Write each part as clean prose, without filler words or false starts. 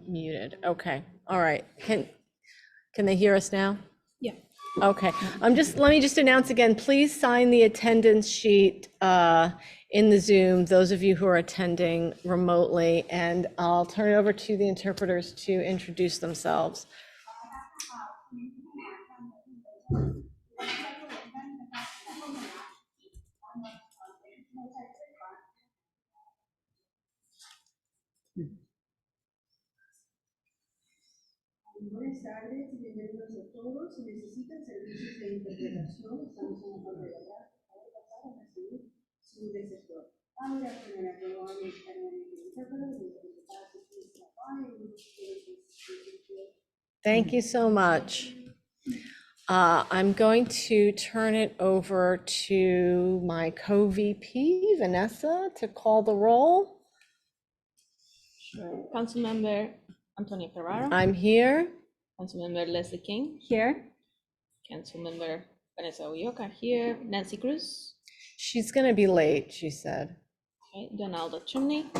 muted. Okay, all right. Can they hear us now? Yeah. Okay, let me just announce again, please sign the attendance sheet in the Zoom, those of you who are attending remotely, and I'll turn it over to the interpreters to introduce themselves. Buenas tardes y bienvenidos a todos. Si necesitan servicios de interpretación, estamos en la parte de atrás. Por favor, pasar a recibir su receptor. Ahora, con el aprobado Thank you so much. I'm going to turn it over to my co-VP, Vanessa, to call the roll. Sure. Councilmember Antonio Ferraro. I'm here. Councilmember Leslie King. Here. Councilmember Vanessa Uyoka here. Nancy Cruz. She's going to be late, she said. Okay. Donaldo Chumney.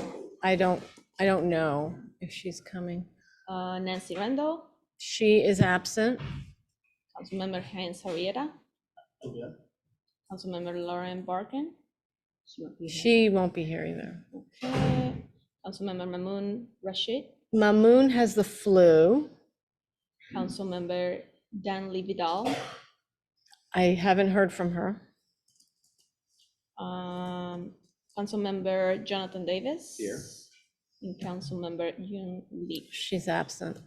I don't know if she's coming. Nancy Randall. She is absent. Councilmember Heinz Arrieta. Yeah. Councilmember Lauren Barkin. She won't be here either. Okay. Councilmember Mamoon Rashid. Mamoon has the flu. Councilmember Danley Vidal. I haven't heard from her. Councilmember Jonathan Davis. Here. And Councilmember Yun Lee. She's absent.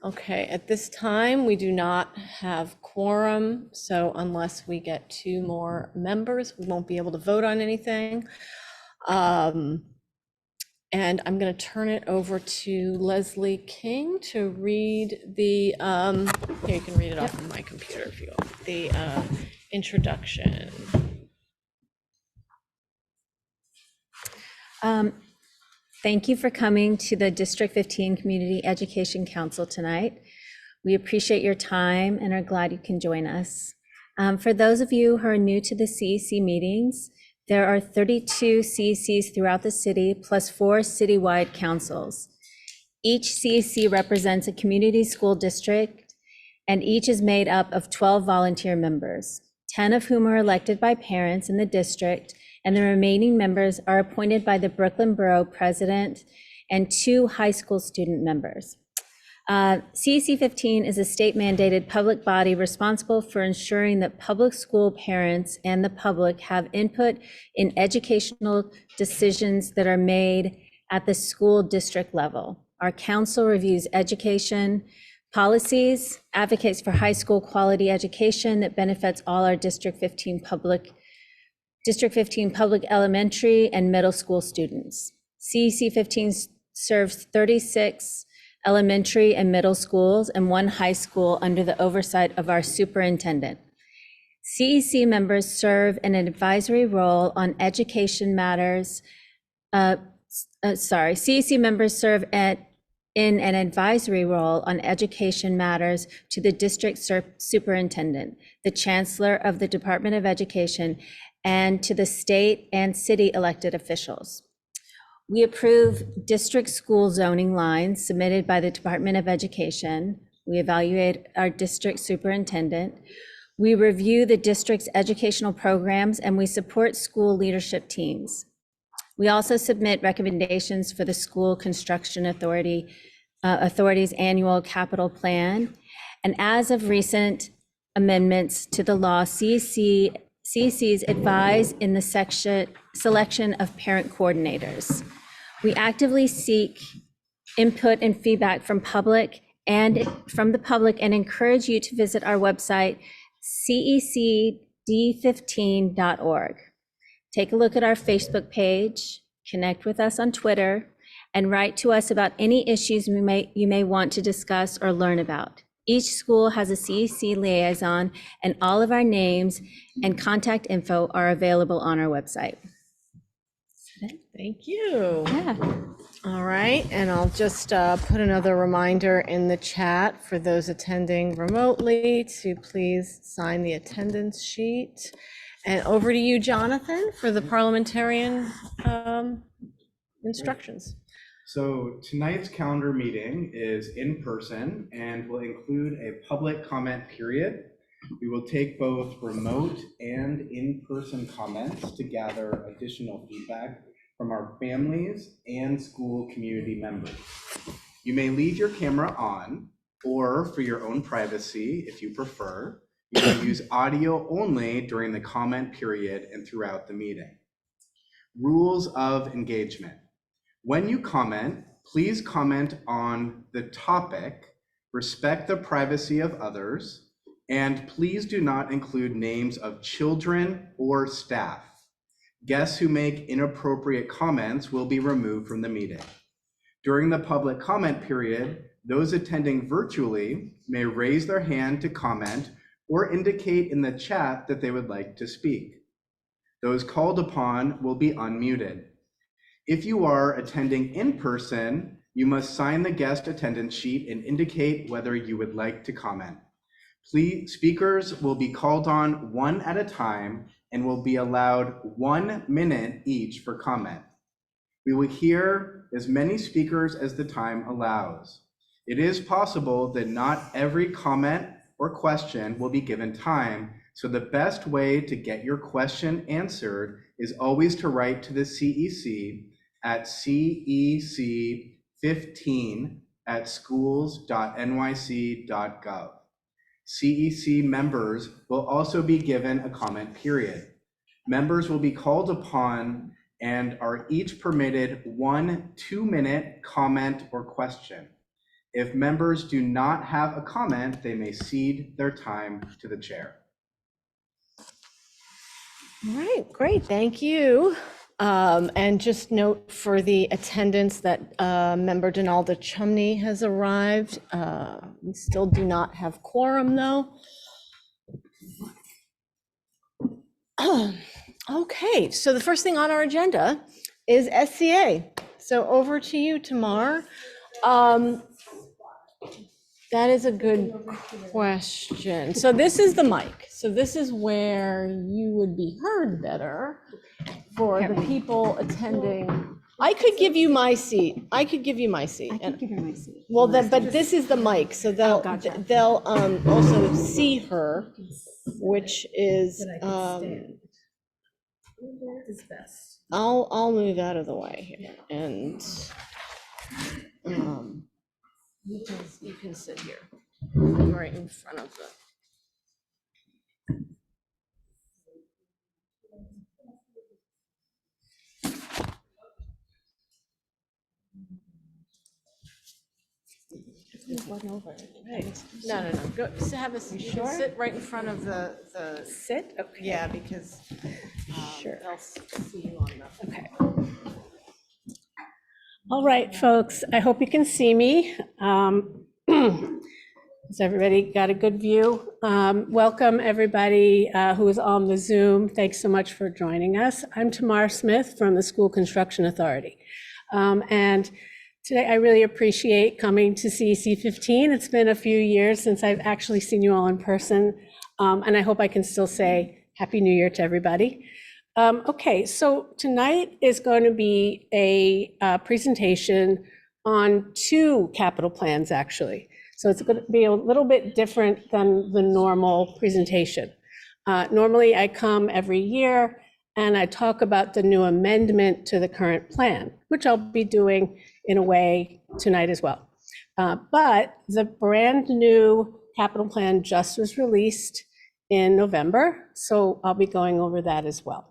Okay, at this time, we do not have quorum, so unless we get 2 more members, we won't be able to vote on anything. And I'm going to turn it over to Leslie King to read the, here, you can read it off of my computer if you want, the introduction. Thank you for coming to the District 15 Community Education Council tonight. We appreciate your time and are glad you can join us. For those of you who are new to the CEC meetings, there are 32 CECs throughout the city, plus 4 citywide councils. Each CEC represents a community school district, and each is made up of 12 volunteer members, 10 of whom are elected by parents in the district, and the remaining members are appointed by the Brooklyn Borough President and 2 high school student members. CEC 15 is a state-mandated public body responsible for ensuring that public school parents and the public have input in educational decisions that are made at the school district level. Our council reviews education policies, advocates for high school quality education that benefits all our District 15 public elementary and middle school students. CEC 15 serves 36 elementary and middle schools and 1 high school under the oversight of our superintendent. CEC members serve in an advisory role on education matters. CEC members serve in an advisory role on education matters to the district superintendent, the chancellor of the Department of Education, and to the state and city elected officials. We approve district school zoning lines submitted by the Department of Education. We evaluate our district superintendent. We review the district's educational programs, and we support school leadership teams. We also submit recommendations for the school construction authority's annual capital plan. And as of recent amendments to the law, CECs advise in the selection of parent coordinators. We actively seek input and feedback from the public and encourage you to visit our website, cecd15.org. Take a look at our Facebook page, connect with us on Twitter, and write to us about any issues you may want to discuss or learn about. Each school has a CEC liaison, and all of our names and contact info are available on our website. Thank you. Yeah. All right, and I'll just put another reminder in the chat for those attending remotely to please sign the attendance sheet. And over to you, Jonathan, for the parliamentarian instructions. So tonight's calendar meeting is in person and will include a public comment period. We will take both remote and in-person comments to gather additional feedback from our families and school community members. You may leave your camera on, or for your own privacy, if you prefer, you can use audio only during the comment period and throughout the meeting. Rules of engagement. When you comment, please comment on the topic, respect the privacy of others, and please do not include names of children or staff. Guests who make inappropriate comments will be removed from the meeting. During the public comment period, those attending virtually may raise their hand to comment or indicate in the chat that they would like to speak. Those called upon will be unmuted. If you are attending in person, you must sign the guest attendance sheet and indicate whether you would like to comment. Please, speakers will be called on one at a time and will be allowed 1 minute each for comment. We will hear as many speakers as the time allows. It is possible that not every comment or question will be given time, so the best way to get your question answered is always to write to the CEC at cec15@schools.nyc.gov. CEC members will also be given a comment period. Members will be called upon and are each permitted 1 2-minute comment or question. If members do not have a comment, they may cede their time to the chair. All right, great, thank you. And just note for the attendance that member Donalda Chumney has arrived. We still do not have quorum though. Okay, so the first thing on our agenda is SCA. So over to you, Tamar. That is a good question. So this is the mic. So this is where you would be heard better for the people attending. I could give you my seat. I could give you my seat. I can give her my seat. Well, then, but this is the mic, so gotcha. they'll also see her, which is, Is best. I'll move out of the way here, and you can sit here, right in front of the. Right. No, go, have a, you can sit right in front of the. Sit? Okay. Yeah, because Sure. they'll see you on the. Okay. All right, folks, I hope you can see me. Has everybody got a good view? Welcome, everybody who is on the Zoom. Thanks so much for joining us. I'm Tamar Smith from the School Construction Authority. And today I really appreciate coming to CEC 15. It's been a few years since I've actually seen you all in person. And I hope I can still say Happy New Year to everybody. Okay, so tonight is going to be a presentation on 2 capital plans, actually. So it's going to be a little bit different than the normal presentation. Normally I come every year and I talk about the new amendment to the current plan, which I'll be doing in a way tonight as well. But the brand new capital plan just was released in November, so I'll be going over that as well.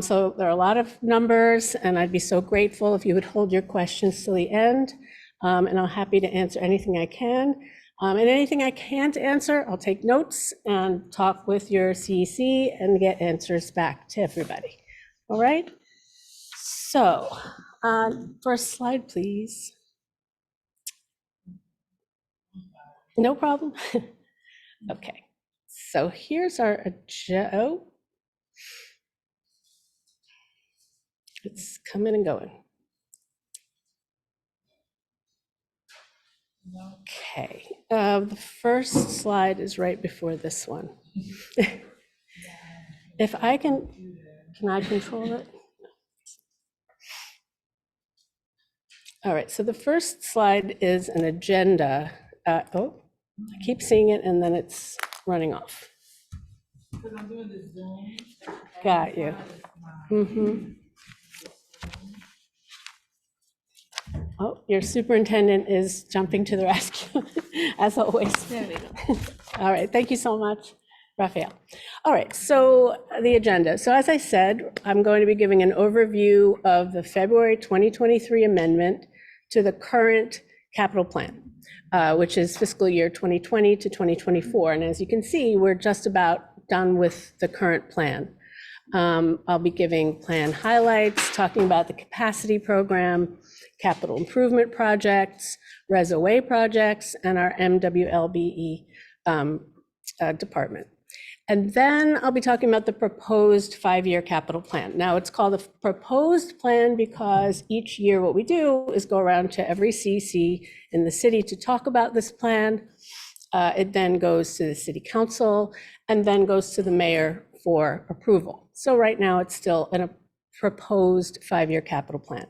So there are a lot of numbers, and I'd be so grateful if you would hold your questions till the end, and I'm happy to answer anything I can. And anything I can't answer, I'll take notes and talk with your CEC and get answers back to everybody. All right? So, first slide, please. No problem. Okay, so here's our agenda. It's coming and going. Okay, the first slide is right before this one. If I can I control it? All right, so the first slide is an agenda. I keep seeing it and then it's running off. Got you. Oh, your superintendent is jumping to the rescue, as always. There we go. All right, thank you so much, Raphael. All right, so the agenda. So as I said, I'm going to be giving an overview of the February 2023 amendment to the current capital plan, which is fiscal year 2020 to 2024. And as you can see, we're just about done with the current plan. I'll be giving plan highlights, talking about the capacity program, capital improvement projects, ResOA projects, and our MWLBE department. And then I'll be talking about the proposed 5-year capital plan. Now, it's called a proposed plan because each year what we do is go around to every CEC in the city to talk about this plan. It then goes to the city council and then goes to the mayor for approval. So right now it's still in a proposed 5-year capital plan.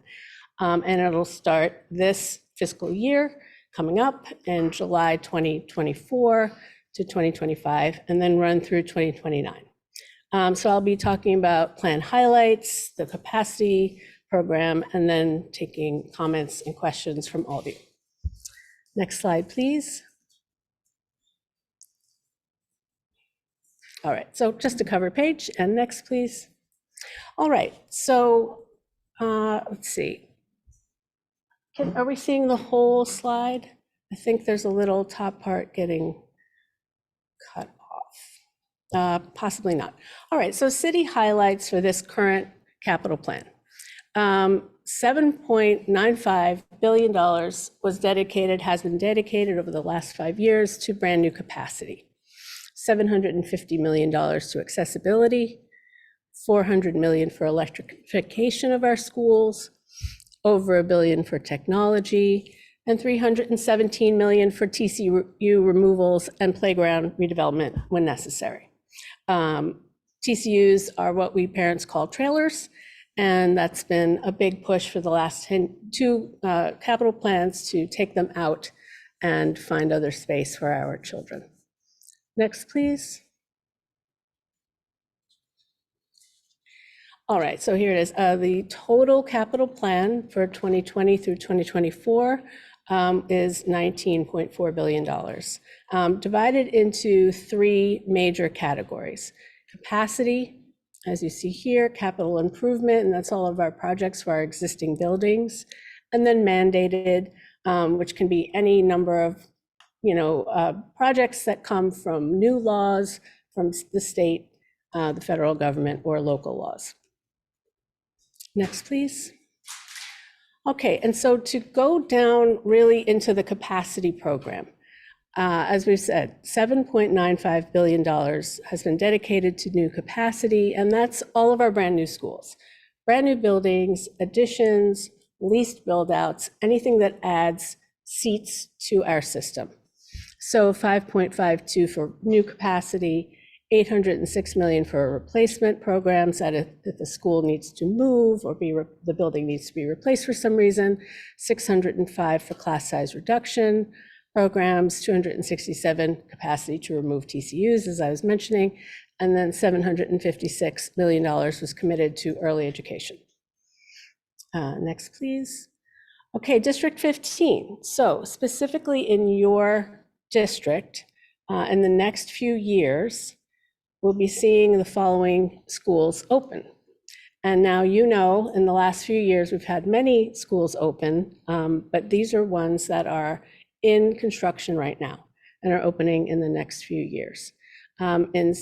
And it'll start this fiscal year coming up in July 2024 to 2025, and then run through 2029. So I'll be talking about plan highlights, the capacity program, and then taking comments and questions from all of you. Next slide, please. All right, so just a cover page, and next, please. All right, so let's see. Are we seeing the whole slide? I think there's a little top part getting cut off. Possibly not. All right, so city highlights for this current capital plan. $7.95 billion has been dedicated over the last 5 years to brand new capacity. $750 million to accessibility, $400 million for electrification of our schools, over $1 billion for technology, and $317 million for TCU removals and playground redevelopment when necessary. TCUs are what we parents call trailers, and that's been a big push for the last two capital plans to take them out and find other space for our children. Next, please. All right, so here it is. The total capital plan for 2020 through 2024 is $19.4 billion, divided into 3 major categories. Capacity, as you see here, capital improvement, and that's all of our projects for our existing buildings, and then mandated, which can be any number of projects that come from new laws from the state, the federal government, or local laws. Next, please. Okay, and so to go down really into the capacity program, as we've said, $7.95 billion has been dedicated to new capacity, and that's all of our brand new schools. Brand new buildings, additions, leased build-outs, anything that adds seats to our system. So 5.52 for new capacity, 806 million for replacement programs that if the school needs to move or the building needs to be replaced for some reason, 605 for class size reduction programs, 267 capacity to remove TCUs, as I was mentioning, and then $756 million was committed to early education. Next, please. Okay, District 15. So specifically in your district, in the next few years, we'll be seeing the following schools open. And now, in the last few years, we've had many schools open, but these are ones that are in construction right now and are opening in the next few years. In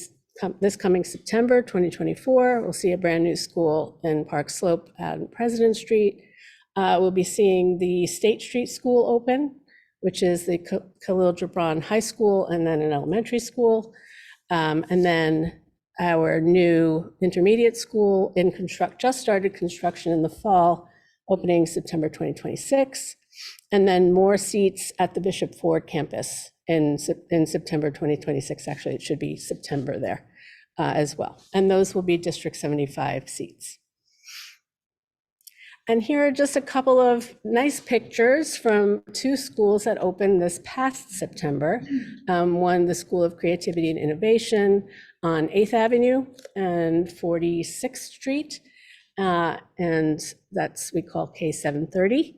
this coming September 2024, we'll see a brand new school in Park Slope and President Street. We'll be seeing the State Street School open, which is the Khalil Gibran High School and then an elementary school. And then our new intermediate school just started construction in the fall, opening September 2026. And then more seats at the Bishop Ford campus in September 2026. Actually, it should be September there as well. And those will be District 75 seats. And here are just a couple of nice pictures from two schools that opened this past September. One, the School of Creativity and Innovation on 8th Avenue and 46th Street. And that's, we call K730.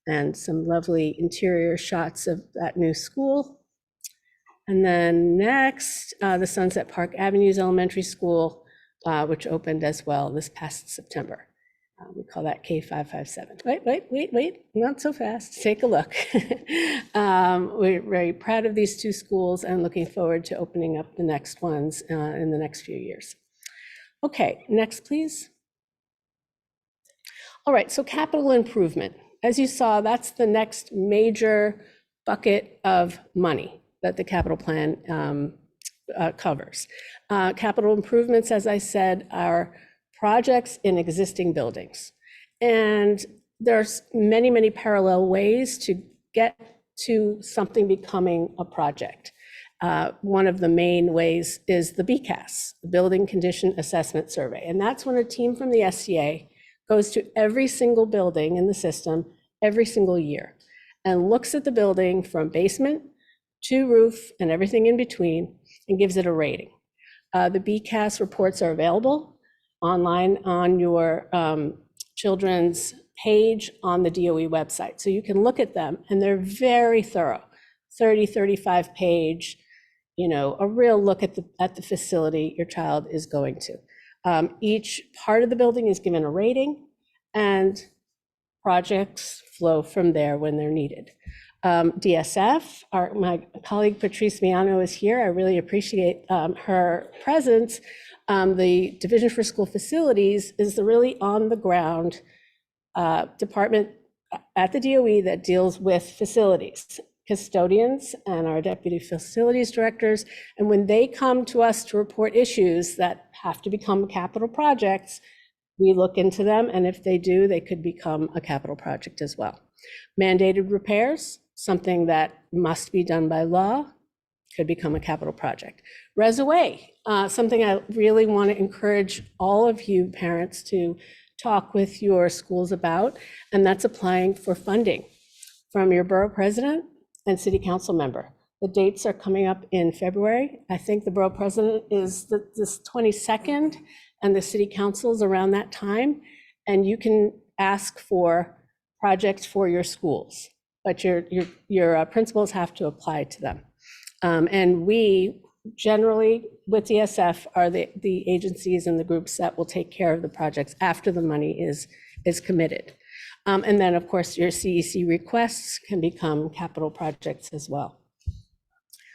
And some lovely interior shots of that new school. And then next, the Sunset Park Avenues Elementary School, which opened as well this past September. We call that K557. Wait, not so fast. Take a look. We're very proud of these two schools and looking forward to opening up the next ones in the next few years. Okay, next, please. All right, so capital improvement. As you saw, that's the next major bucket of money that the capital plan covers. Capital improvements, as I said, are projects in existing buildings. And there's many, many parallel ways to get to something becoming a project. One of the main ways is the BCAS, the Building Condition Assessment Survey. And that's when a team from the SCA goes to every single building in the system every single year and looks at the building from basement to roof and everything in between and gives it a rating. The BCAS reports are available online on your children's page on the DOE website. So you can look at them and they're very thorough, 30, 35 page, a real look at the facility your child is going to. Each part of the building is given a rating and projects flow from there when they're needed. DSF, my colleague Patrice Miano is here. I really appreciate her presence. The Division for School Facilities is the really on the ground department at the DOE that deals with facilities, custodians and our deputy facilities directors. And when they come to us to report issues that have to become capital projects, we look into them. And if they do, they could become a capital project as well. Mandated repairs, something that must be done by law, could become a capital project. Res-away, something I really want to encourage all of you parents to talk with your schools about, and that's applying for funding from your borough president and city council member. The dates are coming up in February. I think the borough president is this 22nd, and the city council is around that time, and you can ask for projects for your schools, but your principals have to apply to them. And we generally, with DSF, are the agencies and the groups that will take care of the projects after the money is committed. And then, of course, your CEC requests can become capital projects as well.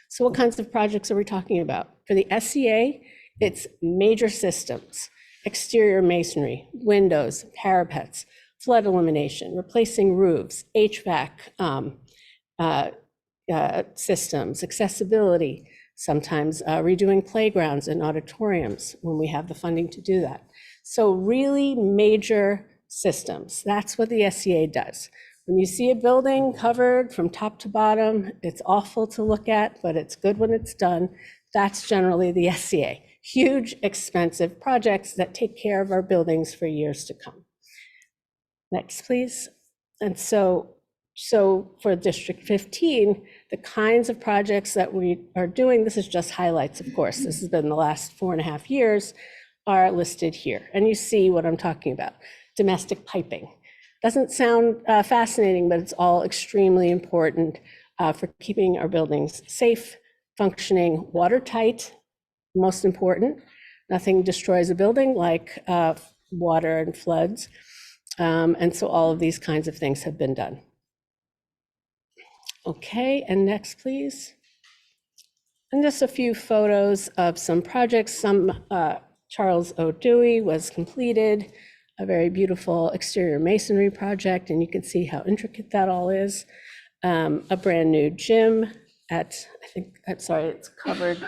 So what kinds of projects are we talking about? For the SCA, it's major systems, exterior masonry, windows, parapets, flood elimination, replacing roofs, HVAC systems, accessibility, sometimes redoing playgrounds and auditoriums when we have the funding to do that. So really major systems, that's what the SCA does. When you see a building covered from top to bottom, it's awful to look at, but it's good when it's done. That's generally the SCA. Huge, expensive projects that take care of our buildings for years to come. Next, please. And so for District 15, the kinds of projects that we are doing, this is just highlights, of course, this has been the last 4.5 years, are listed here. And you see what I'm talking about. Domestic piping. Doesn't sound fascinating, but it's all extremely important for keeping our buildings safe, functioning, watertight, most important. Nothing destroys a building like water and floods. And so all of these kinds of things have been done. Okay, and next, please. And just a few photos of some projects. Some Charles O. Dewey was completed, a very beautiful exterior masonry project, and you can see how intricate that all is. A brand new gym at, it's covered,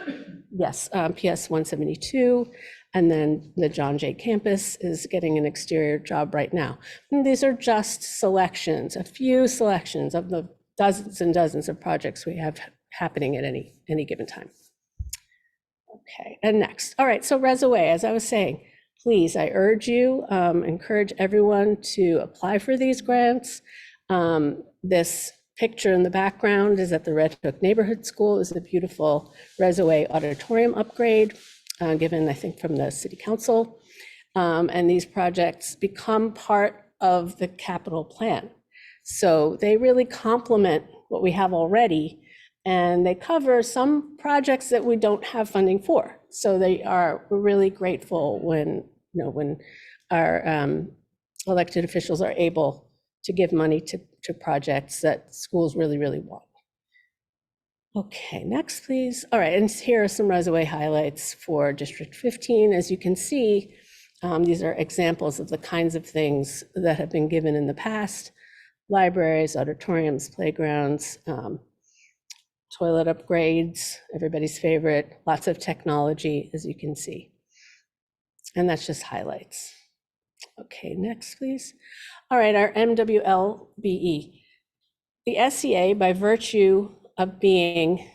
yes, PS 172. And then the John Jay campus is getting an exterior job right now. And these are just selections, a few selections of the dozens and dozens of projects we have happening at any given time. Okay, and next. All right, so Res-away, as I was saying, please, I urge you, encourage everyone to apply for these grants. This picture in the background is at the Red Hook Neighborhood School. It's a beautiful Resoway auditorium upgrade given, I think, from the City Council. And these projects become part of the capital plan. So they really complement what we have already, and they cover some projects that we don't have funding for. So we're really grateful when, when our elected officials are able to give money to projects that schools really, really want. Okay, next, please. All right, and here are some Resoway highlights for District 15. As you can see, these are examples of the kinds of things that have been given in the past: libraries, auditoriums, playgrounds, toilet upgrades, everybody's favorite, lots of technology, as you can see. And that's just highlights. Okay, next, please. All right, our MWLBE. The SEA, by virtue of being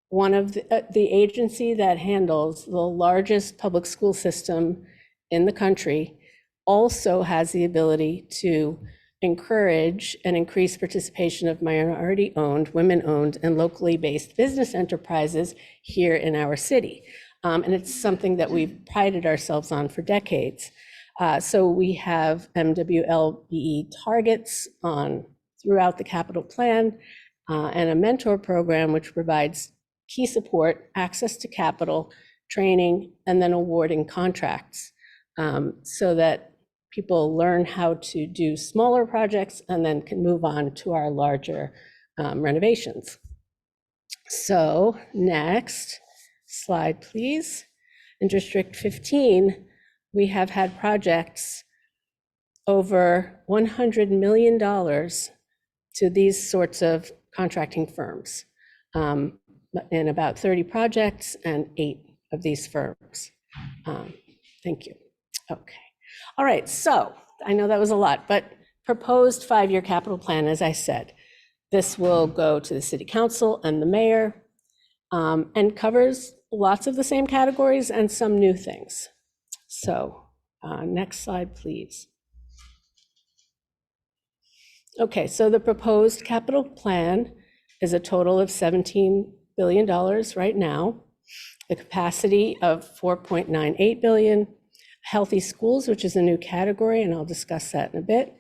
one of the agency that handles the largest public school system in the country, also has the ability to encourage and increase participation of minority-owned, women-owned, and locally based business enterprises here in our city. And it's something that we've prided ourselves on for decades. So we have MWLBE targets throughout the capital plan, and a mentor program which provides key support, access to capital, training, and then awarding contracts, so that people learn how to do smaller projects and then can move on to our larger renovations. So next slide, please. In District 15, we have had projects over $100 million to these sorts of contracting firms, in about 30 projects and 8 of these firms. Thank you. Okay. All right, so I know that was a lot, but proposed 5-year capital plan, as I said, this will go to the City Council and the mayor, and covers lots of the same categories and some new things. So next slide, please. Okay, so the proposed capital plan is a total of $17 billion right now, the capacity of $4.98 billion, healthy schools, which is a new category, and I'll discuss that in a bit,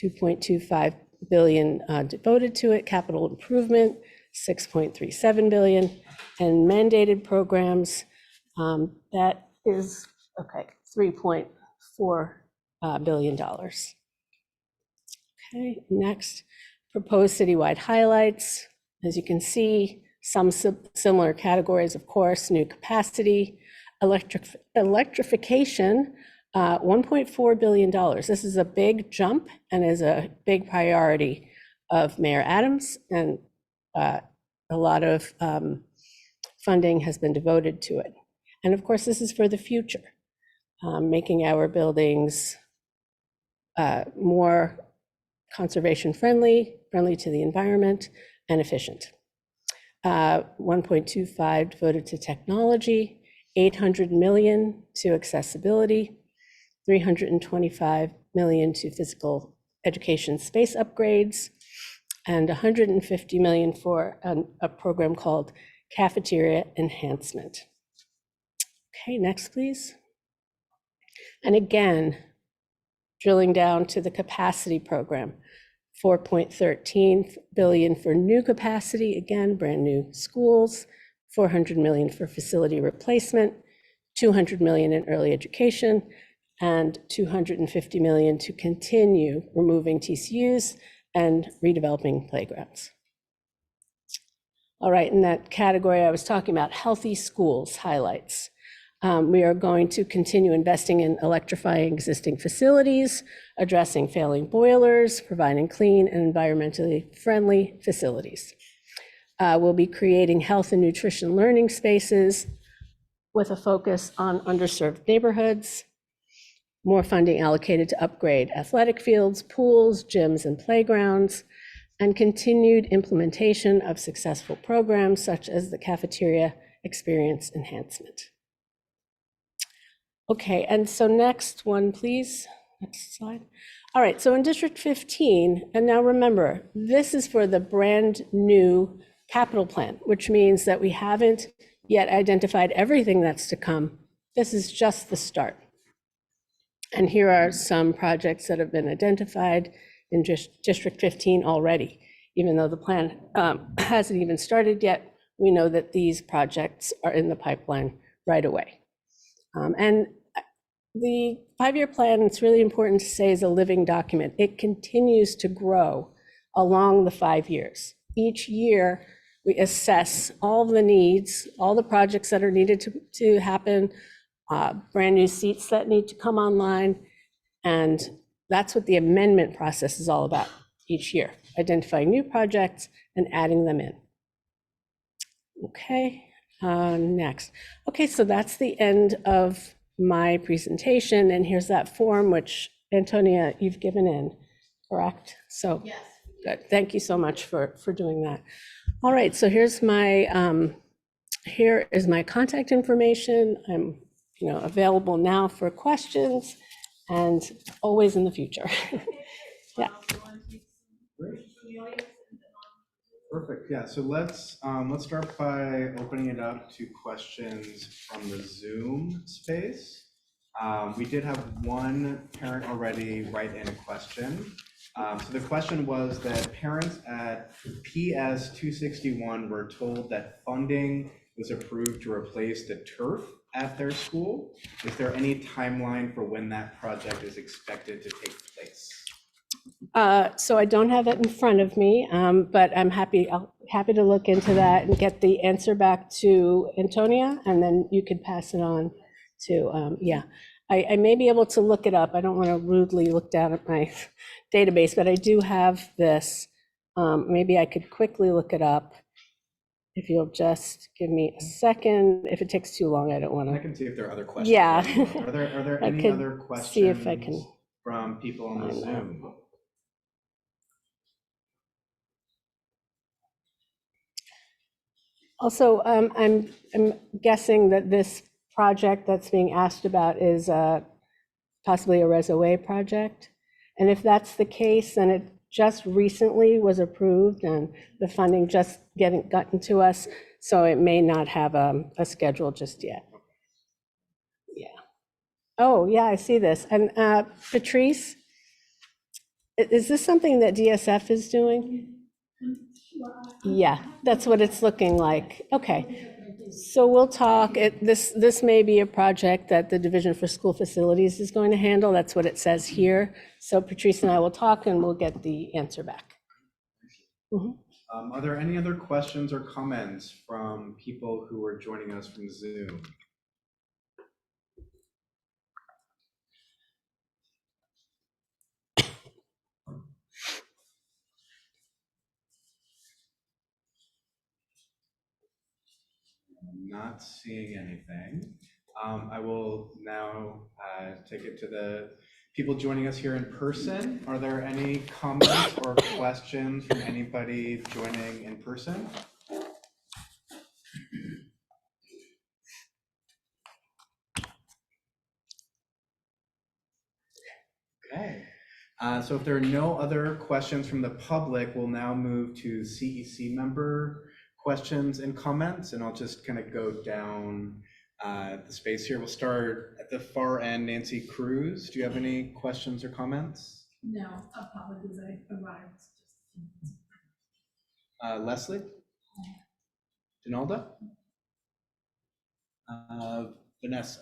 $2.25 billion devoted to it, capital improvement, $6.37 billion, and mandated programs, that is, okay, $3.4 billion. Okay, next, proposed citywide highlights. As you can see, some similar categories, of course: new capacity, electrification, $1.4 billion. This is a big jump and is a big priority of Mayor Adams, and a lot of funding has been devoted to it. And of course, this is for the future, making our buildings more conservation friendly to the environment, and efficient. 1.25 devoted to technology, 800 million to accessibility, 325 million to physical education space upgrades, and 150 million for a program called cafeteria enhancement. Okay, next, please. And again, drilling down to the capacity program, 4.13 billion for new capacity, again, brand new schools, 400 million for facility replacement, 200 million in early education, and 250 million to continue removing TCUs and redeveloping playgrounds. All right, in that category I was talking about, healthy schools highlights. We are going to continue investing in electrifying existing facilities, addressing failing boilers, providing clean and environmentally friendly facilities. We'll be creating health and nutrition learning spaces with a focus on underserved neighborhoods, more funding allocated to upgrade athletic fields, pools, gyms, and playgrounds, and continued implementation of successful programs such as the cafeteria experience enhancement. Okay, and so next one, please. Next slide. All right, so in District 15, and now remember, this is for the brand new capital plan, which means that we haven't yet identified everything that's to come. This is just the start. And here are some projects that have been identified in District 15 already. Even though the plan hasn't even started yet, we know that these projects are in the pipeline right away. And the 5-year plan, it's really important to say, is a living document. It continues to grow along the 5 years. Each year, we assess all the needs, all the projects that are needed to happen, brand new seats that need to come online. And that's what the amendment process is all about each year, identifying new projects and adding them in. Okay, next. Okay, so that's the end of my presentation, and here's that form which, Antonia, you've given in, correct? So, yes. Good, thank you so much for doing that. All right, so here's my, here is my contact information. I'm, available now for questions and always in the future. Yeah. Great. Perfect. Yeah. So let's start by opening it up to questions from the Zoom space. We did have one parent already write in a question. So the question was that parents at PS 261 were told that funding was approved to replace the turf at their school. Is there any timeline for when that project is expected to take place? So I don't have it in front of me, but I'm happy to look into that and get the answer back to Antonia, and then you could pass it on to, yeah. I may be able to look it up. I don't want to rudely look down at my database, but I do have this. Maybe I could quickly look it up. If you'll just give me a second. If it takes too long, I don't want I to. can see if there are other questions. Yeah. Are there I any could other questions see if I can from people on the find that. Zoom? Also, I'm guessing that this project that's being asked about is possibly a Reso project. And if that's the case, then it just recently was approved and the funding just gotten to us, so it may not have a schedule just yet. Yeah. Oh, yeah, I see this. And Patrice, is this something that DSF is doing? Yeah, that's what it's looking like. Okay. So we'll talk. This may be a project that the Division for School Facilities is going to handle. That's what it says here. So Patrice and I will talk and we'll get the answer back. Are there any other questions or comments from people who are joining us from Zoom? I'm not seeing anything. I will now take it to the people joining us here in person. Are there any comments or questions from anybody joining in person? Okay. So if there are no other questions from the public, we'll now move to CEC member questions and comments, and I'll just kind of go down the space here. We'll start at the far end. Nancy Cruz, do you have any questions or comments? No, apologies, I arrived. Leslie? Donalda? Vanessa?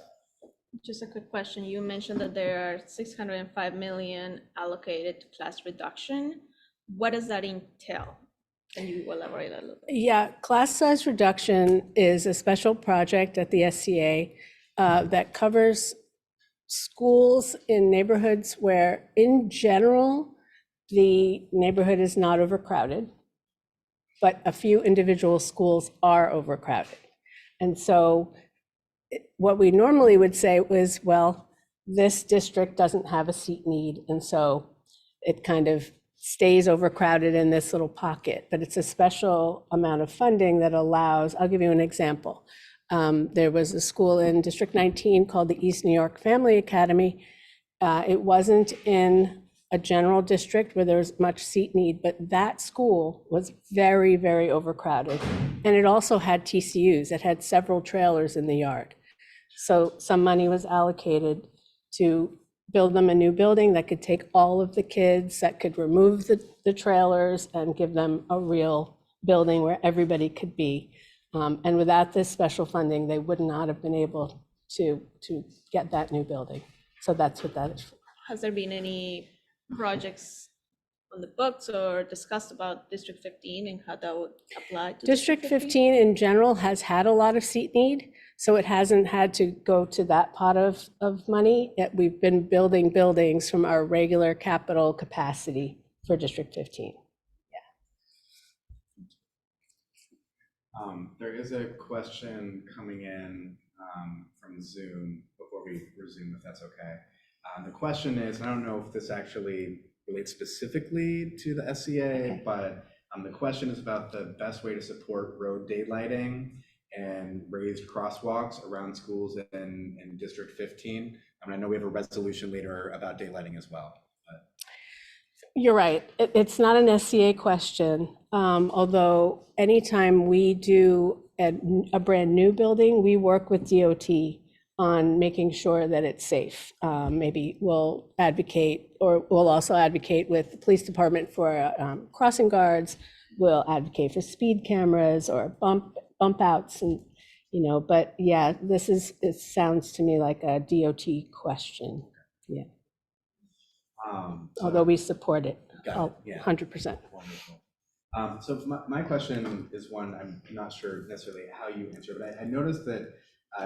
Just a quick question. You mentioned that there are 605 million allocated to class reduction. What does that entail? Can you elaborate a little bit? Yeah, class size reduction is a special project at the SCA that covers schools in neighborhoods where, in general, the neighborhood is not overcrowded, but a few individual schools are overcrowded. And so what we normally would say was, well, this district doesn't have a seat need, and so it kind of stays overcrowded in this little pocket, but it's a special amount of funding that allows, I'll give you an example. There was a school in District 19 called the East New York Family Academy. It wasn't in a general district where there was much seat need, but that school was very, very overcrowded. And it also had TCUs. It had several trailers in the yard. So some money was allocated to build them a new building that could take all of the kids, that could remove the trailers and give them a real building where everybody could be. And without this special funding, they would not have been able to get that new building. So that's what that is for. Has there been any projects on the books or discussed about District 15 and how that would apply to District 15 in general has had a lot of seat need, so it hasn't had to go to that pot of money. We've been building buildings from our regular capital capacity for District 15. There is a question coming in from Zoom before we resume, if that's okay. The question is, I don't know if this actually relates specifically to the SCA, but the question is about the best way to support road daylighting and raised crosswalks around schools in District 15. I know we have a resolution later about daylighting as well. You're right. It's not an SCA question, although anytime we do a brand new building, we work with DOT on making sure that it's safe. Maybe we'll advocate, or we'll also advocate with the police department for crossing guards. We'll advocate for speed cameras or bump outs, and But yeah, it sounds to me like a DOT question. Yeah. Although we support it, Got it, yeah. 100%. Wonderful. So my question is one I'm not sure necessarily how you answer, but I noticed that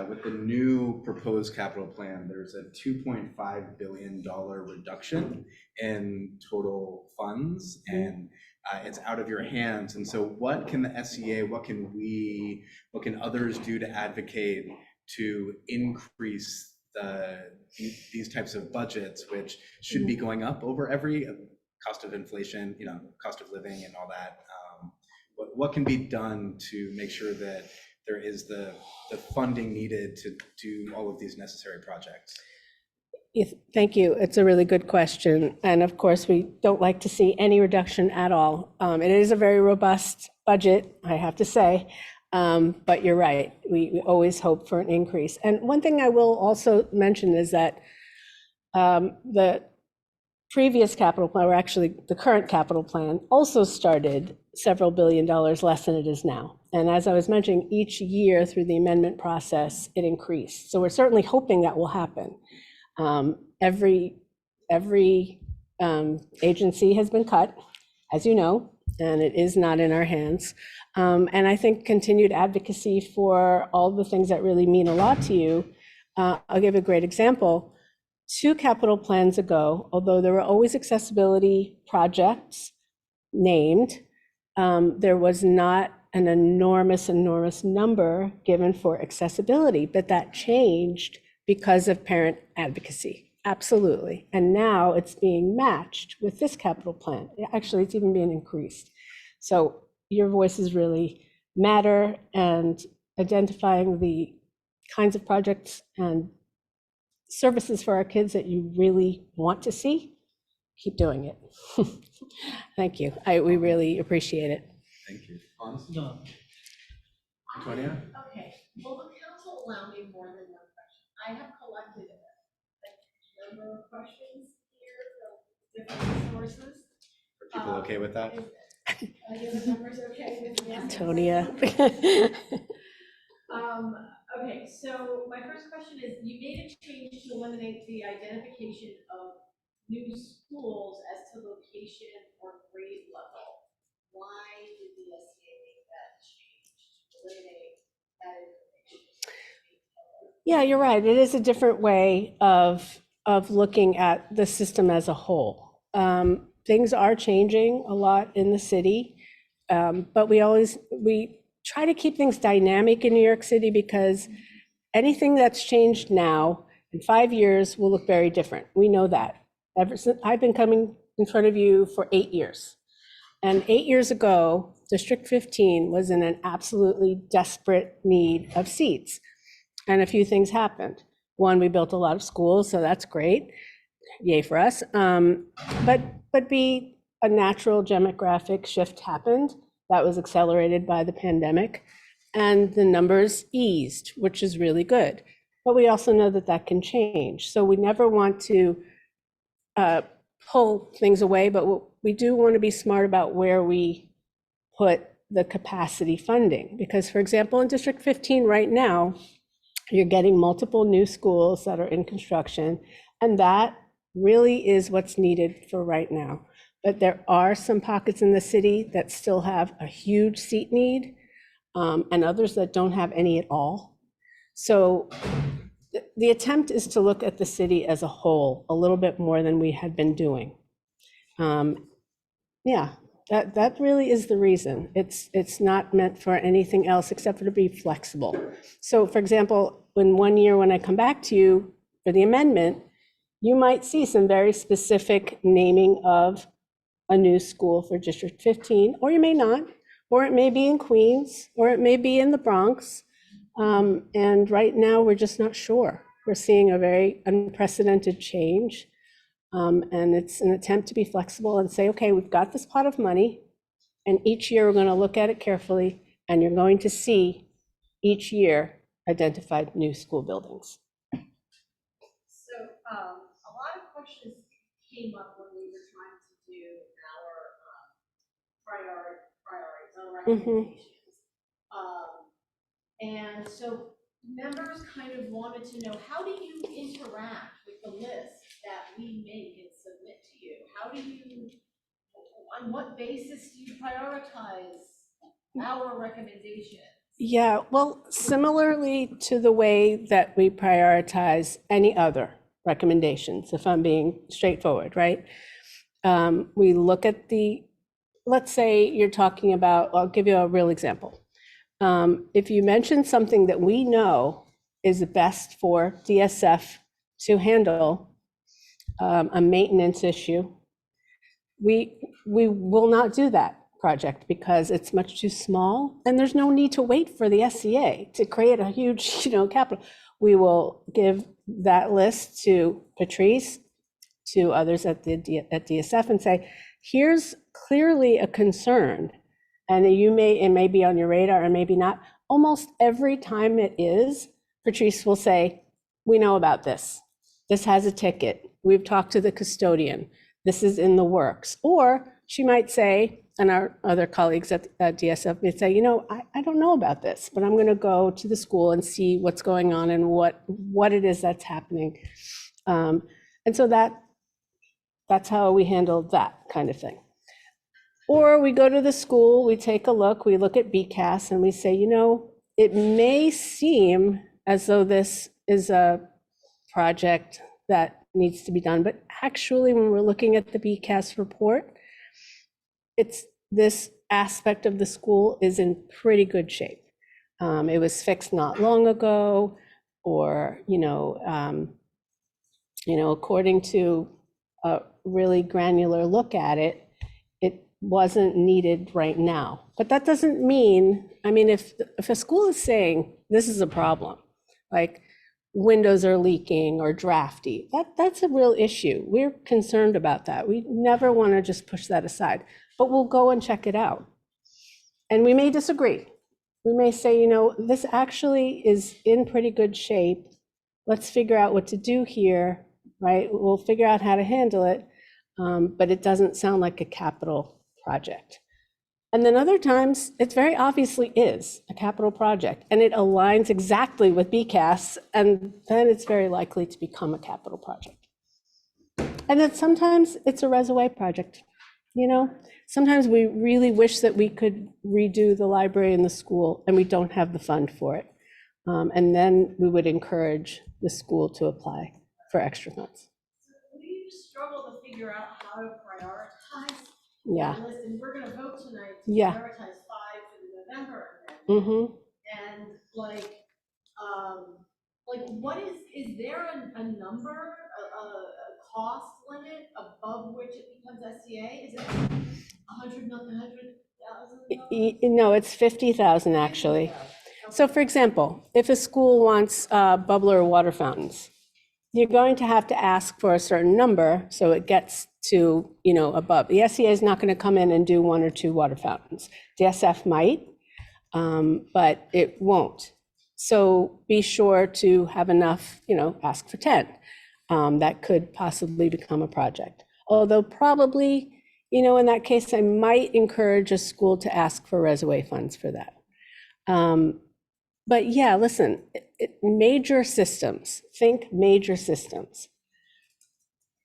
with the new proposed capital plan, there's a $2.5 billion reduction in total funds, and it's out of your hands. And so what can the SCA, what can others do to advocate to increase these types of budgets, which should be going up over every cost of inflation, cost of living and all that? What can be done to make sure that there is the funding needed to do all of these necessary projects? Thank you. It's a really good question. And of course, we don't like to see any reduction at all. It is a very robust budget, I have to say. But you're right. We always hope for an increase. And one thing I will also mention is that the previous capital plan, or actually the current capital plan, also started several $billion less than it is now. And as I was mentioning, each year through the amendment process, it increased. So we're certainly hoping that will happen. Every agency has been cut, as you know, and it is not in our hands. And I think continued advocacy for all the things that really mean a lot to you. I'll give a great example. 2 capital plans ago, although there were always accessibility projects named, there was not an enormous number given for accessibility, but that changed because of parent advocacy. Absolutely. And now it's being matched with this capital plan. Actually, it's even being increased. So your voices really matter, and identifying the kinds of projects and services for our kids that you really want to see, keep doing it. Thank you. We really appreciate it. Thank you. No. Antonia? Okay, will the council allow me more than one question? I have collected a number of questions here from different sources. Are people okay with that? Are the other members okay with me? Antonia. Okay, so my first question is, you made a change to eliminate the identification of new schools as to location or grade level. Why did the SCA make that change to eliminate that information? Yeah, you're right. It is a different way of looking at the system as a whole. Things are changing a lot in the city, but we try to keep things dynamic in New York City, because anything that's changed now in 5 years will look very different. We know that. Ever since I've been coming in front of you for 8 years. And 8 years ago, District 15 was in an absolutely desperate need of seats. And a few things happened. One, we built a lot of schools, so that's great. Yay for us. But B, a natural demographic shift happened that was accelerated by the pandemic, and the numbers eased, which is really good. But we also know that that can change. So we never want to pull things away, but we do want to be smart about where we put the capacity funding. Because, for example, in District 15 right now, you're getting multiple new schools that are in construction, and that really is what's needed for right now. But there are some pockets in the city that still have a huge seat need, and others that don't have any at all. So the attempt is to look at the city as a whole a little bit more than we had been doing. Yeah, that really is the reason. It's not meant for anything else except for to be flexible. So for example, in 1 year, when I come back to you for the amendment, you might see some very specific naming of a new school for District 15, or you may not, or it may be in Queens, or it may be in the Bronx. And right now, we're just not sure. We're seeing a very unprecedented change. And it's an attempt to be flexible and say, okay, we've got this pot of money, and each year we're going to look at it carefully, and you're going to see each year identified new school buildings. So, a lot of questions came up when we were trying to do our priorities, our recommendations. And so members kind of wanted to know, how do you interact with the list that we make and submit to you? How do you, on what basis do you prioritize our recommendations? Yeah, well, similarly to the way that we prioritize any other recommendations, if I'm being straightforward, right? We look at let's say you're talking about, I'll give you a real example. If you mention something that we know is best for DSF to handle, a maintenance issue, we will not do that project because it's much too small, and there's no need to wait for the SCA to create a huge, capital. We will give that list to Patrice, to others at DSF, and say, here's clearly a concern, and it may be on your radar and maybe not. Almost every time it is, Patrice will say, we know about this. This has a ticket. We've talked to the custodian. This is in the works. Or she might say, and our other colleagues at DSF may say, I don't know about this, but I'm going to go to the school and see what's going on and what it is that's happening. And so that's how we handle that kind of thing. Or we go to the school, we take a look, we look at BCAS, and we say, it may seem as though this is a project that needs to be done, but actually, when we're looking at the BCAS report, this aspect of the school is in pretty good shape. It was fixed not long ago, or according to a really granular look at it, it wasn't needed right now. But that doesn't mean, if a school is saying this is a problem, like windows are leaking or drafty, that's a real issue. We're concerned about that. We never want to just push that aside, but we'll go and check it out. And we may disagree. We may say, this actually is in pretty good shape. Let's figure out what to do here, right? We'll figure out how to handle it, but it doesn't sound like a capital project. And then other times, it very obviously is a capital project, and it aligns exactly with BCAS, and then it's very likely to become a capital project. And then sometimes it's a resume project. Sometimes we really wish that we could redo the library in the school, and we don't have the fund for it. And then we would encourage the school to apply for extra funds. We struggle to figure out how to prioritize. Yeah. List, and we're going to vote tonight to Yeah. prioritize 5 for the November event. Mm-hmm. And what is there a number, a cost limit above which it becomes SCA? Is it 100 million, $100,000? No, it's 50,000 actually. So for example, if a school wants bubbler water fountains, you're going to have to ask for a certain number so it gets to, above. The SEA is not going to come in and do 1 or 2 water fountains. The SF might, but it won't. So be sure to have enough, ask for 10. That could possibly become a project. Although probably, in that case, I might encourage a school to ask for reservoir funds for that. But yeah, listen, major systems, think major systems.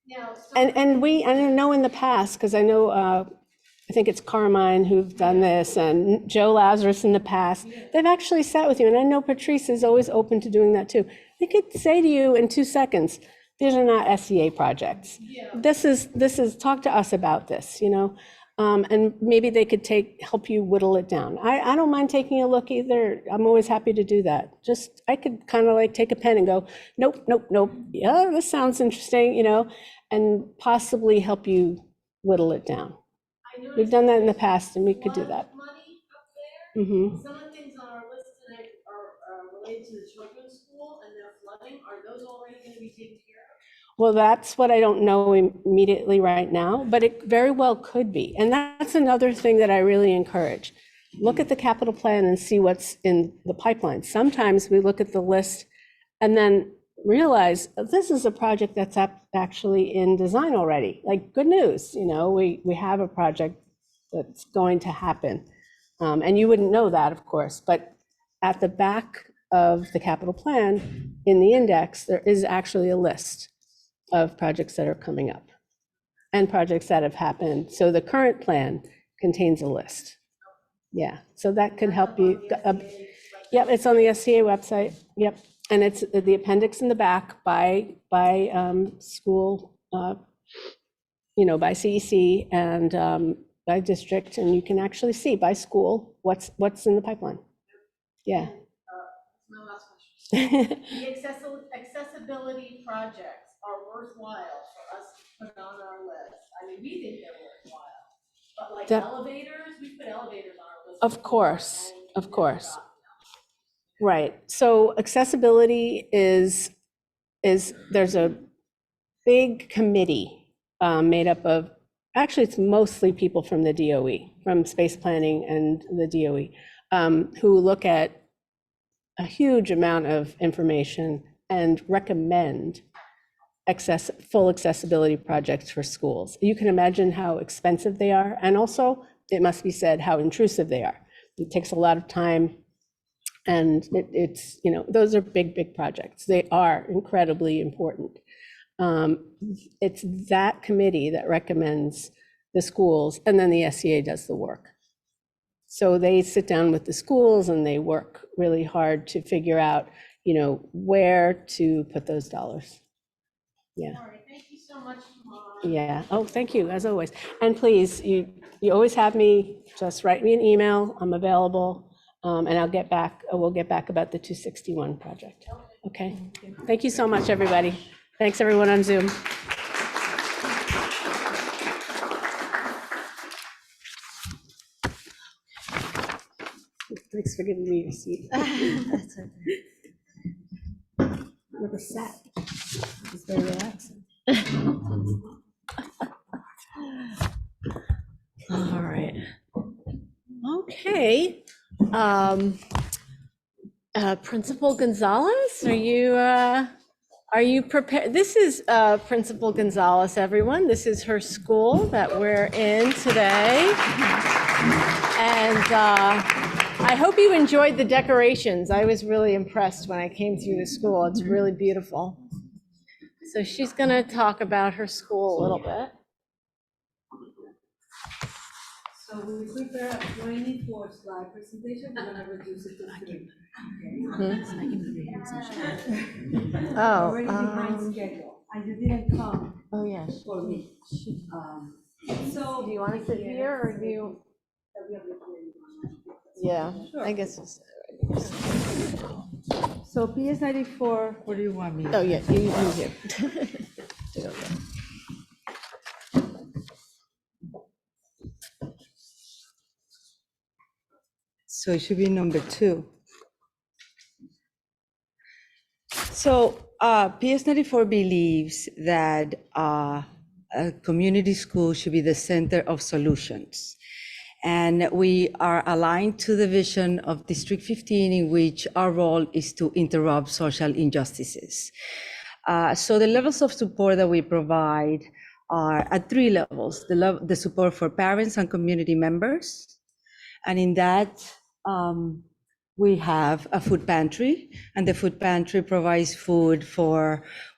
Now, so And I know in the past, because I know, I think it's Carmine who've done this, and Joe Lazarus in the past, they've actually sat with you, and I know Patrice is always open to doing that too. They could say to you in 2 seconds, these are not SEA projects. Yeah. This is, talk to us about this, and maybe they could help you whittle it down. I don't mind taking a look either. I'm always happy to do that. I could kind of like take a pen and go, nope, nope, nope. Yeah, this sounds interesting, and possibly help you whittle it down. I noticed We've done that in the there's past, and we a could do lot that. of money up there. Mhm. Some of the things on our list tonight are related to the children's school and their flooding. Are those already going to be taken care of? Well, that's what I don't know immediately right now, but it very well could be. And that's another thing that I really encourage. Look at the capital plan and see what's in the pipeline. Sometimes we look at the list and then realize this is a project that's actually in design already. Like, good news, we have a project that's going to happen. And you wouldn't know that, of course, but at the back of the capital plan, in the index, there is actually a list of projects that are coming up and projects that have happened. So the current plan contains a list. Yeah, so that could help you. Yep, it's on the SCA website. Yep, and it's the appendix in the back by school, by CEC and by district, and you can actually see by school what's in the pipeline. Yeah. My last question. The accessibility projects are worthwhile for us to put on our list. I mean, we think they're worthwhile, but like Def- elevators, we put elevators on our list. Of before, course, and of we never course. got them. Right, so accessibility is there's a big committee made up of, actually, it's mostly people from the DOE, from space planning and the DOE, who look at a huge amount of information and recommend full accessibility projects for schools. You can imagine how expensive they are, and also, it must be said, how intrusive they are. It takes a lot of time, and it's, those are big, big projects. They are incredibly important. It's that committee that recommends the schools, and then the SEA does the work. So they sit down with the schools and they work really hard to figure out, where to put those dollars. Yeah. All right, thank you so much, Tamara. Yeah. Oh, thank you, as always. And please, you always have me, just write me an email. I'm available. And we'll get back about the 261 project. Okay. Thank you so much, everybody. Thanks, everyone on Zoom. Thanks for giving me your seat. Never sat. It's very relaxing. All right. Okay. Principal Gonzalez, are you prepared? This is Principal Gonzalez, everyone. This is her school that we're in today. And I hope you enjoyed the decorations. I was really impressed when I came through the school. It's really beautiful. So she's going to talk about her school a little bit. So we prepare 24 slide presentation, we're gonna reduce it to 3. Oh, Already behind schedule, and you didn't come oh, yes. for me. So. Do you want to sit here or do you? Yeah, I guess it's. So PS 94, what do you want me? Oh, yeah, you here. So it should be number 2. So PS 94 believes that a community school should be the center of solutions. And we are aligned to the vision of District 15, in which our role is to interrupt social injustices. So the levels of support that we provide are at 3 levels: the support for parents and community members. And in that, we have a food pantry, and the food pantry provides food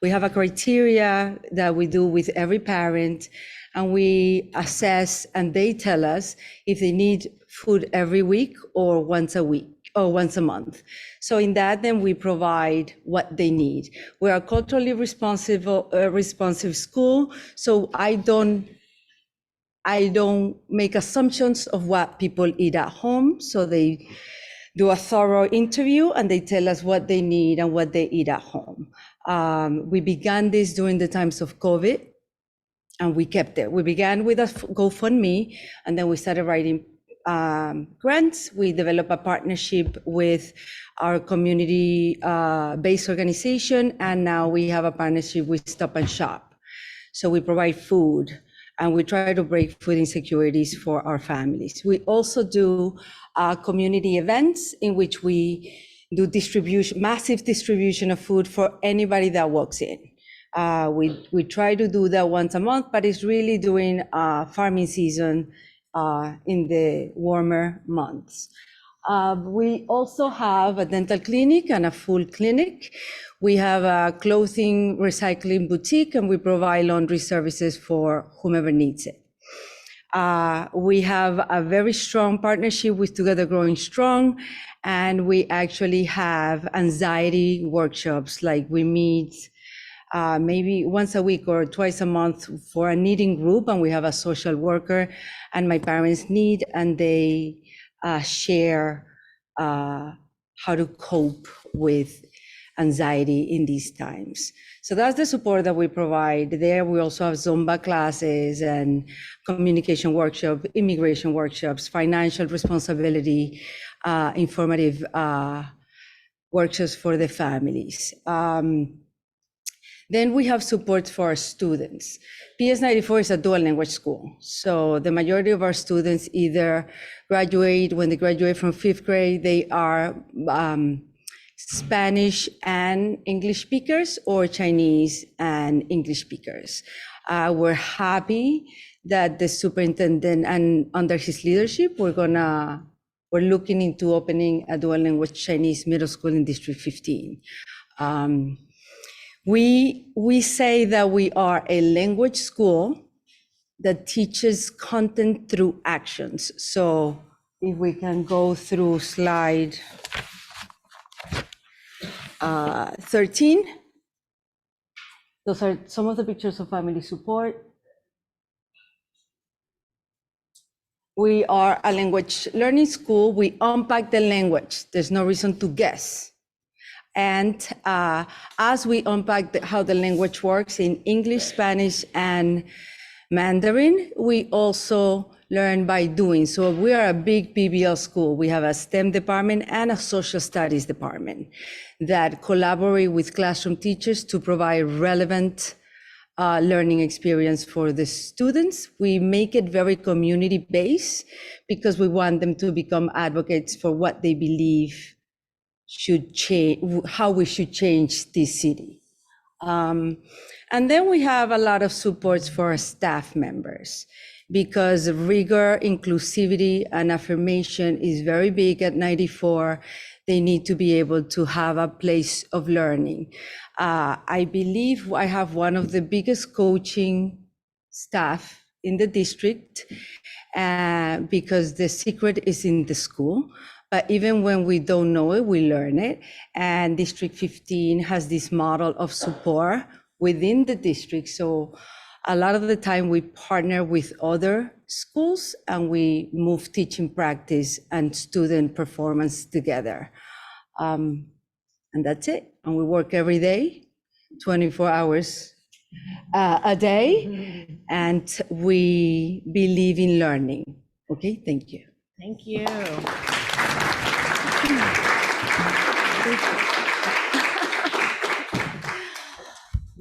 we have a criteria that we do with every parent, and we assess, and they tell us if they need food every week or once a week or once a month. So in that, then we provide what they need. We are a culturally responsive school, so I don't make assumptions of what people eat at home. So they do a thorough interview and they tell us what they need and what they eat at home. We began this during the times of COVID, and we kept it. We began with a GoFundMe, and then we started writing grants. We developed a partnership with our community-based organization, and now we have a partnership with Stop and Shop. So we provide food, and we try to break food insecurities for our families. We also do community events in which we do massive distribution of food for anybody that walks in. We try to do that once a month, but it's really during farming season in the warmer months. We also have a dental clinic and a full clinic. We have a clothing recycling boutique, and we provide laundry services for whomever needs it. We have a very strong partnership with Together Growing Strong, and we actually have anxiety workshops. Like we meet maybe once a week or twice a month for a knitting group, and we have a social worker and my parents knit, and they share how to cope with anxiety in these times. So that's the support that we provide there. We also have Zumba classes and communication workshops, immigration workshops, financial responsibility, informative workshops for the families. Then we have support for our students. PS 94 is a dual language school. So the majority of our students either graduate, when they graduate from 5th grade, they are Spanish and English speakers, or Chinese and English speakers. We're happy that the superintendent, and under his leadership, we're looking into opening a dual language Chinese middle school in District 15. We say that we are a language school that teaches content through actions. So if we can go through slide 13. Those are some of the pictures of family support. We are a language learning school. We unpack the language. There's no reason to guess. And as we unpack how the language works in English, Spanish, and Mandarin, we also learn by doing. So we are a big PBL school. We have a STEM department and a social studies department that collaborate with classroom teachers to provide relevant learning experience for the students. We make it very community-based because we want them to become advocates for what they believe should change, how we should change this city. And then we have a lot of supports for our staff members, because rigor, inclusivity, and affirmation is very big at 94. They need to be able to have a place of learning. I believe I have one of the biggest coaching staff in the district, because the secret is in the school. But even when we don't know it, we learn it. And District 15 has this model of support within the district. So a lot of the time we partner with other schools and we move teaching practice and student performance together. And that's it. And we work every day, 24 hours a day. And we believe in learning. Okay, thank you. Thank you.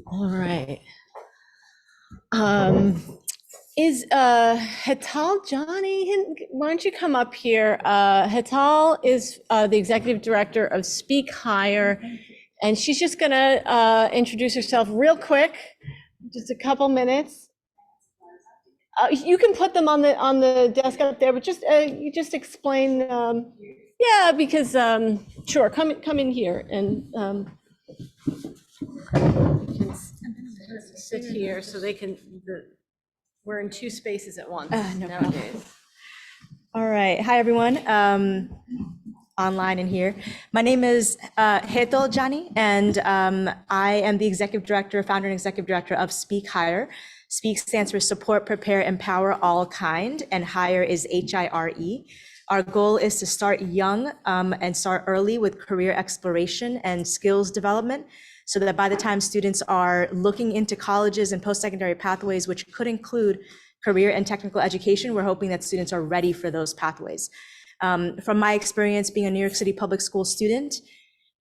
All right. Is Hetal Johnny, why don't you come up here? Hetal is the executive director of Speak Higher, and she's just gonna introduce herself real quick, just a couple minutes. You can put them on the desk up there, but just you just explain. Yeah, because sure, come in here and you can sit here so they can. We're in two spaces at once nowadays. All right. Hi, everyone, online and here. My name is Hetal Jani, and I am the executive director, founder and executive director of Speak Higher. Speak stands for Support, Prepare, Empower All Kind, and Higher is HIRE. Our goal is to start young and start early with career exploration and skills development, so that by the time students are looking into colleges and post-secondary pathways, which could include career and technical education, we're hoping that students are ready for those pathways. From my experience being a New York City public school student,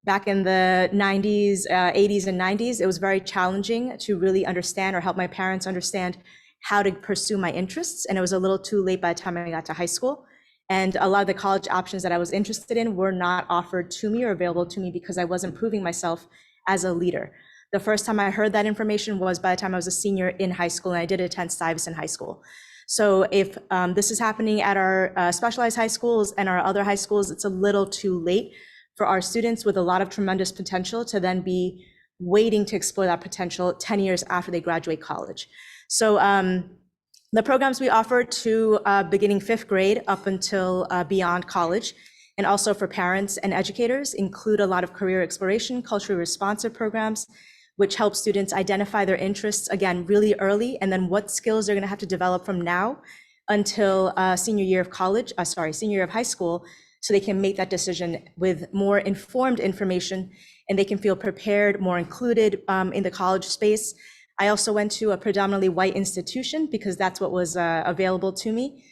back in the 90s, 80s and 90s, it was very challenging to really understand or help my parents understand how to pursue my interests. And it was a little too late by the time I got to high school. And a lot of the college options that I was interested in were not offered to me or available to me because I wasn't proving myself as a leader. The first time I heard that information was by the time I was a senior in high school, and I did attend Stuyvesant High School. So if this is happening at our specialized high schools and our other high schools, it's a little too late for our students with a lot of tremendous potential to then be waiting to explore that potential 10 years after they graduate college. So the programs we offer to beginning 5th grade up until beyond college, and also for parents and educators, include a lot of career exploration, culturally responsive programs, which help students identify their interests, again, really early, and then what skills they're gonna have to develop from now until senior year of high school, so they can make that decision with more informed information, and they can feel prepared, more included in the college space. I also went to a predominantly white institution because that's what was available to me.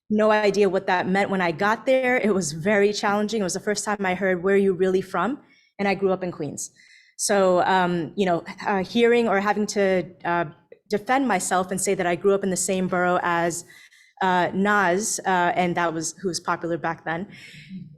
No idea what that meant when I got there. It was very challenging. It was the first time I heard, "Where are you really from?" And I grew up in Queens. So, hearing or having to defend myself and say that I grew up in the same borough as Nas, and that was who was popular back then,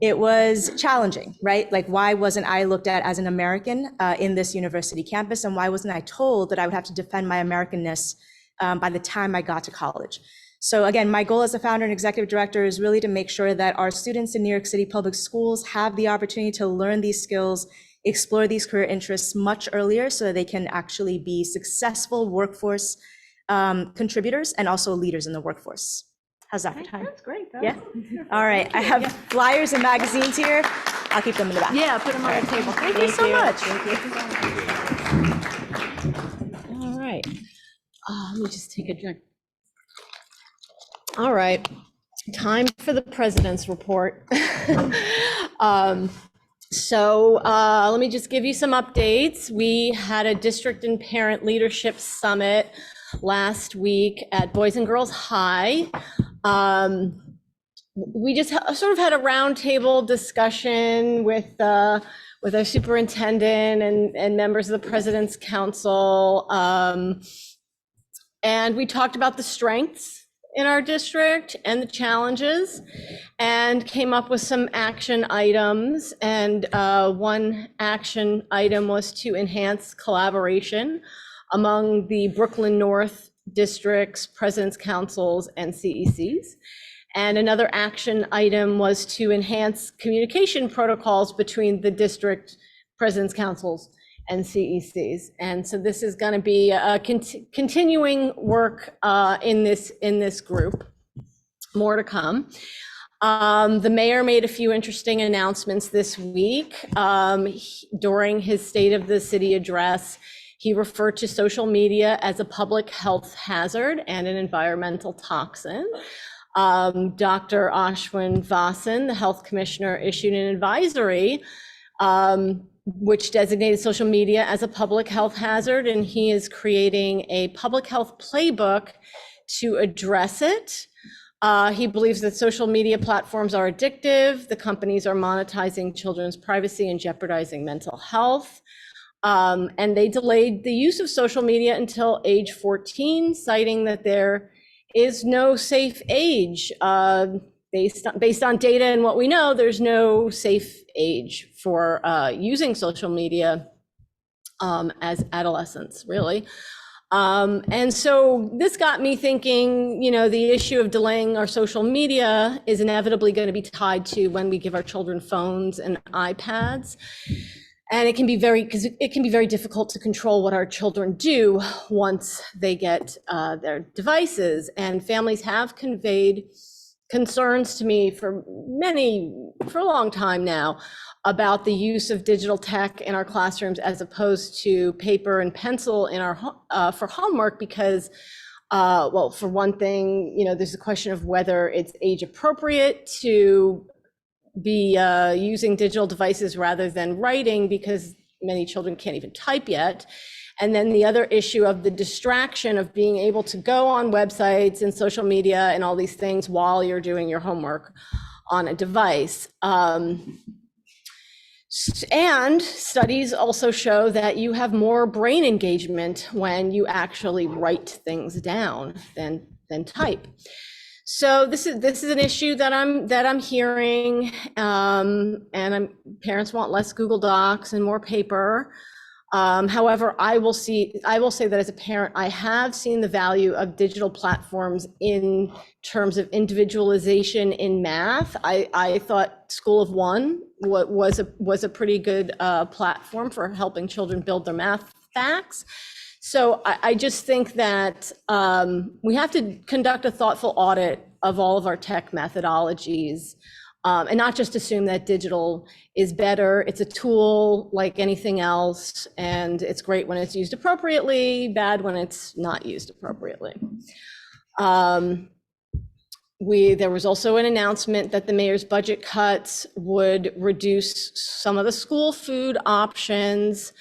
it was challenging, right? Like, why wasn't I looked at as an American in this university campus? And why wasn't I told that I would have to defend my Americanness by the time I got to college? So again, my goal as a founder and executive director is really to make sure that our students in New York City public schools have the opportunity to learn these skills, explore these career interests much earlier so that they can actually be successful workforce contributors and also leaders in the workforce. How's that for time? That's great. Yeah. All right. I have flyers and magazines here. I'll keep them in the back. Yeah, put them on the table. Thank you so much. All right. Let me just take a drink. All right. Time for the president's report. So let me just give you some updates. We had a district and parent leadership summit last week at Boys and Girls High. We just sort of had a roundtable discussion with our superintendent and members of the President's Council. And we talked about the strengths in our district and the challenges, and came up with some action items. And one action item was to enhance collaboration among the Brooklyn North District's President's Councils and CECs. And another action item was to enhance communication protocols between the district President's Councils and CECs. And so this is going to be a continuing work in this group. More to come. The mayor made a few interesting announcements this week. During his State of the City address, he referred to social media as a public health hazard and an environmental toxin. Dr. Ashwin Vasan, the health commissioner, issued an advisory which designated social media as a public health hazard, and he is creating a public health playbook to address it. He believes that social media platforms are addictive. The companies are monetizing children's privacy and jeopardizing mental health. And they delayed the use of social media until age 14, citing that there is no safe age. Based on data and what we know, there's no safe age for using social media as adolescents, really. And so this got me thinking, the issue of delaying our social media is inevitably going to be tied to when we give our children phones and iPads. And it can be very difficult to control what our children do once they get their devices. And families have conveyed concerns to me for a long time now about the use of digital tech in our classrooms as opposed to paper and pencil in our for homework, because well, for one thing, there's a question of whether it's age appropriate to be using digital devices rather than writing, because many children can't even type yet. And then the other issue of the distraction of being able to go on websites and social media and all these things while you're doing your homework on a device. And studies also show that you have more brain engagement when you actually write things down than type. So this is an issue that I'm hearing, and parents want less Google Docs and more paper. However, I will say that as a parent, I have seen the value of digital platforms in terms of individualization in math. I thought School of One was a pretty good platform for helping children build their math facts. So I just think that we have to conduct a thoughtful audit of all of our tech methodologies, and not just assume that digital is better. It's a tool like anything else, and it's great when it's used appropriately, bad when it's not used appropriately. There was also an announcement that the mayor's budget cuts would reduce some of the school food options.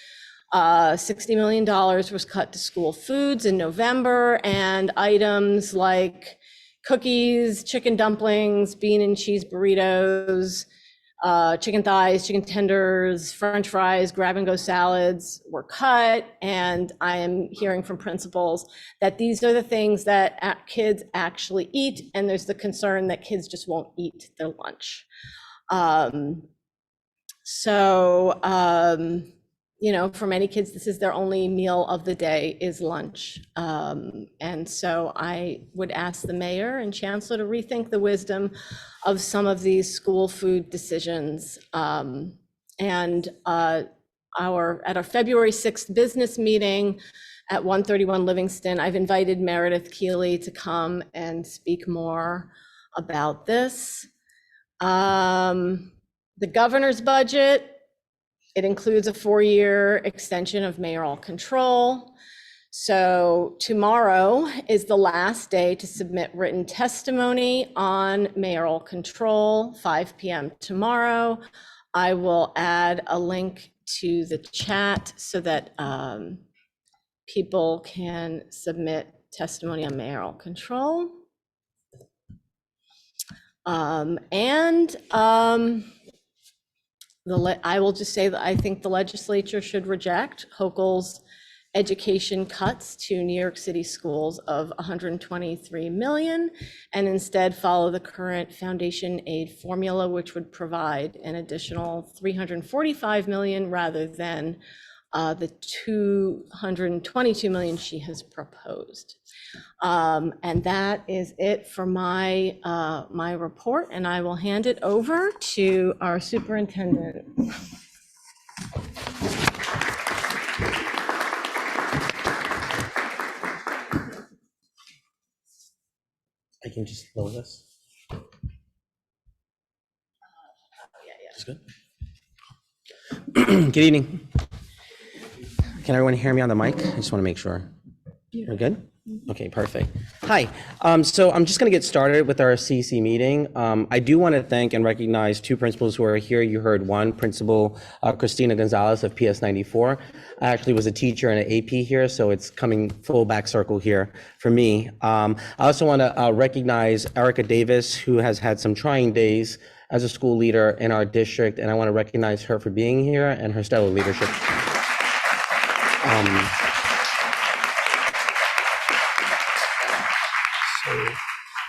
$60 million was cut to school foods in November, and items like cookies, chicken dumplings, bean and cheese burritos, chicken thighs, chicken tenders, French fries, grab-and-go salads were cut. And I am hearing from principals that these are the things that kids actually eat, and there's the concern that kids just won't eat their lunch. For many kids, this is their only meal of the day is lunch. And so I would ask the mayor and chancellor to rethink the wisdom of some of these school food decisions. At our February 6th business meeting at 131 Livingston, I've invited Meredith Keeley to come and speak more about this. The governor's budget, it includes a 4-year extension of mayoral control. So tomorrow is the last day to submit written testimony on mayoral control, 5 p.m. tomorrow. I will add a link to the chat so that people can submit testimony on mayoral control. I will just say that I think the legislature should reject Hochul's education cuts to New York City schools of $123 million, and instead follow the current foundation aid formula, which would provide an additional $345 million rather than the $222 million she has proposed. And that is it for my report, and I will hand it over to our superintendent. I can just lower this. That's good. Good evening. Can everyone hear me on the mic? I just want to make sure. You're good? Okay, perfect. Hi. So I'm just going to get started with our CEC meeting. I do want to thank and recognize two principals who are here. You heard one, Principal Christina Gonzalez of PS 94. I actually was a teacher and an AP here, so it's coming full back circle here for me. I also want to recognize Erica Davis, who has had some trying days as a school leader in our district, and I want to recognize her for being here and her stellar leadership.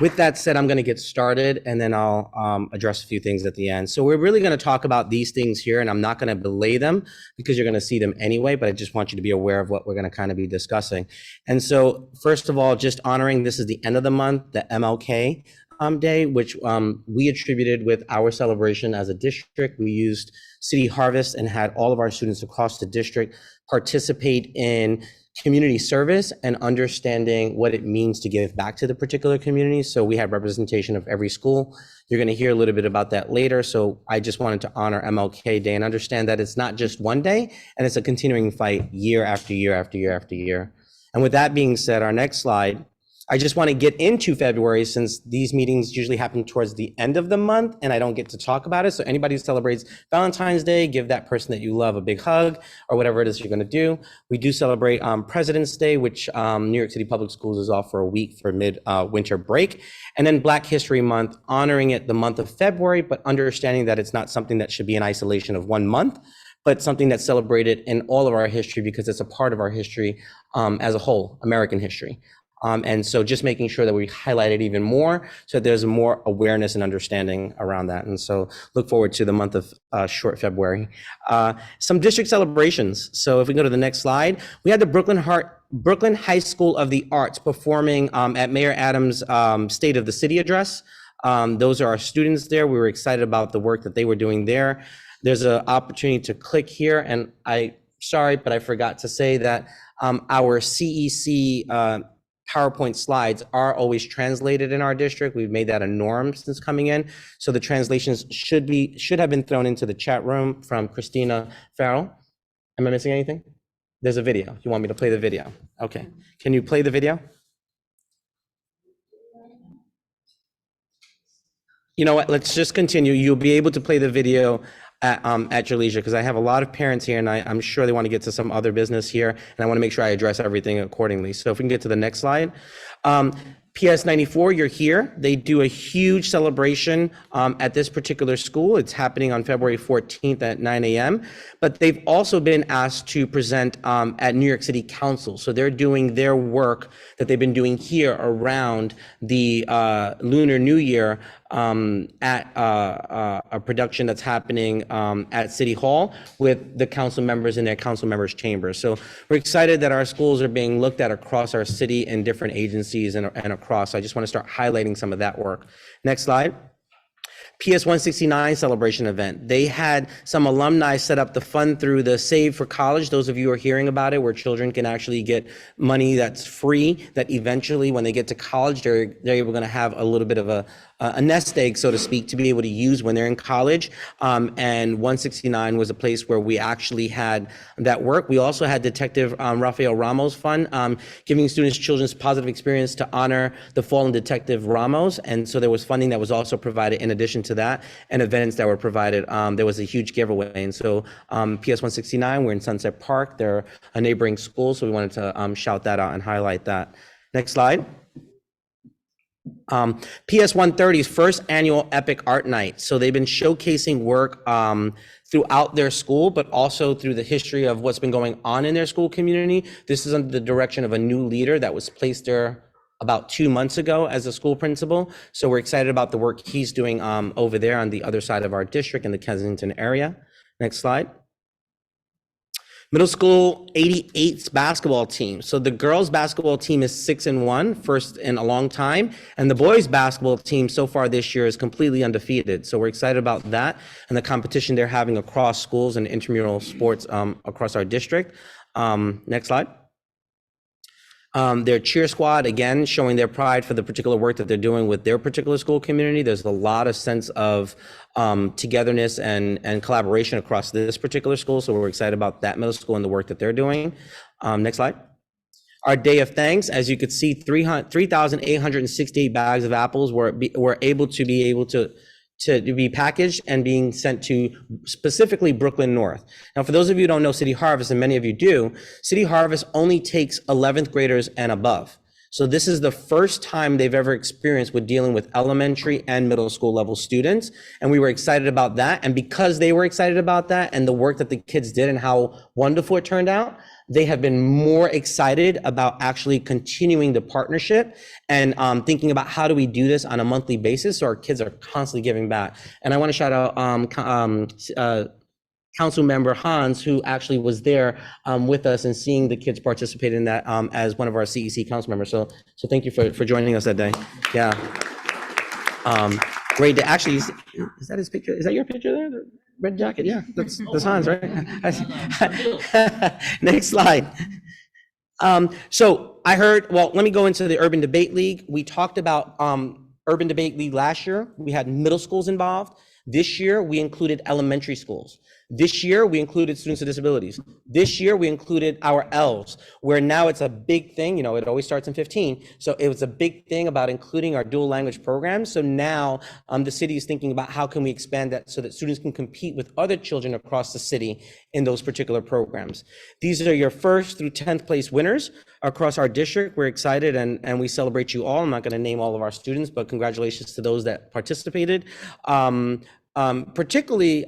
With that said, I'm going to get started and then I'll address a few things at the end. So we're really going to talk about these things here, and I'm not going to belay them because you're going to see them anyway, but I just want you to be aware of what we're going to kind of be discussing. And so first of all, just honoring, this is the end of the month, the MLK Day, which we attributed with our celebration as a district. We used City Harvest and had all of our students across the district participate in community service and understanding what it means to give back to the particular community. So we had representation of every school. You're going to hear a little bit about that later. So I just wanted to honor MLK Day and understand that it's not just one day, and it's a continuing fight year after year after year after year. And with that being said, our next slide, I just want to get into February since these meetings usually happen towards the end of the month and I don't get to talk about it. So anybody who celebrates Valentine's Day, give that person that you love a big hug or whatever it is you're going to do. We do celebrate President's Day, which New York City Public Schools is off for a week for mid-winter break. And then Black History Month, honoring it the month of February, but understanding that it's not something that should be in isolation of 1 month, but something that's celebrated in all of our history because it's a part of our history as a whole, American history. And so just making sure that we highlight it even more so that there's more awareness and understanding around that. And so look forward to the month of short February. Some district celebrations. So if we go to the next slide, we had the Brooklyn High School of the Arts performing at Mayor Adams' State of the City address. Those are our students there. We were excited about the work that they were doing there. There's an opportunity to click here, and sorry, but I forgot to say that our CEC PowerPoint slides are always translated in our district. We've made that a norm since coming in. So the translations should have been thrown into the chat room from Christina Farrell. Am I missing anything? There's a video. You want me to play the video? Okay. Can you play the video? You know what? Let's just continue. You'll be able to play the video at your leisure, because I have a lot of parents here and I'm sure they want to get to some other business here, and I want to make sure I address everything accordingly. So if we can get to the next slide. PS 94, you're here. They do a huge celebration at this particular school. It's happening on February 14th at 9 a.m. But they've also been asked to present at New York City Council. So they're doing their work that they've been doing here around the Lunar New Year at a production that's happening at City Hall with the council members in their council members' chambers. So we're excited that our schools are being looked at across our city in different agencies and across. So I just want to start highlighting some of that work. Next slide. PS 169 celebration event. They had some alumni set up the fund through the Save for College. Those of you who are hearing about it, where children can actually get money that's free, that eventually when they get to college, they're able to have a little bit of a nest egg, so to speak, to be able to use when they're in college. And 169 was a place where we actually had that work. We also had Detective Rafael Ramos Fund, giving students children's positive experience to honor the fallen Detective Ramos. And so there was funding that was also provided in addition to that, and events that were provided. There was a huge giveaway. And so PS 169, we're in Sunset Park. They're a neighboring school, so we wanted to shout that out and highlight that. Next slide. PS 130's first annual Epic Art Night. So they've been showcasing work throughout their school, but also through the history of what's been going on in their school community. This is under the direction of a new leader that was placed there about 2 months ago as a school principal. So we're excited about the work he's doing over there on the other side of our district in the Kensington area. Next slide. Middle school 88's basketball team. So the girls basketball team is 6-1, first in a long time. And the boys basketball team so far this year is completely undefeated. So we're excited about that and the competition they're having across schools and intramural sports across our district. Next slide. Their cheer squad, again, showing their pride for the particular work that they're doing with their particular school community. There's a lot of sense of togetherness and collaboration across this particular school. So we're excited about that middle school and the work that they're doing. Next slide. Our day of thanks, as you could see, 3,868 bags of apples were able to be packaged and being sent to specifically Brooklyn North. Now, for those of you who don't know City Harvest, and many of you do, City Harvest only takes 11th graders and above. So this is the first time they've ever experienced with dealing with elementary and middle school level students. And we were excited about that. And because they were excited about that and the work that the kids did and how wonderful it turned out, they have been more excited about actually continuing the partnership and thinking about how do we do this on a monthly basis so our kids are constantly giving back. And I want to shout out Council Member Hans, who actually was there with us and seeing the kids participate in that as one of our CEC council members. So thank you for joining us that day. Yeah. Great day. Actually, is that his picture? Is that your picture there? The red jacket? Yeah, that's Hans, right? Next slide. So I heard, well, let me go into the Urban Debate League. We talked about Urban Debate League last year. We had middle schools involved. This year, we included elementary schools. This year, we included students with disabilities. This year, we included our elves, where now it's a big thing. You know, it always starts in 15. So it was a big thing about including our dual language programs. So now the city is thinking about how can we expand that so that students can compete with other children across the city in those particular programs. These are your 1st through 10th place winners across our district. We're excited and we celebrate you all. I'm not going to name all of our students, but congratulations to those that participated. Particularly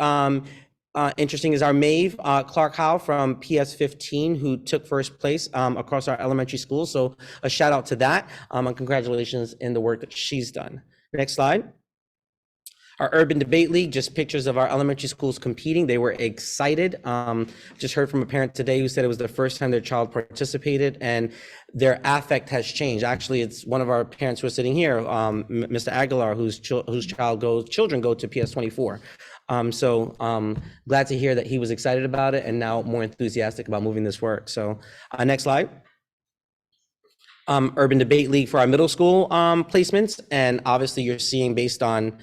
interesting is our Maeve Clark Howe from PS 15, who took 1st place across our elementary schools. So a shout out to that and congratulations in the work that she's done. Next slide. Our Urban Debate League, just pictures of our elementary schools competing. They were excited. Just heard from a parent today who said it was the first time their child participated and their affect has changed. Actually, it's one of our parents who are sitting here, Mr. Aguilar, whose children go to PS 24. So glad to hear that he was excited about it and now more enthusiastic about moving this work. So next slide. Urban Debate League for our middle school placements. And obviously you're seeing based on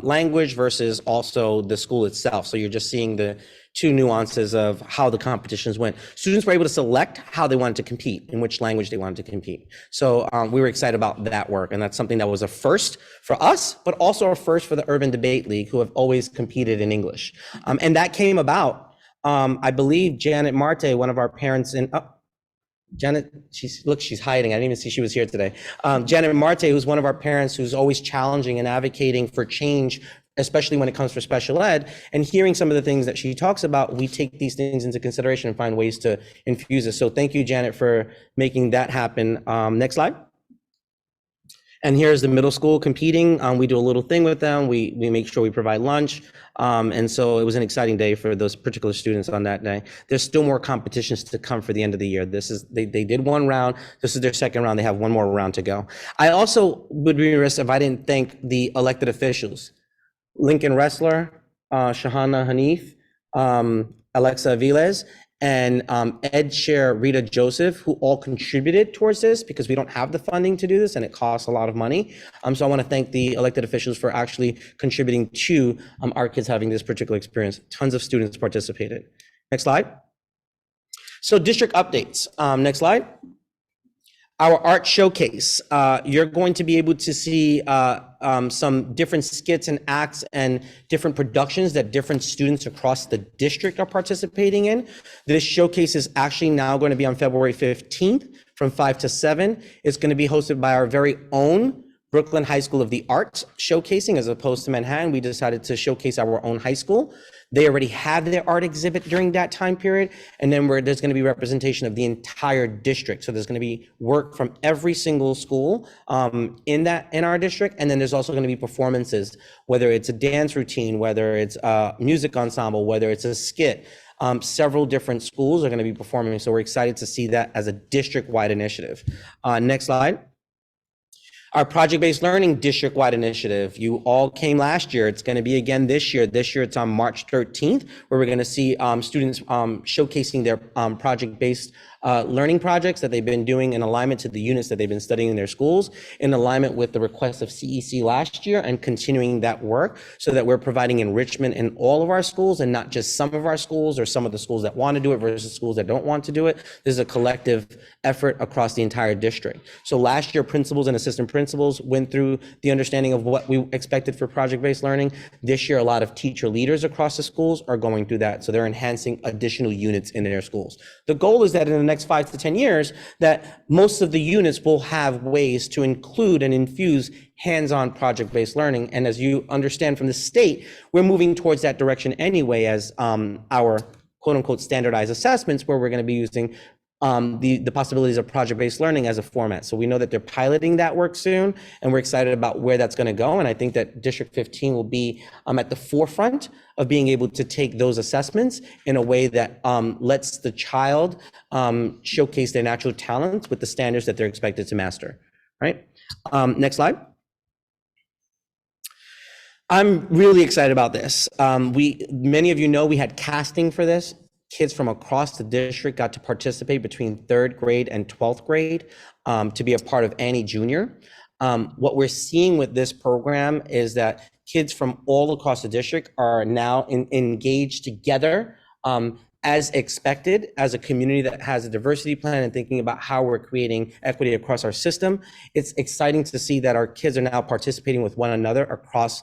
language versus also the school itself. So you're just seeing the 2 nuances of how the competitions went. Students were able to select how they wanted to compete, in which language they wanted to compete. So we were excited about that work. And that's something that was a first for us, but also a first for the Urban Debate League, who have always competed in English. And that came about, I believe Janet Marte, one of our parents in, Janet, she's hiding. I didn't even see she was here today. Janet Marte, who's one of our parents who's always challenging and advocating for change, especially when it comes for special ed, and hearing some of the things that she talks about, we take these things into consideration and find ways to infuse it. So thank you, Janet, for making that happen. Next slide. And here's the middle school competing. We do a little thing with them. We make sure we provide lunch. And so it was an exciting day for those particular students on that day. There's still more competitions to come for the end of the year. They did 1 round. This is their 2nd round. They have 1 more round to go. I also would be remiss if I didn't thank the elected officials. Lincoln Ressler, Shahana Hanif, Alexa Aviles, and Ed Chair Rita Joseph, who all contributed towards this because we don't have the funding to do this and it costs a lot of money. So I want to thank the elected officials for actually contributing to our kids having this particular experience. Tons of students participated. Next slide. So district updates. Next slide. Our art showcase. You're going to be able to see some different skits and acts and different productions that different students across the district are participating in. This showcase is actually now going to be on February 15th from 5 to 7. It's going to be hosted by our very own Brooklyn High School of the Arts showcasing, as opposed to Manhattan. We decided to showcase our own high school. They already have their art exhibit during that time period. And then there's going to be representation of the entire district. So there's going to be work from every single school in our district. And then there's also going to be performances, whether it's a dance routine, whether it's a music ensemble, whether it's a skit. Several different schools are going to be performing. So we're excited to see that as a district-wide initiative. Next slide. Our project-based learning district-wide initiative. You all came last year. It's going to be again this year. This year it's on March 13th, where we're going to see students showcasing their project-based learning projects that they've been doing in alignment to the units that they've been studying in their schools, in alignment with the request of CEC last year, and continuing that work so that we're providing enrichment in all of our schools and not just some of our schools or some of the schools that want to do it versus schools that don't want to do it. This is a collective effort across the entire district. So last year, principals and assistant principals went through the understanding of what we expected for project-based learning. This year, a lot of teacher leaders across the schools are going through that. So they're enhancing additional units in their schools. The goal is that in the next 5 to 10 years, that most of the units will have ways to include and infuse hands-on project-based learning. And as you understand from the state, we're moving towards that direction anyway as our quote-unquote standardized assessments, where we're going to be using the possibilities of project-based learning as a format. So we know that they're piloting that work soon, and we're excited about where that's going to go. And I think that District 15 will be at the forefront of being able to take those assessments in a way that lets the child showcase their natural talents with the standards that they're expected to master. Right? Next slide. I'm really excited about this. Many of you know we had casting for this. Kids from across the district got to participate between 3rd grade and 12th grade to be a part of Annie Junior. What we're seeing with this program is that kids from all across the district are now engaged together as expected, as a community that has a diversity plan and thinking about how we're creating equity across our system. It's exciting to see that our kids are now participating with one another across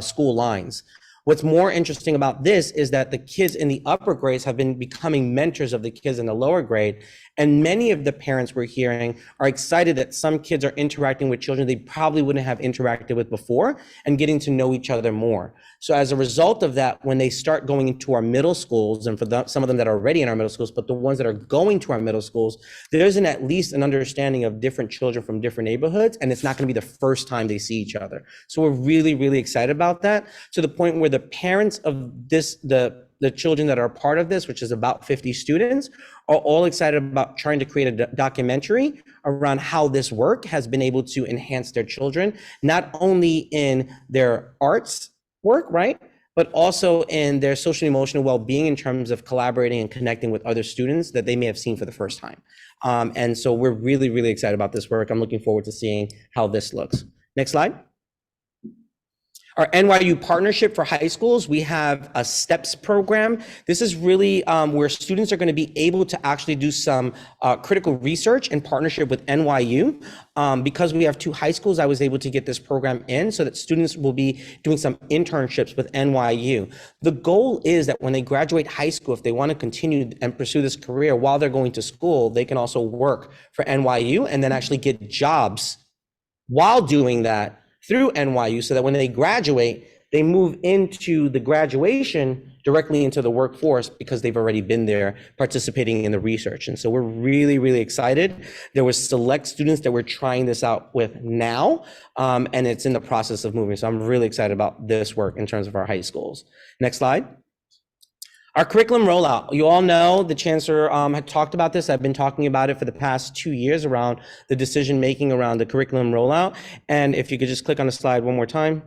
school lines. What's more interesting about this is that the kids in the upper grades have been becoming mentors of the kids in the lower grade. And many of the parents we're hearing are excited that some kids are interacting with children they probably wouldn't have interacted with before and getting to know each other more. So as a result of that, when they start going into our middle schools, and for some of them that are already in our middle schools, but the ones that are going to our middle schools, there's at least an understanding of different children from different neighborhoods, and it's not going to be the first time they see each other. So we're really, really excited about that, to the point where the parents of the children that are part of this, which is about 50 students, are all excited about trying to create a documentary around how this work has been able to enhance their children, not only in their arts work, right, but also in their social and emotional well-being in terms of collaborating and connecting with other students that they may have seen for the first time. And so we're really, really excited about this work. I'm looking forward to seeing how this looks. Next slide. Our NYU partnership for high schools, we have a STEPS program. This is really where students are going to be able to actually do some critical research in partnership with NYU. Because we have 2 high schools, I was able to get this program in so that students will be doing some internships with NYU. The goal is that when they graduate high school, if they want to continue and pursue this career while they're going to school, they can also work for NYU and then actually get jobs while doing that through NYU, so that when they graduate, they move into the graduation directly into the workforce because they've already been there participating in the research. And so we're really, really excited. There were select students that we're trying this out with now, and it's in the process of moving. So I'm really excited about this work in terms of our high schools. Next slide. Our curriculum rollout. You all know the chancellor had talked about this. I've been talking about it for the past 2 years around the decision-making around the curriculum rollout. And if you could just click on the slide one more time,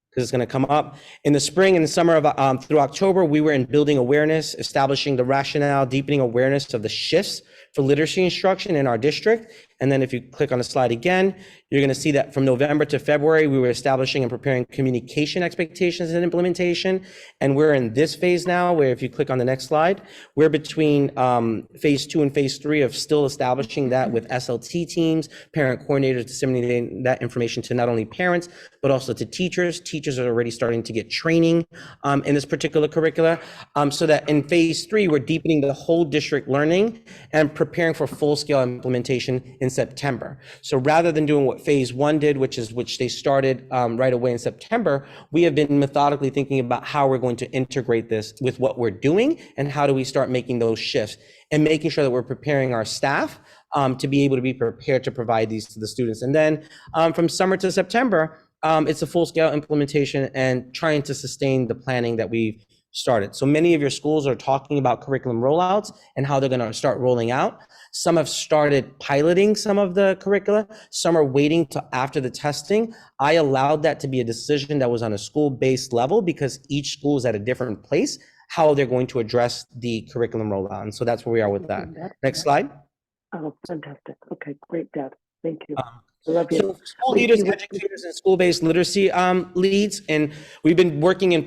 because it's going to come up. In the spring and the summer of through October, we were in building awareness, establishing the rationale, deepening awareness of the shifts for literacy instruction in our district. And then if you click on the slide again, you're going to see that from November to February, we were establishing and preparing communication expectations and implementation. And we're in this phase now, where if you click on the next slide, we're between phase 2 and phase 3 of still establishing that with SLT teams, parent coordinators, disseminating that information to not only parents, but also to teachers. Teachers are already starting to get training in this particular curricula, so that in phase 3, we're deepening the whole district learning and preparing for full-scale implementation in September. So rather than doing what phase 1 did, which they started right away in September, we have been methodically thinking about how we're going to integrate this with what we're doing and how do we start making those shifts and making sure that we're preparing our staff to be able to be prepared to provide these to the students. And then from summer to September, it's a full-scale implementation and trying to sustain the planning that we've started. So many of your schools are talking about curriculum rollouts and how they're going to start rolling out. Some have started piloting some of the curricula. Some are waiting till after the testing. I allowed that to be a decision that was on a school-based level because each school is at a different place. how they're going to address the curriculum rollout. And so that's where we are with that. Next slide. Oh, fantastic. Okay, great, Deb. Thank you. I love you. So school leaders, educators, and school-based literacy leads, and we've been working in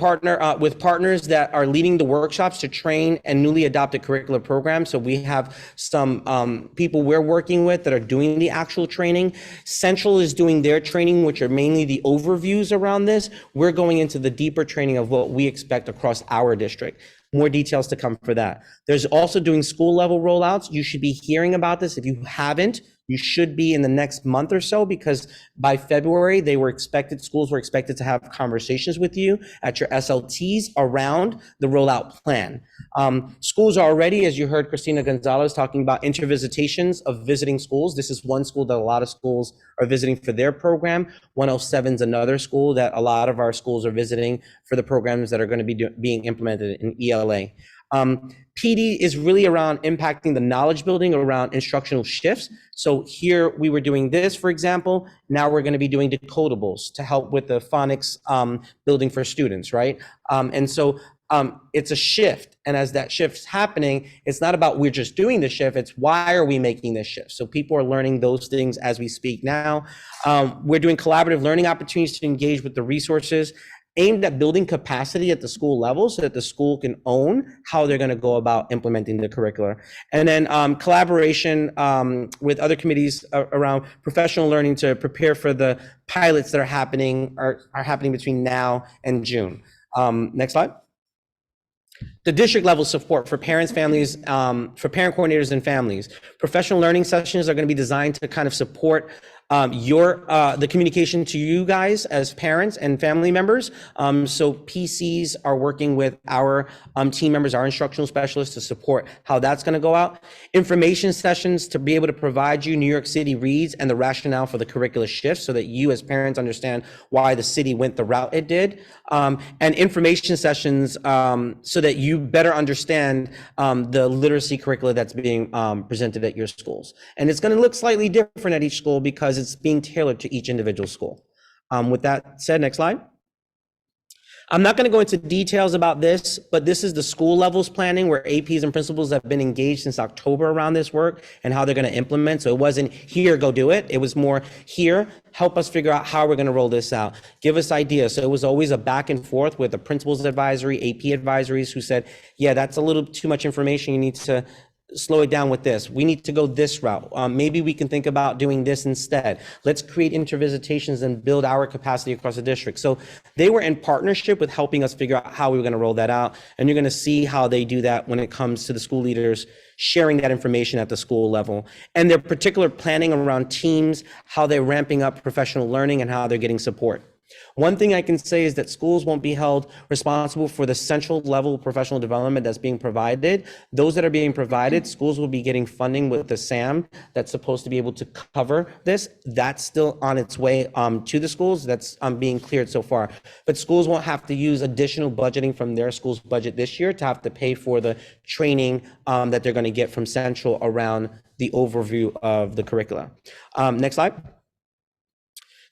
with partners that are leading the workshops to train and newly adopted curricular programs. So we have some people we're working with that are doing the actual training. Central is doing their training, which are mainly the overviews around this. We're going into the deeper training of what we expect across our district. More details to come for that. There's also doing school level rollouts. You should be hearing about this. If you haven't, you should be in the next month or so, because by February, schools were expected to have conversations with you at your SLTs around the rollout plan. Schools are already, as you heard Christina Gonzalez talking about, intervisitations of visiting schools. This is one school that a lot of schools are visiting for their program. 107 is another school that a lot of our schools are visiting for the programs that are going to be being implemented in ELA. PD is really around impacting the knowledge building around instructional shifts. So here we were doing this, for example. Now we're going to be doing decodables to help with the phonics building for students, right? And so it's a shift. And as that shift's happening, it's not about we're just doing the shift, it's why are we making this shift? So people are learning those things as we speak now. We're doing collaborative learning opportunities to engage with the resources aimed at building capacity at the school level so that the school can own how they're going to go about implementing the curricula. And then collaboration with other committees around professional learning to prepare for the pilots that are happening between now and June. Next slide. The district level support for parents, families, for parent coordinators and families. Professional learning sessions are going to be designed to kind of support the communication to you guys as parents and family members. So PCs are working with our team members, our instructional specialists, to support how that's going to go out. Information sessions to be able to provide you New York City reads and the rationale for the curricular shift so that you as parents understand why the city went the route it did. And information sessions so that you better understand the literacy curricula that's being presented at your schools. And it's going to look slightly different at each school because it's being tailored to each individual school. With that said, next slide. I'm not going to go into details about this, but this is the school levels planning where APs and principals have been engaged since October around this work and how they're going to implement. So it wasn't here, go do it. It was more here, help us figure out how we're going to roll this out. Give us ideas. So it was always a back and forth with the principals advisory, AP advisories who said, yeah, that's a little too much information. You need to slow it down with this. We need to go this route. Maybe we can think about doing this instead. Let's create intervisitations and build our capacity across the district. So they were in partnership with helping us figure out how we were going to roll that out. And you're going to see how they do that when it comes to the school leaders sharing that information at the school level. And their particular planning around teams, how they're ramping up professional learning and how they're getting support. One thing I can say is that schools won't be held responsible for the central level of professional development that's being provided. Those that are being provided, schools will be getting funding with the SAM that's supposed to be able to cover this. That's still on its way to the schools. That's being cleared so far. But schools won't have to use additional budgeting from their school's budget this year to have to pay for the training that they're going to get from Central around the overview of the curricula. Next slide.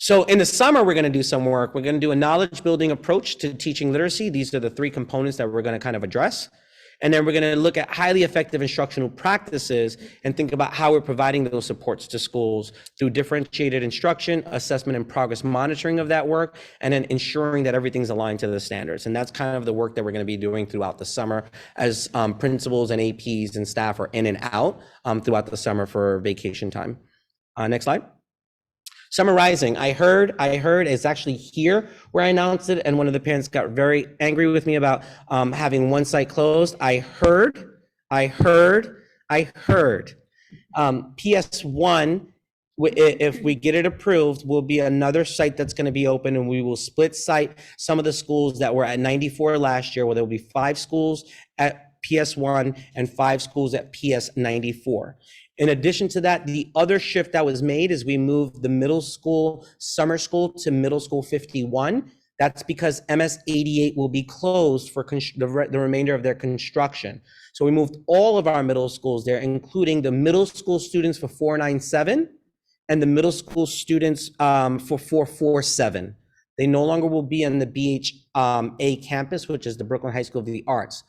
So in the summer, we're going to do some work. We're going to do a knowledge building approach to teaching literacy. These are the three components that we're going to kind of address. And then we're going to look at highly effective instructional practices and think about how we're providing those supports to schools through differentiated instruction, assessment and progress monitoring of that work, and then ensuring that everything's aligned to the standards. And that's kind of the work that we're going to be doing throughout the summer as principals and APs and staff are in and out throughout the summer for vacation time. Next slide. Summarizing, I heard it's actually here where I announced it, and one of the parents got very angry with me about having one site closed. I heard. PS1, if we get it approved, will be another site that's going to be open, and we will split site some of the schools that were at 94 last year, where there will be 5 schools at PS1 and 5 schools at PS94. In addition to that, the other shift that was made is we moved the middle school summer school to middle school 51. That's because MS 88 will be closed for the remainder of their construction. So we moved all of our middle schools there, including the middle school students for 497 and the middle school students for 447. They no longer will be on the BHA campus, which is the Brooklyn High School of the Arts.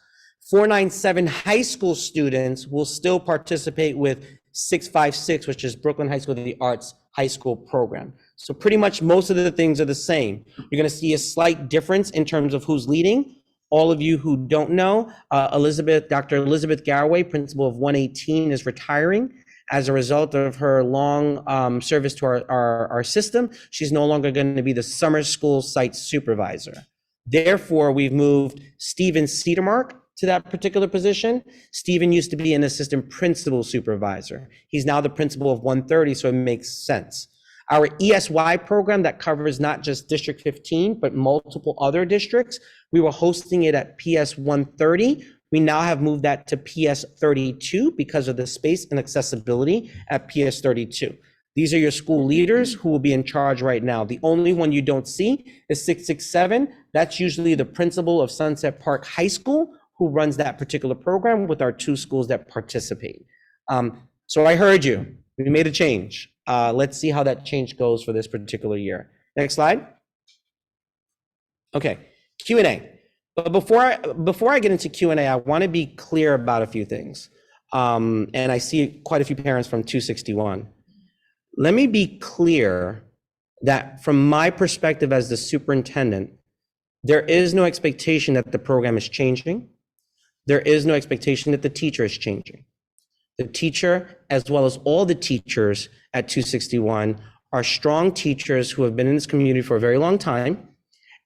497 high school students will still participate with 656, which is Brooklyn High School of the Arts High School program. So pretty much most of the things are the same. You're going to see a slight difference in terms of who's leading. All of you who don't know, Dr. Elizabeth Garraway, principal of 118, is retiring. As a result of her long service to our system, she's no longer going to be the summer school site supervisor. Therefore, we've moved Stephen Cedarmark to that particular position. Stephen used to be an assistant principal supervisor. He's now the principal of 130, so it makes sense. Our ESY program that covers not just District 15, but multiple other districts, we were hosting it at PS 130. We now have moved that to PS 32 because of the space and accessibility at PS 32. These are your school leaders who will be in charge right now. The only one you don't see is 667. That's usually the principal of Sunset Park High School who runs that particular program with our 2 schools that participate. So I heard you. We made a change. Let's see how that change goes for this particular year. Next slide. Okay, Q&A. But before I get into Q&A, I want to be clear about a few things. And I see quite a few parents from 261. Let me be clear that from my perspective as the superintendent, there is no expectation that the program is changing. There is no expectation that the teacher is changing. The teacher, as well as all the teachers at 261, are strong teachers who have been in this community for a very long time.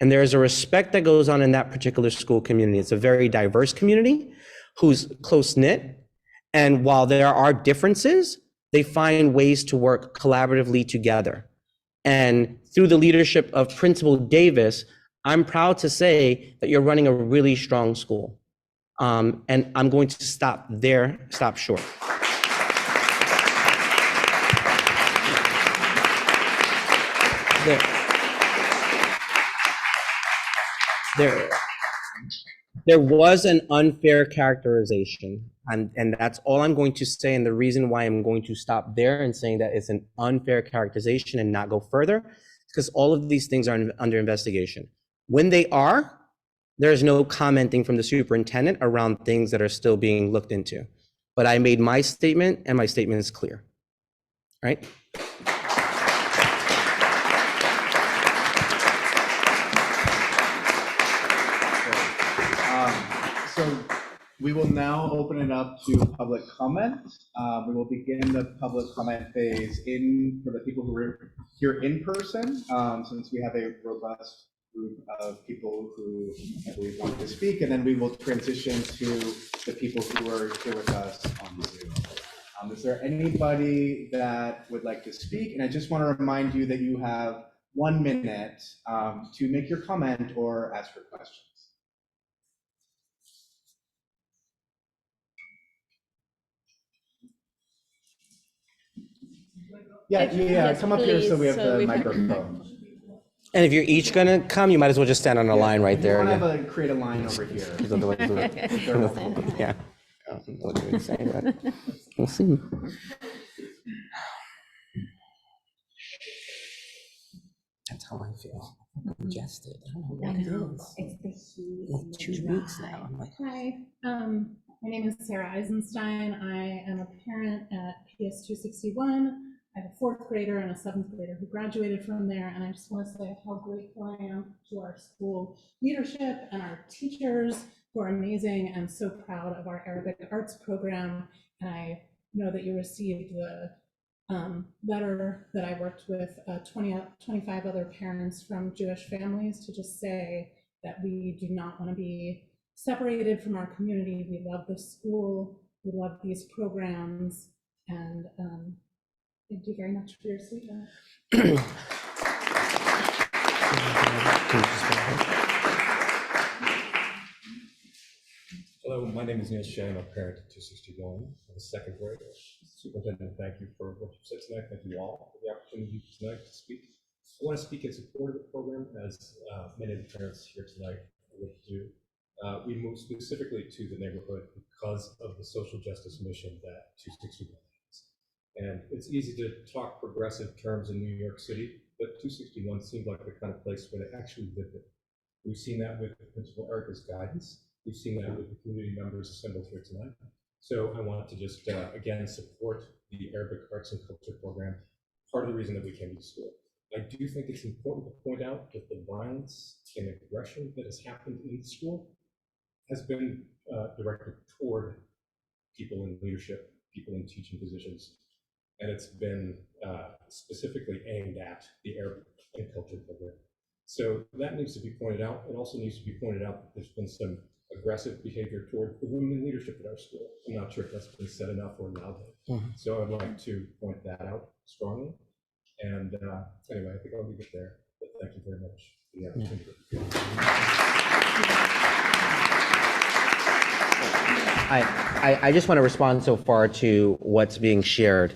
And there is a respect that goes on in that particular school community. It's a very diverse community who's close-knit. And while there are differences, they find ways to work collaboratively together. And through the leadership of Principal Davis, I'm proud to say that you're running a really strong school. And I'm going to stop short. There was an unfair characterization, and that's all I'm going to say. And the reason why I'm going to stop there and saying that it's an unfair characterization and not go further, because all of these things are under investigation. When they are, there's no commenting from the superintendent around things that are still being looked into. But I made my statement, and my statement is clear. All right? So we will now open it up to public comment. We will begin the public comment phase for the people who are here in person, since we have a robust group of people who I believe want to speak, and then we will transition to the people who are here with us on Zoom. Is there anybody that would like to speak? And I just want to remind you that you have 1 minute to make your comment or ask your questions. Yeah, come up here so we have the microphone. And if you're each gonna come, you might as well just stand on a line right there. You want to create a line over here. Yeah. What do you say, but we'll see. That's how I feel. Congested. I don't know what it is. It's the heat. Like 2 weeks now. I'm like, Hi, my name is Sarah Eisenstein. I am a parent at PS 261. I have a 4th grader and a 7th grader who graduated from there, and I just want to say how grateful I am to our school leadership and our teachers who are amazing, and so proud of our Arabic arts program. And I know that you received the letter that I worked with 25 other parents from Jewish families to just say that we do not want to be separated from our community. We love the school, we love these programs, and thank you very much for your feedback. Hello, my name is Neil Shea. I'm a parent at 261. I'm a 2nd grader. Superintendent, thank you for what you said tonight. Thank you all for the opportunity tonight to speak. I want to speak in support of the program, as many of the parents here tonight would do. We moved specifically to the neighborhood because of the social justice mission that 261 has. And it's easy to talk progressive terms in New York City, but 261 seemed like the kind of place where they actually lived it. We've seen that with Principal Erica's guidance. We've seen that with the community members assembled here tonight. So I want to just, again, support the Arabic Arts and Culture Program, part of the reason that we came to school. I do think it's important to point out that the violence and aggression that has happened in the school has been directed toward people in leadership, people in teaching positions, and it's been specifically aimed at the Arabic and Culture Program. So that needs to be pointed out. It also needs to be pointed out that there's been some aggressive behavior toward the women in leadership at our school. I'm not sure if that's been said enough or loudly. So I'd like to point that out strongly. And anyway, I think I'll leave it there. But thank you very much for the opportunity. I just want to respond so far to what's being shared.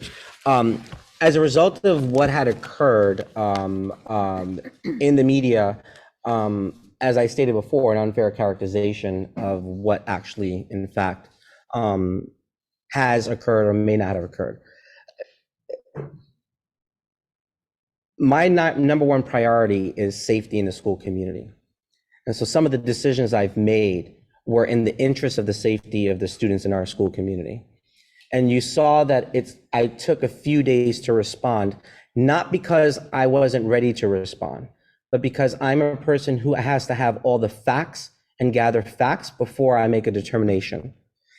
As a result of what had occurred in the media, as I stated before, an unfair characterization of what actually, in fact, has occurred or may not have occurred. My number one priority is safety in the school community. And so some of the decisions I've made were in the interest of the safety of the students in our school community. And you saw that I took a few days to respond, not because I wasn't ready to respond, but because I'm a person who has to have all the facts and gather facts before I make a determination.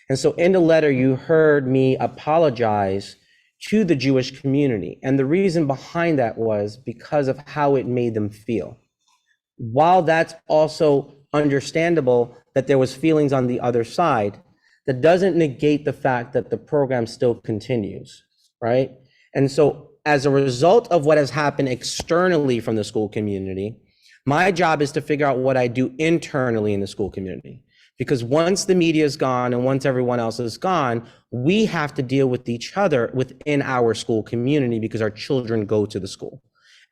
And so in the letter, you heard me apologize to the Jewish community. And the reason behind that was because of how it made them feel. While that's also understandable that there was feelings on the other side, that doesn't negate the fact that the program still continues, right? And so as a result of what has happened externally from the school community, my job is to figure out what I do internally in the school community. Because once the media is gone and once everyone else is gone, we have to deal with each other within our school community because our children go to the school.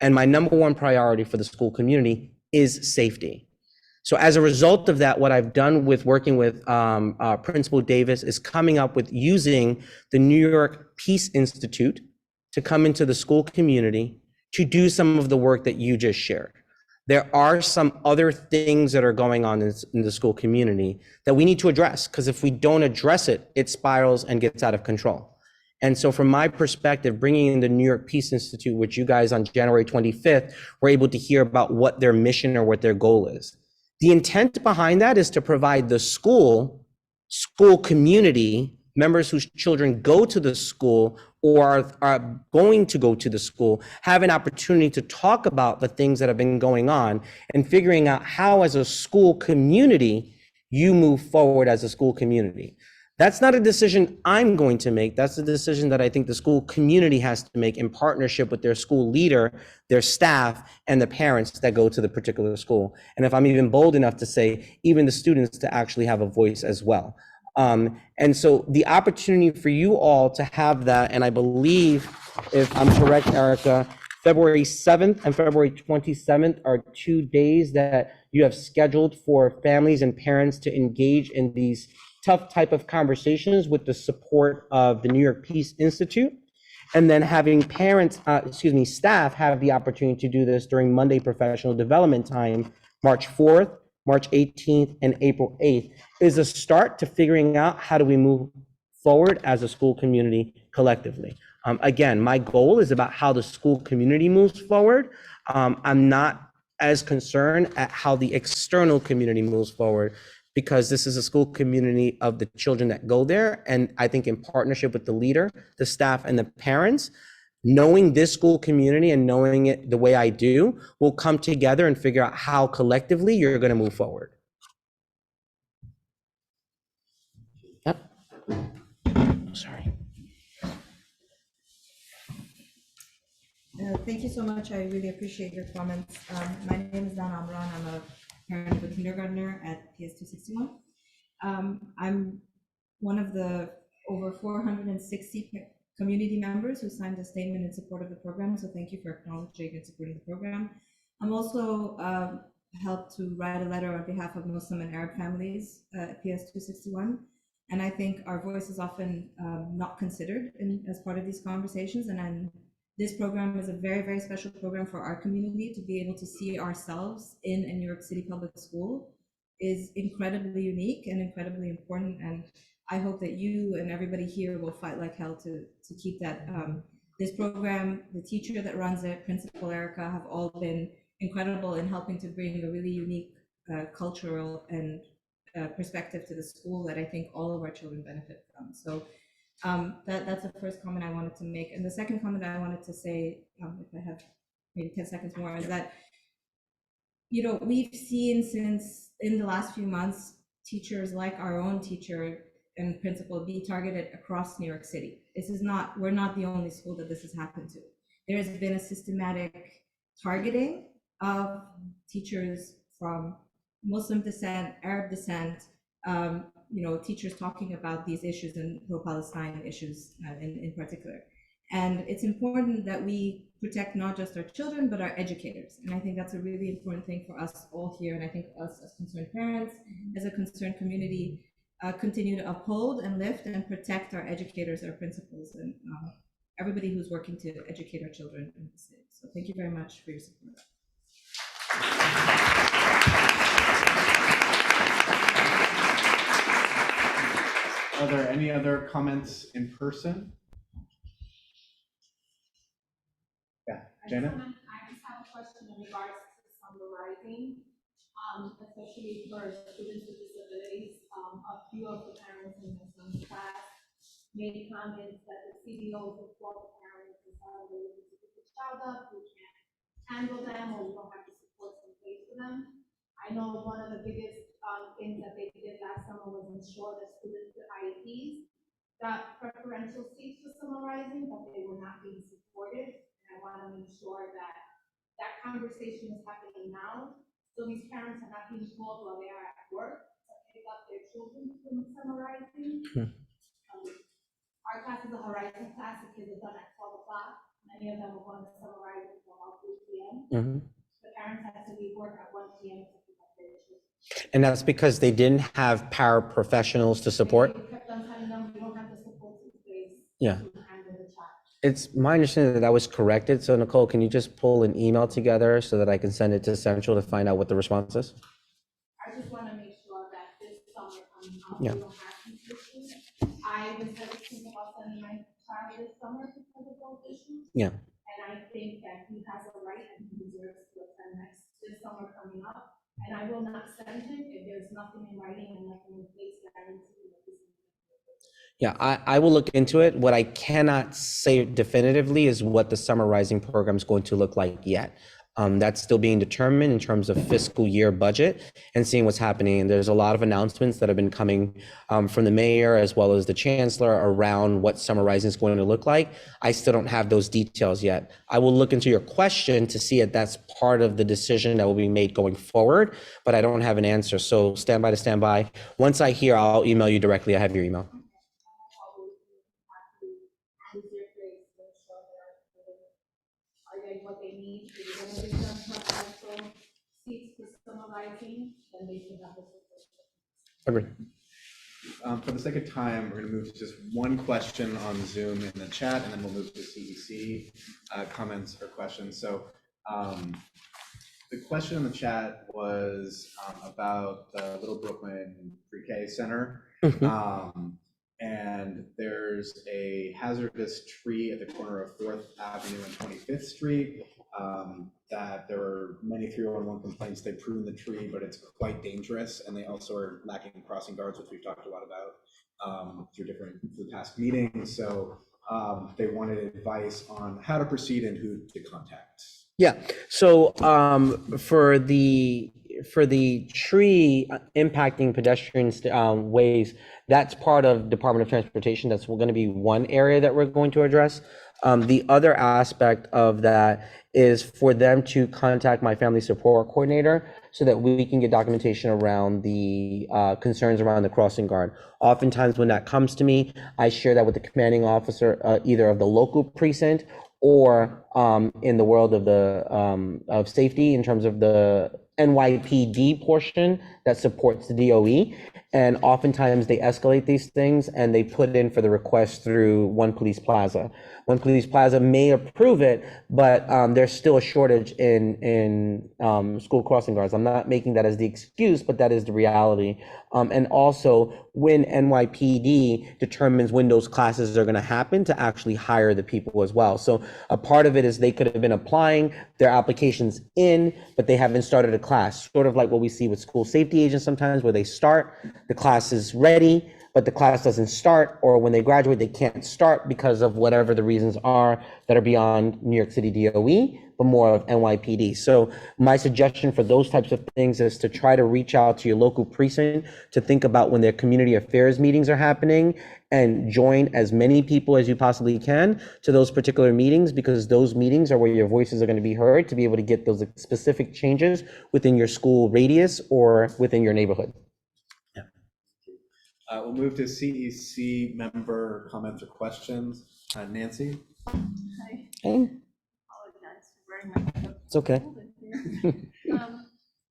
And my number one priority for the school community is safety. So as a result of that, what I've done with working with Principal Davis is coming up with using the New York Peace Institute to come into the school community to do some of the work that you just shared. There are some other things that are going on in the school community that we need to address, because if we don't address it, it spirals and gets out of control. And so from my perspective, bringing in the New York Peace Institute, which you guys on January 25th were able to hear about what their mission or what their goal is. The intent behind that is to provide the school community, members whose children go to the school or are going to go to the school, have an opportunity to talk about the things that have been going on and figuring out how as a school community, you move forward as a school community. That's not a decision I'm going to make. That's a decision that I think the school community has to make in partnership with their school leader, their staff, and the parents that go to the particular school. And if I'm even bold enough to say, even the students to actually have a voice as well. And so the opportunity for you all to have that, and I believe, if I'm correct, Erica, February 7th and February 27th are 2 days that you have scheduled for families and parents to engage in these tough type of conversations with the support of the New York Peace Institute, and then having parents, staff have the opportunity to do this during Monday Professional Development Time, March 4th, March 18th, and April 8th, is a start to figuring out how do we move forward as a school community collectively. Again, my goal is about how the school community moves forward. I'm not as concerned at how the external community moves forward, because this is a school community of the children that go there. And I think in partnership with the leader, the staff, and the parents, knowing this school community and knowing it the way I do, we'll come together and figure out how collectively you're going to move forward. Yep. Sorry. Thank you so much. I really appreciate your comments. My name is Dan Amran. I'm a parent of a kindergartner at PS 261. I'm one of the over 460 community members who signed a statement in support of the program. So thank you for acknowledging and supporting the program. I'm also helped to write a letter on behalf of Muslim and Arab families at PS 261. And I think our voice is often not considered as part of these conversations. And this program is a very, very special program for our community to be able to see ourselves in a New York City public school is incredibly unique and incredibly important. And I hope that you and everybody here will fight like hell to keep that. This program, the teacher that runs it, Principal Erica, have all been incredible in helping to bring a really unique cultural and perspective to the school that I think all of our children benefit from. So that's the first comment I wanted to make. And the second comment I wanted to say, if I have maybe 10 seconds more, is that, you know, we've seen since in the last few months, teachers like our own teacher and principal be targeted across New York City. This is not, we're not the only school that this has happened to. There has been a systematic targeting of teachers from Muslim descent, Arab descent, you know, teachers talking about these issues and pro-Palestine issues in particular. And it's important that we protect not just our children, but our educators. And I think that's a really important thing for us all here. And I think us as concerned parents, as a concerned community, continue to uphold and lift and protect our educators, our principals, and everybody who's working to educate our children in the city. So thank you very much for your support. Are there any other comments in person? Yeah, Janet? I just have a question in regards to summarizing, especially for students with disabilities. A few of the parents in my son's class made comments that the CBOs of all the parents is how they're able to pick the child up, who can't handle them, or we don't have the supports in place for them. I know one of the biggest things that they did last summer was ensure that students with IEPs got preferential seats for summarizing, but they were not being supported. I want to make sure that that conversation is happening now, so these parents are not being told while they are at work to pick up their children from summarizing. Our class is a Horizon class, the kids are done at 12 o'clock. Many of them are going to summarize until about 3 p.m. The parents have to leave work at 1 p.m. to pick up their children. And that's because they didn't have paraprofessionals to support? They kept on telling them we don't have the support in place Yeah. to handle the child. It's my understanding that that was corrected. So Nicole, can you just pull an email together so that I can send it to Central to find out what the response is? I just want to make sure that this summer coming up, Yeah. we don't have these issues. I was hesitant about sending my child this summer because of those issues. Yeah. And I think that he has a right and he deserves to attend this summer coming up. And I will not send him if there's nothing in writing and nothing in place guaranteeing that this is. Yeah, I will look into it. What I cannot say definitively is what the summarizing program is going to look like yet. That's still being determined in terms of fiscal year budget and seeing what's happening. And there's a lot of announcements that have been coming from the mayor as well as the chancellor around what summarizing is going to look like. I still don't have those details yet. I will look into your question to see if that's part of the decision that will be made going forward, but I don't have an answer. So stand by to stand by. Once I hear, I'll email you directly. I have your email. What they need, if you're gonna give them preferential seats for summarizing, then they should have the support. Agreed. For the sake of time, we're going to move to just one question on Zoom in the chat, and then we'll move to CEC comments or questions. So the question in the chat was about the Little Brooklyn Pre-K Center. And there's a hazardous tree at the corner of 4th Avenue and 25th Street that there are many 311 complaints. They pruned the tree, but it's quite dangerous. And they also are lacking crossing guards, which we've talked a lot about through past meetings. So they wanted advice on how to proceed and who to contact. Yeah, so for the tree impacting pedestrian ways, that's part of Department of Transportation. That's going to be one area that we're going to address. The other aspect of that is for them to contact my family support coordinator so that we can get documentation around the concerns around the crossing guard. Oftentimes when that comes to me, I share that with the commanding officer, either of the local precinct or in the world of the of safety in terms of the NYPD portion that supports the DOE. And oftentimes they escalate these things and they put in for the request through One Police Plaza. One Police Plaza may approve it, but there's still a shortage in school crossing guards. I'm not making that as the excuse, but that is the reality. And also when NYPD determines when those classes are going to happen, to actually hire the people as well. So a part of it is they could have been applying their applications in, but they haven't started a class, sort of like what we see with school safety agents sometimes, where they start, the class is ready, but the class doesn't start, or when they graduate, they can't start because of whatever the reasons are that are beyond New York City DOE, but more of NYPD. So my suggestion for those types of things is to try to reach out to your local precinct to think about when their community affairs meetings are happening and join as many people as you possibly can to those particular meetings, because those meetings are where your voices are going to be heard to be able to get those specific changes within your school radius or within your neighborhood. We'll move to CEC member comments or questions. Nancy? Hi. Hey, Apologize for wearing my. it's okay.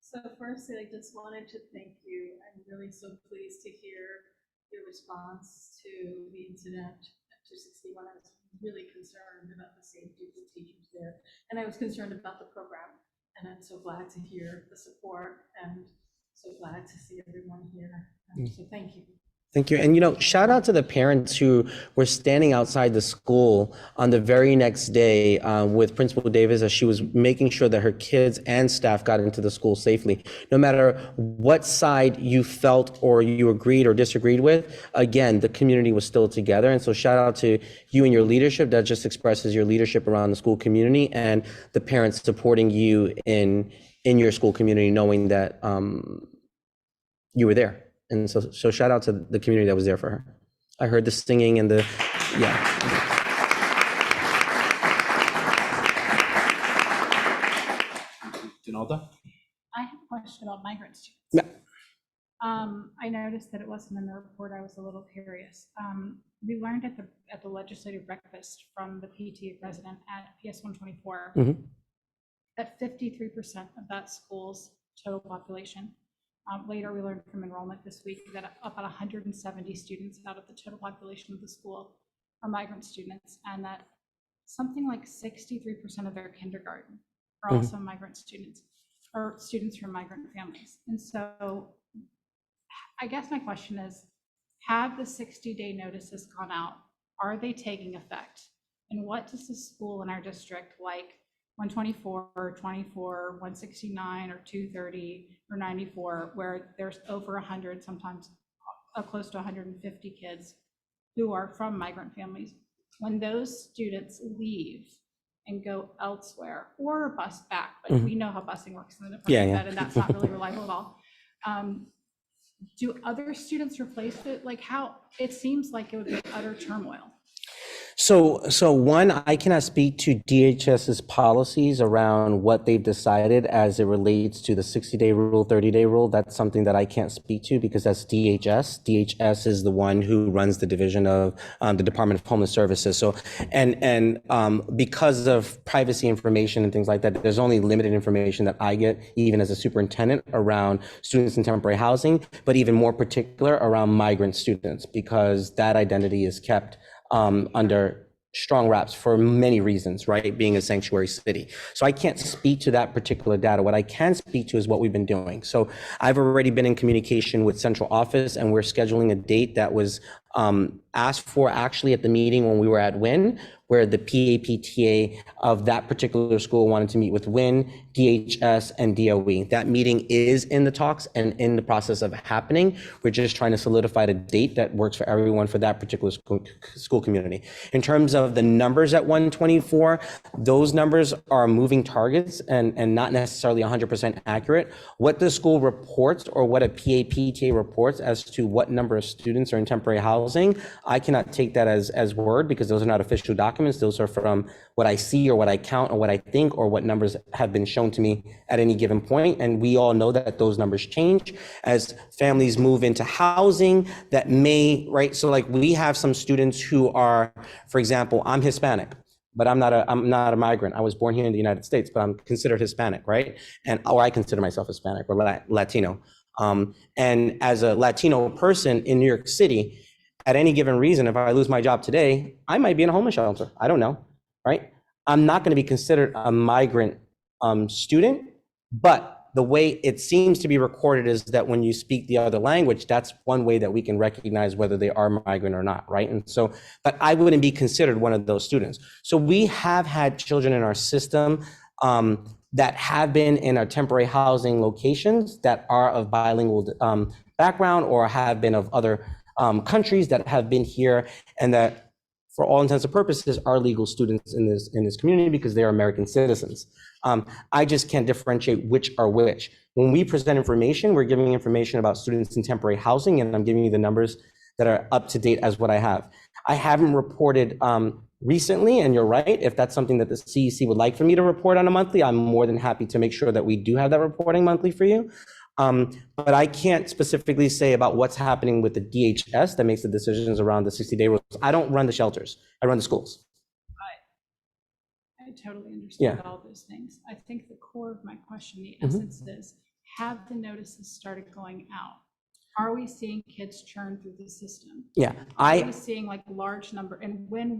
So firstly, I just wanted to thank you. I'm really so pleased to hear your response to the incident at 261. I was really concerned about the safety of the teachers there, and I was concerned about the program. And I'm so glad to hear the support and so glad to see everyone here. So thank you. Thank you. And, shout out to the parents who were standing outside the school on the very next day with Principal Davis as she was making sure that her kids and staff got into the school safely. No matter what side you felt or you agreed or disagreed with, again, the community was still together. And so shout out to you and your leadership. That just expresses your leadership around the school community and the parents supporting you in your school community, knowing that you were there. And so shout out to the community that was there for her. I heard the singing and yeah. Donalda? I have a question about migrant students. Yeah. I noticed that it wasn't in the report. I was a little curious. We learned at the legislative breakfast from the PTA president at PS 124 that 53% of that school's total population. Later, we learned from enrollment this week that about 170 students out of the total population of the school are migrant students, and that something like 63% of their kindergarten are also migrant students or students from migrant families. And so I guess my question is, have the 60-day notices gone out? Are they taking effect? And what does the school in our district, like 124, 24, 169, or 230, or 94, where there's over 100, sometimes close to 150 kids who are from migrant families, when those students leave and go elsewhere or bus back, but we know how busing works in the department, and that's not really reliable at all. Do other students replace it? Like how, it seems like it would be utter turmoil. So one, I cannot speak to DHS's policies around what they've decided as it relates to the 60-day rule, 30-day rule. That's something that I can't speak to because that's DHS. DHS is the one who runs the division of the Department of Homeless Services. So, and because of privacy information and things like that, there's only limited information that I get, even as a superintendent, around students in temporary housing, but even more particular around migrant students, because that identity is kept under strong wraps for many reasons, right? Being a sanctuary city. So I can't speak to that particular data. What I can speak to is what we've been doing. So I've already been in communication with central office, and we're scheduling a date that was asked for actually at the meeting when we were at WIN, where the PAPTA of that particular school wanted to meet with WIN, DHS, and DOE. That meeting is in the talks and in the process of happening. We're just trying to solidify the date that works for everyone for that particular school community. In terms of the numbers at 124, those numbers are moving targets and not necessarily 100% accurate. What the school reports or what a PAPTA reports as to what number of students are in temporary housing, I cannot take that as word because those are not official documents. Those are from what I see or what I count or what I think or what numbers have been shown to me at any given point. And we all know that those numbers change as families move into housing that may, right? So like we have some students who are, for example, I'm Hispanic. but I'm not a migrant. I was born here in the United States, but I'm considered Hispanic, right? Or I consider myself Hispanic or Latino. And as a Latino person in New York City, at any given reason, if I lose my job today, I might be in a homeless shelter. I don't know, right? I'm not going to be considered a migrant student, but the way it seems to be recorded is that when you speak the other language, that's one way that we can recognize whether they are migrant or not, right? And so, but I wouldn't be considered one of those students. So we have had children in our system that have been in our temporary housing locations that are of bilingual background or have been of other countries that have been here and that for all intents and purposes are legal students in this community because they are American citizens. I just can't differentiate which are which. When we present information, we're giving information about students in temporary housing, and I'm giving you the numbers that are up to date as what I have. I haven't reported recently, and you're right, if that's something that the CEC would like for me to report on a monthly, I'm more than happy to make sure that we do have that reporting monthly for you. But I can't specifically say about what's happening with the DHS that makes the decisions around the 60-day rules. I don't run the shelters, I run the schools. I totally understand Yeah. all those things. I think the core of my question, the essence is, have the notices started going out? Are we seeing kids churn through the system? Yeah, Are we seeing like large number, and when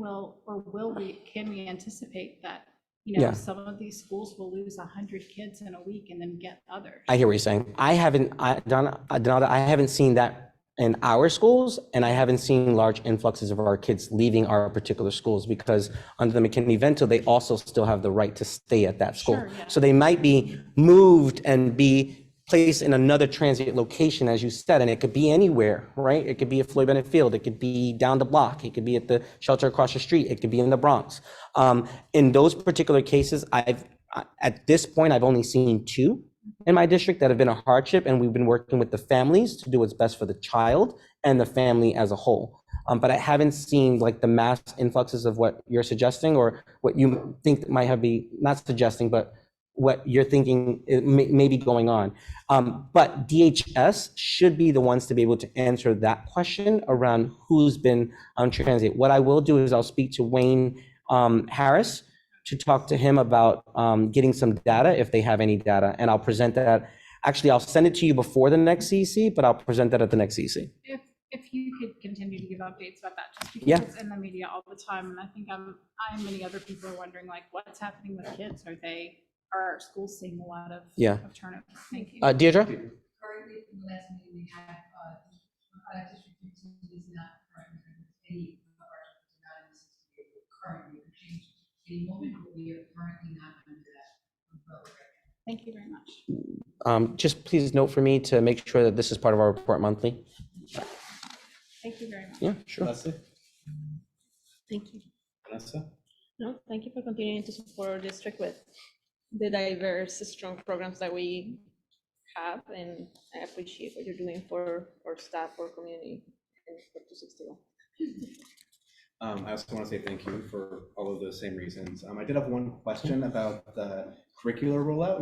can we anticipate that, Yeah. some of these schools will lose 100 kids in a week and then get others? I hear what you're saying. Donalda, I haven't seen that in our schools, and I haven't seen large influxes of our kids leaving our particular schools because under the McKinney-Vento, they also still have the right to stay at that school. Sure, yeah. So they might be moved and be placed in another transient location, as you said, and it could be anywhere, right? It could be at Floyd Bennett Field, it could be down the block, it could be at the shelter across the street, it could be in the Bronx. In those particular cases, at this point, I've only seen 2 in my district that have been a hardship, and we've been working with the families to do what's best for the child and the family as a whole. But I haven't seen like the mass influxes of what you're suggesting or what you think might have be not suggesting, but what you're thinking may be going on. But DHS should be the ones to be able to answer that question around who's been on transit. What I will do is I'll speak to Wayne Harris to talk to him about getting some data if they have any data, and I'll present that. Actually, I'll send it to you before the next CEC, but I'll present that at the next CEC. If you could continue to give updates about that, just because Yeah. it's in the media all the time, and I think I and many other people are wondering like, what's happening with kids? Are our schools seeing a lot of turnover? Thank you. Deirdre? Currently, in the last meeting we had, District 15 is not currently, any of our districts are not in the 60-day rule currently. It changed any moment, but we are currently not under that umbrella right now. Thank you very much. Just please note for me to make sure that this is part of our report monthly. Thank you very much. Yeah, sure. Leslie? Thank you. Vanessa? No, thank you for continuing to support our district with the diverse, strong programs that we have, and I appreciate what you're doing for our staff, our community, and for 261. I also want to say thank you for all of those same reasons. I did have one question about the curricular rollout.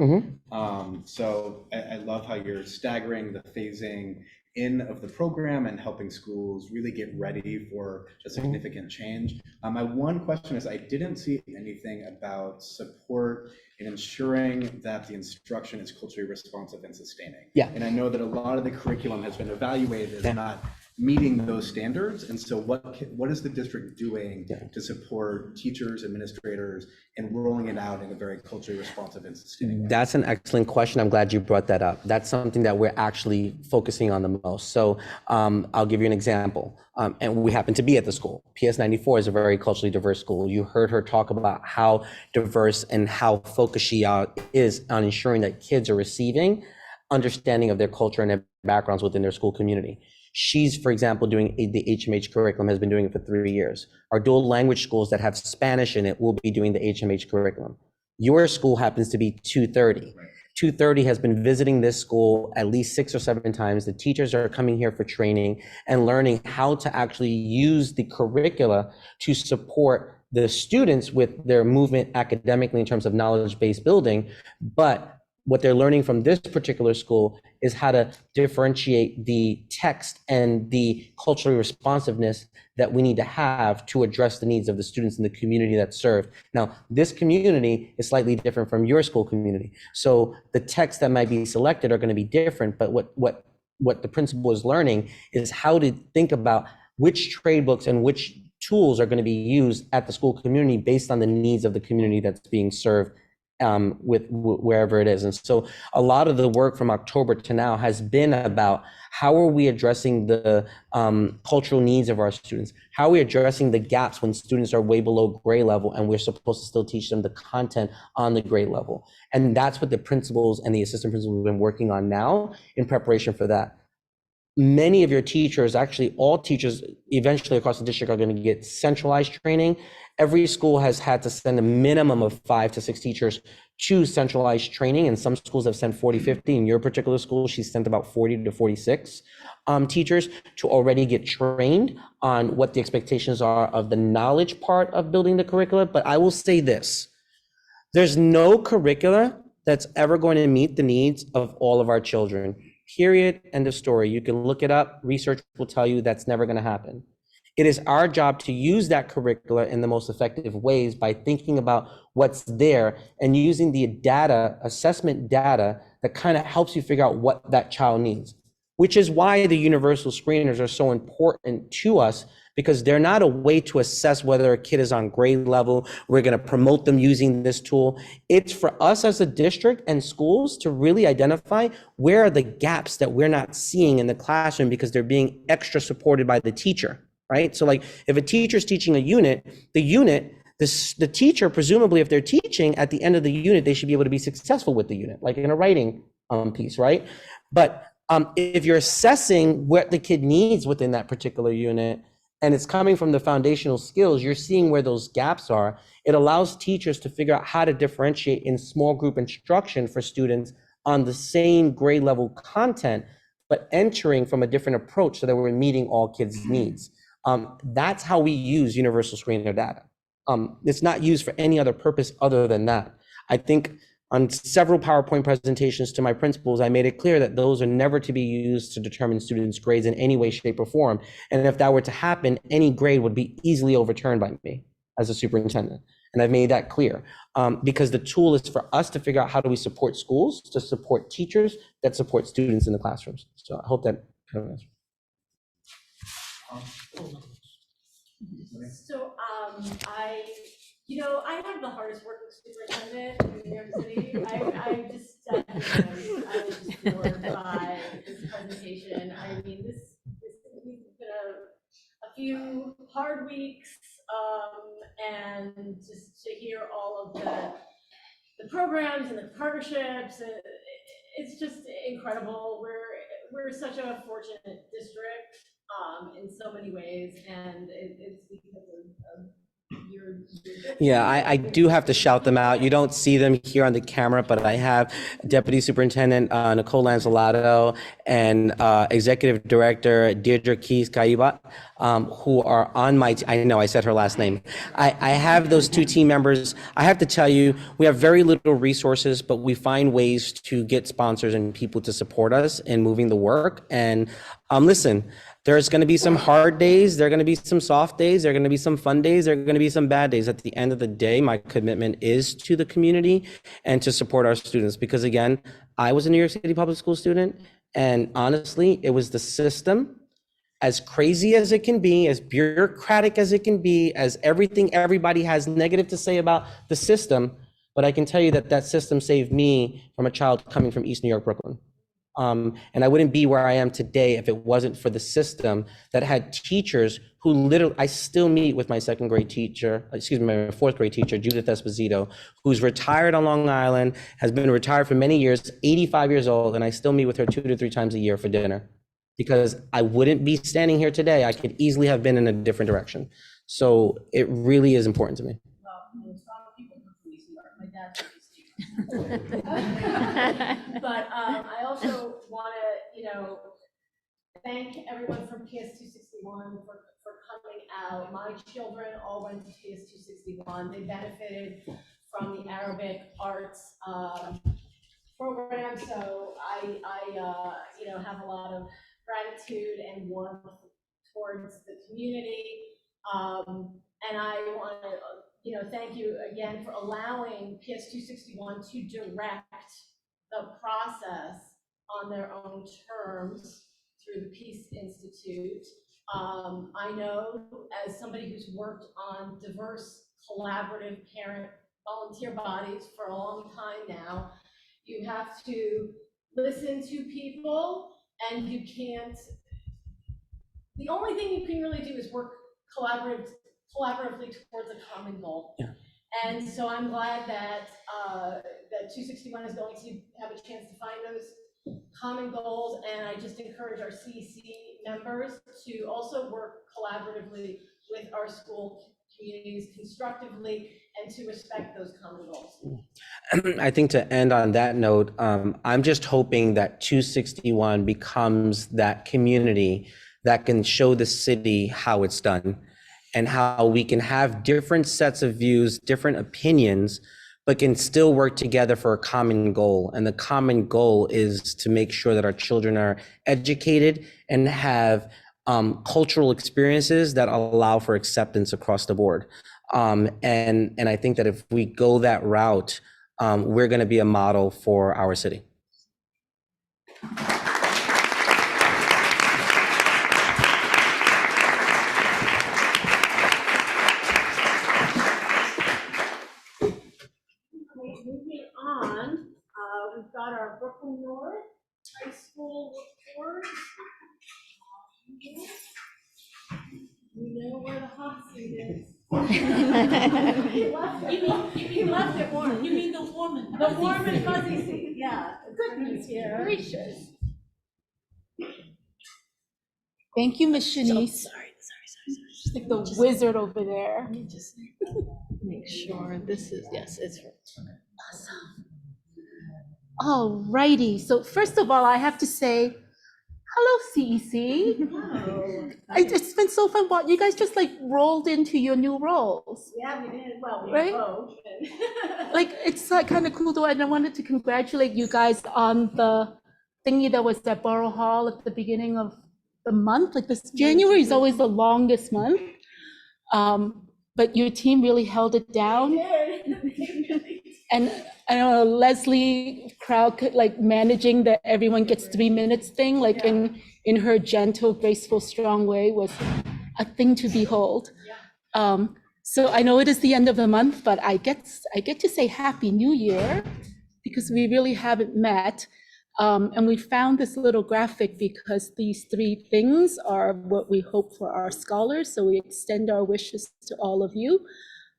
So I love how you're staggering the phasing in of the program and helping schools really get ready for a significant change. My one question is I didn't see anything about support in ensuring that the instruction is culturally responsive and sustaining. Yeah. And I know that a lot of the curriculum has been evaluated as not meeting those standards. And so what is the district doing to support teachers, administrators, and rolling it out in a very culturally responsive and sustaining way? That's an excellent question. I'm glad you brought that up. That's something that we're actually focusing on the most. So I'll give you an example. And we happen to be at the school. PS 94 is a very culturally diverse school. You heard her talk about how diverse and how focused she is on ensuring that kids are receiving understanding of their culture and their backgrounds within their school community. She's, for example, doing the HMH curriculum, has been doing it for 3 years. Our dual language schools that have Spanish in it will be doing the HMH curriculum. Your school happens to be 230. 230 has been visiting this school at least 6 or 7 times. The teachers are coming here for training and learning how to actually use the curricula to support the students with their movement academically in terms of knowledge-based building, but what they're learning from this particular school is how to differentiate the text and the cultural responsiveness that we need to have to address the needs of the students in the community that's served. Now, this community is slightly different from your school community. So the texts that might be selected are going to be different, but what the principal is learning is how to think about which trade books and which tools are going to be used at the school community based on the needs of the community that's being served wherever it is. And so a lot of the work from October to now has been about how are we addressing the cultural needs of our students? How are we addressing the gaps when students are way below grade level and we're supposed to still teach them the content on the grade level? And that's what the principals and the assistant principals have been working on now in preparation for that. Many of your teachers, actually all teachers eventually across the district, are going to get centralized training. Every school has had to send a minimum of 5 to 6 teachers to centralized training, and some schools have sent 40, 50. In your particular school, she's sent about 40 to 46 teachers to already get trained on what the expectations are of the knowledge part of building the curricula. But I will say this, there's no curricula that's ever going to meet the needs of all of our children. Period. End of story. You can look it up. Research will tell you that's never going to happen. It is our job to use that curricula in the most effective ways by thinking about what's there and using the data, assessment data, that kind of helps you figure out what that child needs, which is why the universal screeners are so important to us, because they're not a way to assess whether a kid is on grade level. We're going to promote them using this tool. It's for us as a district and schools to really identify where are the gaps that we're not seeing in the classroom because they're being extra supported by the teacher, right? So like if a teacher's teaching a unit, the teacher, presumably if they're teaching at the end of the unit, they should be able to be successful with the unit, like in a writing piece, right? But if you're assessing what the kid needs within that particular unit, and it's coming from the foundational skills, you're seeing where those gaps are. It allows teachers to figure out how to differentiate in small group instruction for students on the same grade level content, but entering from a different approach so that we're meeting all kids' needs. That's how we use universal screener data. It's not used for any other purpose other than that. I think on several PowerPoint presentations to my principals, I made it clear that those are never to be used to determine students' grades in any way, shape, or form. And if that were to happen, any grade would be easily overturned by me as a superintendent. And I've made that clear because the tool is for us to figure out how do we support schools, to support teachers that support students in the classrooms. So I hope that kind of answers. So I have the hardest working superintendent in New York City. I was just floored by this presentation. I mean, this has been a few hard weeks, and just to hear all of the programs and the partnerships, it's just incredible. We're such a fortunate district in so many ways, and it's because of your Yeah, I do have to shout them out. You don't see them here on the camera, but I have Deputy Superintendent Nicole Lanzolato and Executive Director Deirdre Keys Kaibat, who are on my, I know I said her last name. I have those two team members. I have to tell you, we have very little resources, but we find ways to get sponsors and people to support us in moving the work. And listen, there's going to be some hard days. There are going to be some soft days. There are going to be some fun days. There are going to be some bad days. At the end of the day, my commitment is to the community and to support our students. Because again, I was a New York City public school student. And honestly, it was the system, as crazy as it can be, as bureaucratic as it can be, as everything everybody has negative to say about the system. But I can tell you that that system saved me from a child coming from East New York, Brooklyn. And I wouldn't be where I am today if it wasn't for the system that had teachers who literally, I still meet with my my fourth grade teacher, Judith Esposito, who's retired on Long Island, has been retired for many years, 85 years old, and I still meet with her 2 to 3 times a year for dinner because I wouldn't be standing here today. I could easily have been in a different direction. So it really is important to me. But I also want to, thank everyone from PS 261 for coming out. My children all went to PS 261. They benefited from the Arabic arts program, so I have a lot of gratitude and warmth towards the community. And I want to, thank you again for allowing PS 261 to direct the process on their own terms through the Peace Institute. I know, as somebody who's worked on diverse collaborative parent volunteer bodies for a long time now, you have to listen to people, and you can't, the only thing you can really do is work collaboratively towards a common goal. Yeah. And so I'm glad that that 261 is going to have a chance to find those common goals, and I just encourage our CEC members to also work collaboratively with our school communities constructively and to respect those common goals. I think to end on that note, I'm just hoping that 261 becomes that community that can show the city how it's done and how we can have different sets of views, different opinions, but can still work together for a common goal. And the common goal is to make sure that our children are educated and have cultural experiences that allow for acceptance across the board. And I think that if we go that route, we're going to be a model for our city. Moving on, we've got our Brooklyn North High School report. We know where the hot seat is. You left it warm. You mean the warm and The warm and fuzzy seat, yeah. Goodness gracious. Thank you, Ms. Shanice. Sorry. She's like the wizard over there. Let me just make sure this is, yes, it's awesome. All righty. So first of all, I have to say, hello, CEC. Oh, It's been so fun. You guys just like rolled into your new roles. yeah, we did. Well, we Right? both. Like, it's like kind of cool though. And I wanted to congratulate you guys on the thingy that was at Borough Hall at the beginning of the month. Like, this January is always the longest month. But your team really held it down. And I don't know, Leslie Crowd, like managing the everyone gets 3 minutes thing, like in her gentle, graceful, strong way, was a thing to behold. So I know it is the end of the month, but I get to say Happy New Year because we really haven't met. And we found this little graphic because these 3 things are what we hope for our scholars. So we extend our wishes to all of you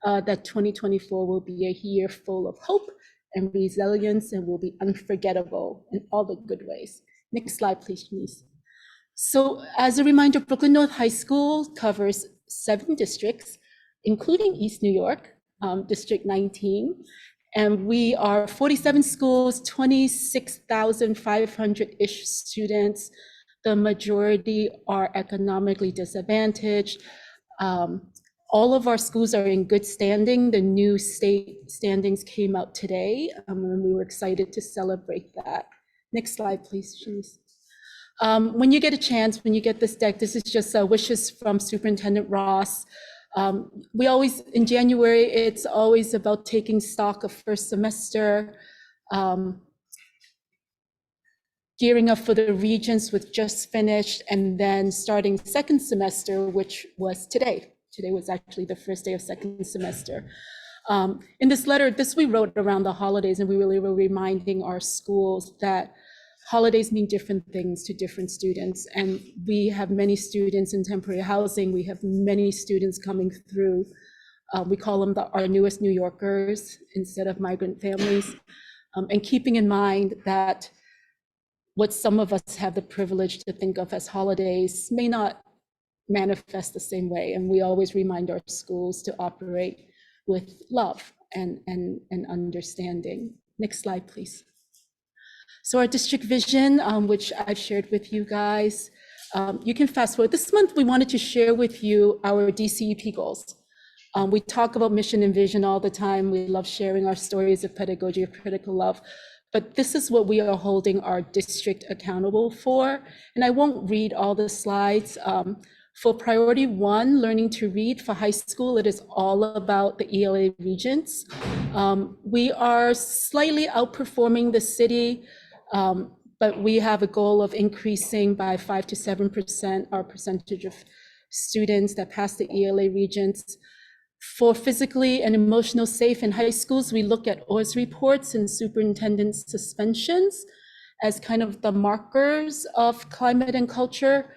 that 2024 will be a year full of hope and resilience and will be unforgettable in all the good ways. Next slide, please, Denise. So as a reminder, Brooklyn North High School covers 7 districts, including East New York, District 19. And we are 47 schools, 26,500-ish students. The majority are economically disadvantaged. All of our schools are in good standing. The new state standings came out today, and we were excited to celebrate that. Next slide, please, Shanice. When you get a chance, when you get this deck, this is just wishes from Superintendent Ross. We always, in January, it's always about taking stock of first semester, gearing up for the regents with just finished, and then starting second semester, which was today. Today was actually the first day of second semester. In this letter, this we wrote around the holidays, and we really were reminding our schools that holidays mean different things to different students. And we have many students in temporary housing. We have many students coming through. We call them our newest New Yorkers instead of migrant families. And keeping in mind that what some of us have the privilege to think of as holidays may not manifest the same way. And we always remind our schools to operate with love and understanding. Next slide, please. So our district vision, which I've shared with you guys, you can fast forward. This month, we wanted to share with you our DCEP goals. We talk about mission and vision all the time. We love sharing our stories of pedagogy of critical love. but this is what we are holding our district accountable for. And I won't read all the slides. For priority 1, learning to read for high school, it is all about the ELA regents. We are slightly outperforming the city, but we have a goal of increasing by 5 to 7% our percentage of students that pass the ELA regents. For physically and emotional safe in high schools, we look at OIS reports and superintendent suspensions as kind of the markers of climate and culture.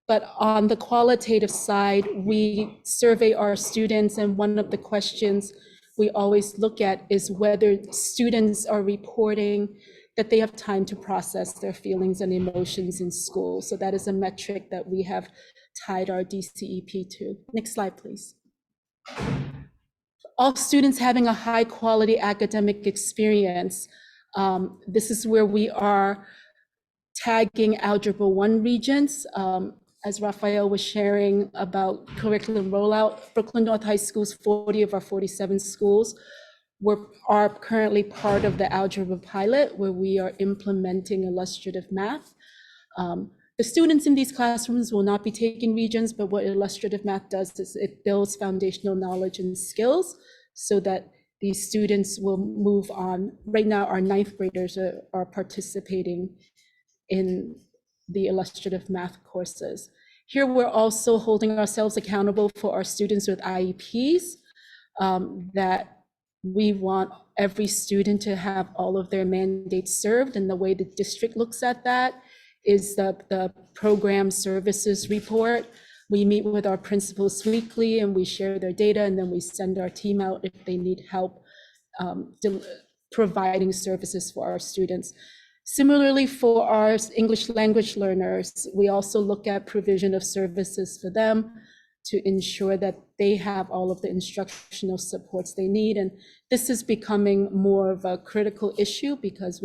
But on the qualitative side, we survey our students, and one of the questions we always look at is whether students are reporting that they have time to process their feelings and emotions in school. So that is a metric that we have tied our DCEP to. Next slide, please. All students having a high quality academic experience. This is where we are tagging Algebra 1 regents. As Raphael was sharing about curriculum rollout, Brooklyn North High School's 40 of our 47 schools are currently part of the algebra pilot, where we are implementing illustrative math. The students in these classrooms will not be taking regents, but what illustrative math does is it builds foundational knowledge and skills so that these students will move on. Right now, our 9th graders are participating in the illustrative math courses. Here, we're also holding ourselves accountable for our students with IEPs, that we want every student to have all of their mandates served, and the way the district looks at that is the program services report. We meet with our principals weekly and we share their data, and then we send our team out if they need help providing services for our students. Similarly, for our English language learners, we also look at provision of services for them to ensure that they have all of the instructional supports they need. And this is becoming more of a critical issue because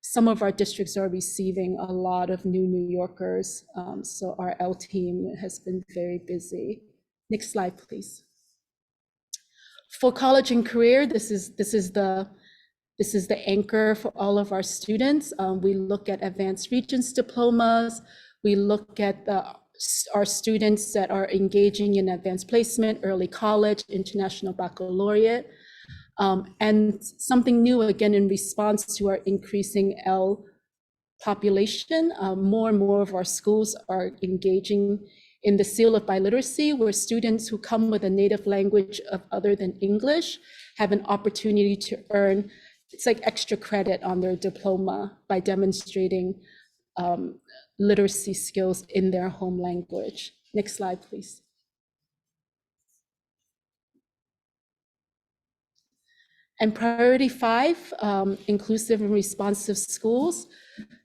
some of our districts are receiving a lot of new Yorkers. So our L team has been very busy. Next slide, please. For college and career, this is the anchor for all of our students. We look at advanced regents diplomas. We look at our students that are engaging in advanced placement, early college, international baccalaureate. And something new, again, in response to our increasing L population, more and more of our schools are engaging in the seal of biliteracy, where students who come with a native language other than English have an opportunity to earn, it's like extra credit on their diploma by demonstrating literacy skills in their home language. Next slide, please. And priority 5, inclusive and responsive schools.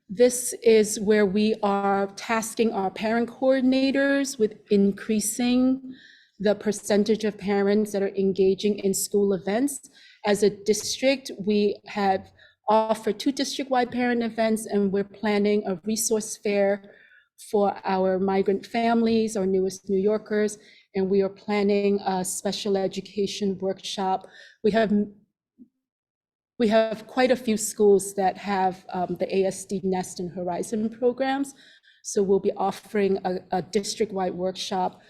This is where we are tasking our parent coordinators with increasing the percentage of parents that are engaging in school events. As a district, we have offered 2 district-wide parent events, and we're planning a resource fair for our migrant families, our newest New Yorkers, and we are planning a special education workshop. We have quite a few schools that have the ASD Nest and Horizon programs. So we'll be offering a district-wide workshop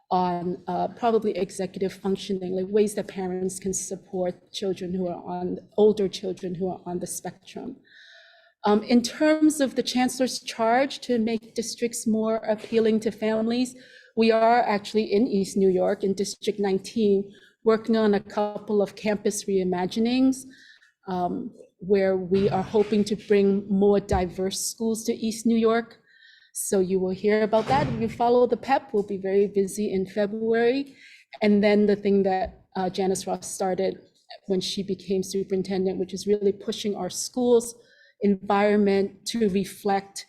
on probably executive functioning, like ways that parents can support older children who are on the spectrum. In terms of the chancellor's charge to make districts more appealing to families, we are actually in East New York in District 19, working on a couple of campus reimaginings, where we are hoping to bring more diverse schools to East New York. So you will hear about that. If you follow the PEP, we'll be very busy in February. And then the thing that Janice Ross started when she became superintendent, which is really pushing our schools environment to reflect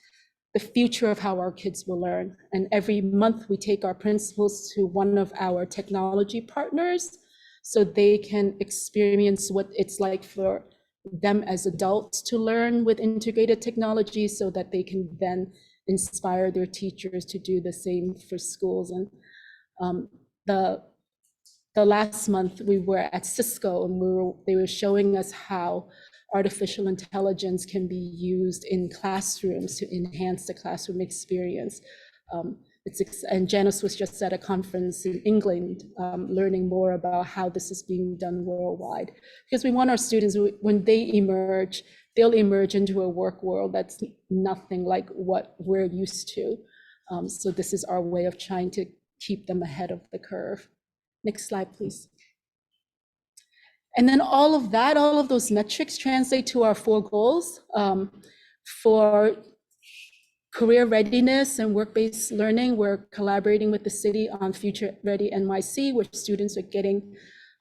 the future of how our kids will learn. And every month we take our principals to one of our technology partners so they can experience what it's like for them as adults to learn with integrated technology, so that they can then inspire their teachers to do the same for schools. And the last month we were at Cisco, and they were showing us how artificial intelligence can be used in classrooms to enhance the classroom experience. And Janice was just at a conference in England, learning more about how this is being done worldwide. Because we want our students, when they emerge, they'll emerge into a work world that's nothing like what we're used to. So this is our way of trying to keep them ahead of the curve. Next slide, please. And then all of that, all of those metrics translate to our 4 goals. For career readiness and work-based learning, we're collaborating with the city on Future Ready NYC, where students are getting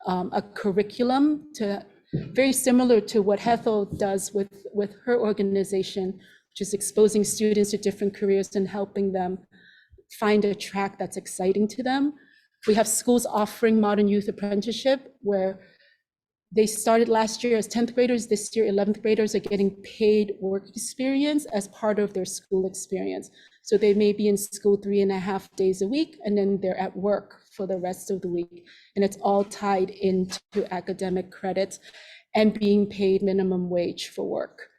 a curriculum very similar to what Hethel does with her organization, which is exposing students to different careers and helping them find a track that's exciting to them. We have schools offering modern youth apprenticeship, where they started last year as 10th graders. This year, 11th graders are getting paid work experience as part of their school experience. So they may be in school 3.5 days a week, and then they're at work for the rest of the week. And it's all tied into academic credits and being paid minimum wage for work.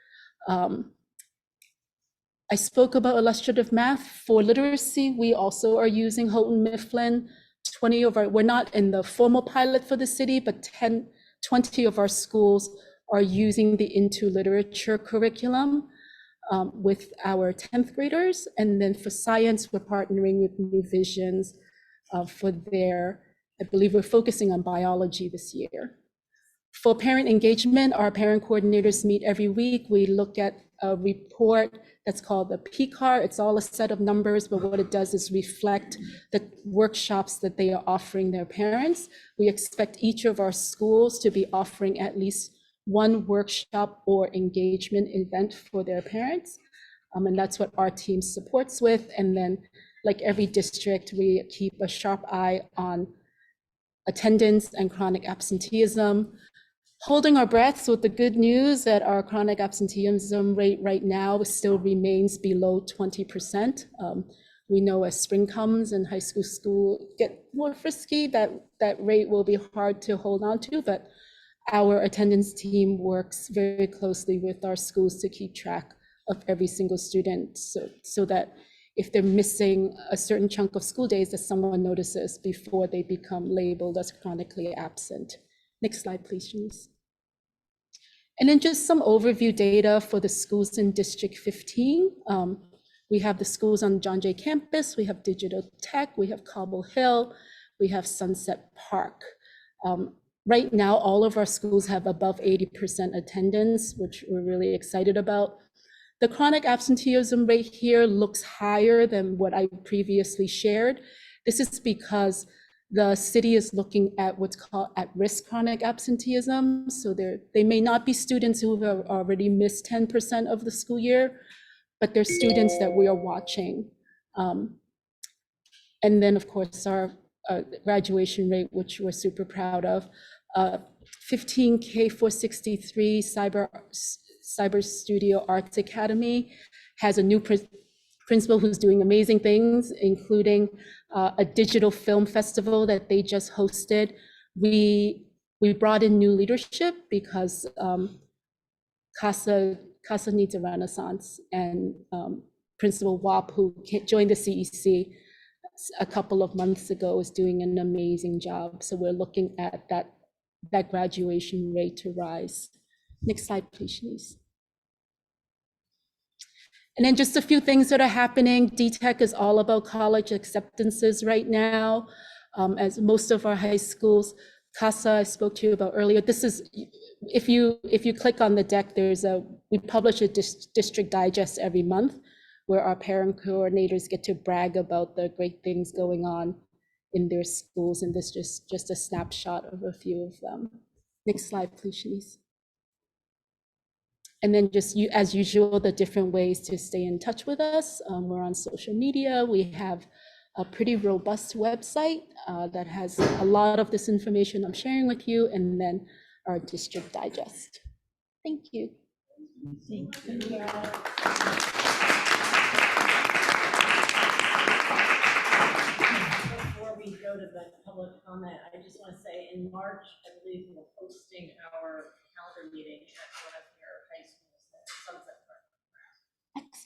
I spoke about illustrative math. For literacy, we also are using Houghton Mifflin. 20 of our, we're not in the formal pilot for the city, but 20 of our schools are using the Into Literature curriculum with our 10th graders. And then for science, we're partnering with New Visions for their, I believe we're focusing on biology this year. For parent engagement, our parent coordinators meet every week. We look at a report that's called the PCAR. It's all a set of numbers, but what it does is reflect the workshops that they are offering their parents. We expect each of our schools to be offering at least 1 workshop or engagement event for their parents. And that's what our team supports with. And then, like every district, we keep a sharp eye on attendance and chronic absenteeism. Holding our breaths with the good news that our chronic absenteeism rate right now still remains below 20%. We know as spring comes and high school get more frisky, that rate will be hard to hold on to, but our attendance team works very closely with our schools to keep track of every single student, so that if they're missing a certain chunk of school days, that someone notices before they become labeled as chronically absent. Next slide, please, Janice. And then just some overview data for the schools in District 15. We have the schools on John Jay campus, we have Digital Tech, we have Cobble Hill, we have Sunset Park. Right now, all of our schools have above 80% attendance, which we're really excited about. The chronic absenteeism rate here looks higher than what I previously shared. This is because the city is looking at what's called at-risk chronic absenteeism. So they may not be students who have already missed 10% of the school year, but they're students that we are watching. And then, of course, our graduation rate, which we're super proud of. 15K463 Cyber Studio Arts Academy has a new principal who's doing amazing things, including a digital film festival that they just hosted. We brought in new leadership because CASA needs a renaissance, and Principal Wap, who joined the CEC a couple of months ago, is doing an amazing job. So we're looking at that graduation rate to rise. Next slide, please, Shanice. And then just a few things that are happening. DTech is all about college acceptances right now. As most of our high schools, CASA I spoke to you about earlier. This is, if you click on the deck, we publish a district digest every month where our parent coordinators get to brag about the great things going on in their schools. And this is just a snapshot of a few of them. Next slide, please, Shanice. And then just as usual, the different ways to stay in touch with us. We're on social media. We have a pretty robust website that has a lot of this information I'm sharing with you, and then our district digest. Thank you. Thank you. Before we go to the public comment, I just want to say in March, I believe we're hosting our calendar meeting at one of your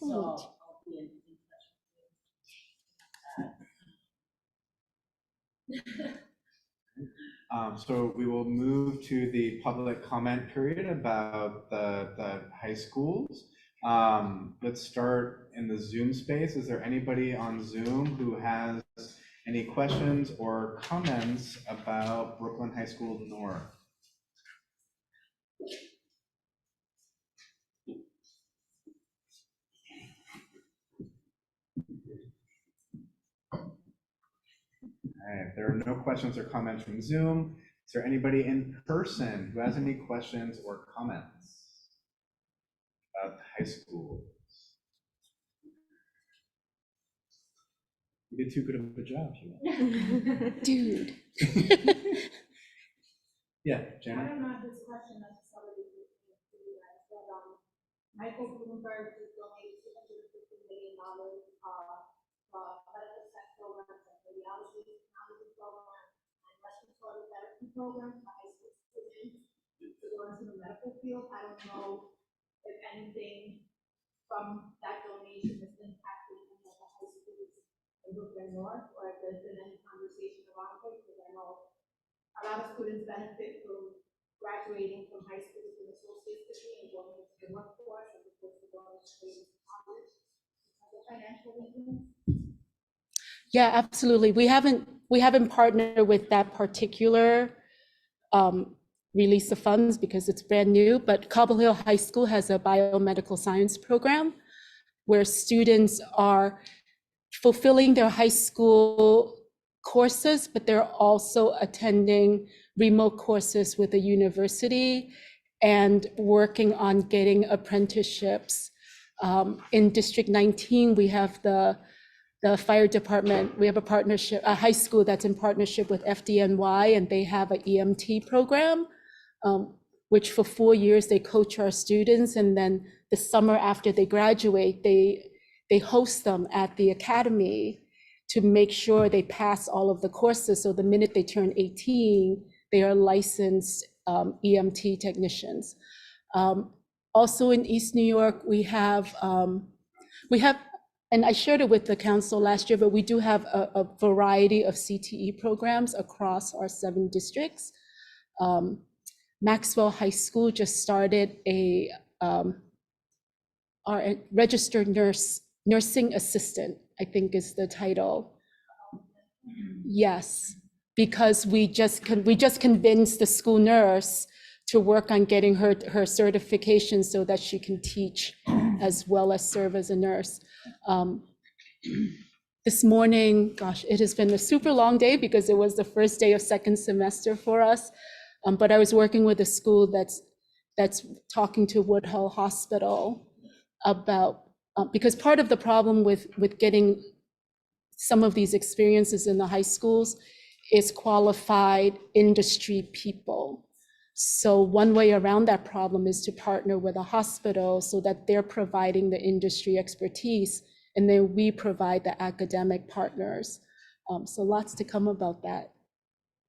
Excellent. I'll be in touch with you. So we will move to the public comment period about the high schools. Let's start in the Zoom space. Is there anybody on Zoom who has any questions or comments about Brooklyn High School North? All right, if there are no questions or comments from Zoom, is there anybody in person who has any questions or comments about the high school? You did too good of a job, Sheila. Dude. Yeah, Jenna? I don't know if this question necessarily is for you guys, but Michael Bloomberg just donated $250 million medical tech programs and radiology technology program and respiratory therapy program for high school students to go into the medical field. I don't know if anything from that donation has impacted any of the high schools in Brooklyn North, or if there's been any conversation around it, because I know a lot of students benefit from graduating from high school with an associate's degree and going into the workforce as opposed to going straight to college because of financial reasons. Yeah, absolutely. We haven't partnered with that particular release of funds because it's brand new, but Cobble Hill High School has a biomedical science program where students are fulfilling their high school courses, but they're also attending remote courses with the university and working on getting apprenticeships. In District 19, we have the fire department. We have a partnership, a high school that's in partnership with FDNY, and they have an EMT program, which for 4 years they coach our students, and then the summer after they graduate, they host them at the academy to make sure they pass all of the courses. So the minute they turn 18, they are licensed EMT technicians. Also in East New York, we have, and I shared it with the council last year, but we do have a variety of CTE programs across our 7 districts. Maxwell High School just started our registered nursing assistant, I think is the title. Yes, because we just convinced the school nurse to work on getting her certification so that she can teach as well as serve as a nurse. This morning, gosh, it has been a super long day because it was the first day of second semester for us. But I was working with a school that's talking to Woodhull Hospital about, because part of the problem with getting some of these experiences in the high schools is qualified industry people. So one way around that problem is to partner with a hospital so that they're providing the industry expertise, and then we provide the academic partners. So lots to come about that.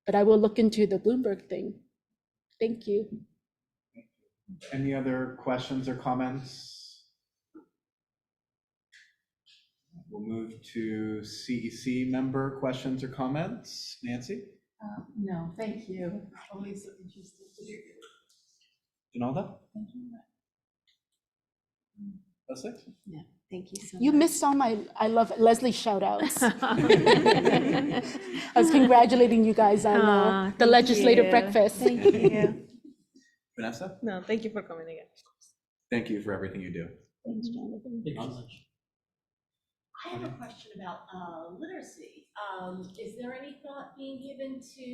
But I will look into the Bloomberg thing. Thank you. Any other questions or comments? We'll move to CEC member questions or comments. Nancy? No, thank you. Always so interested to hear. Janalda? Leslie? Yeah, thank you so much. You missed all my I love Leslie shout outs. I was congratulating you guys on the legislative breakfast. Thank you. Vanessa? No, thank you for coming again. Thank you for everything you do. Thanks, Jonathan. I have a question about literacy. Is there any thought being given to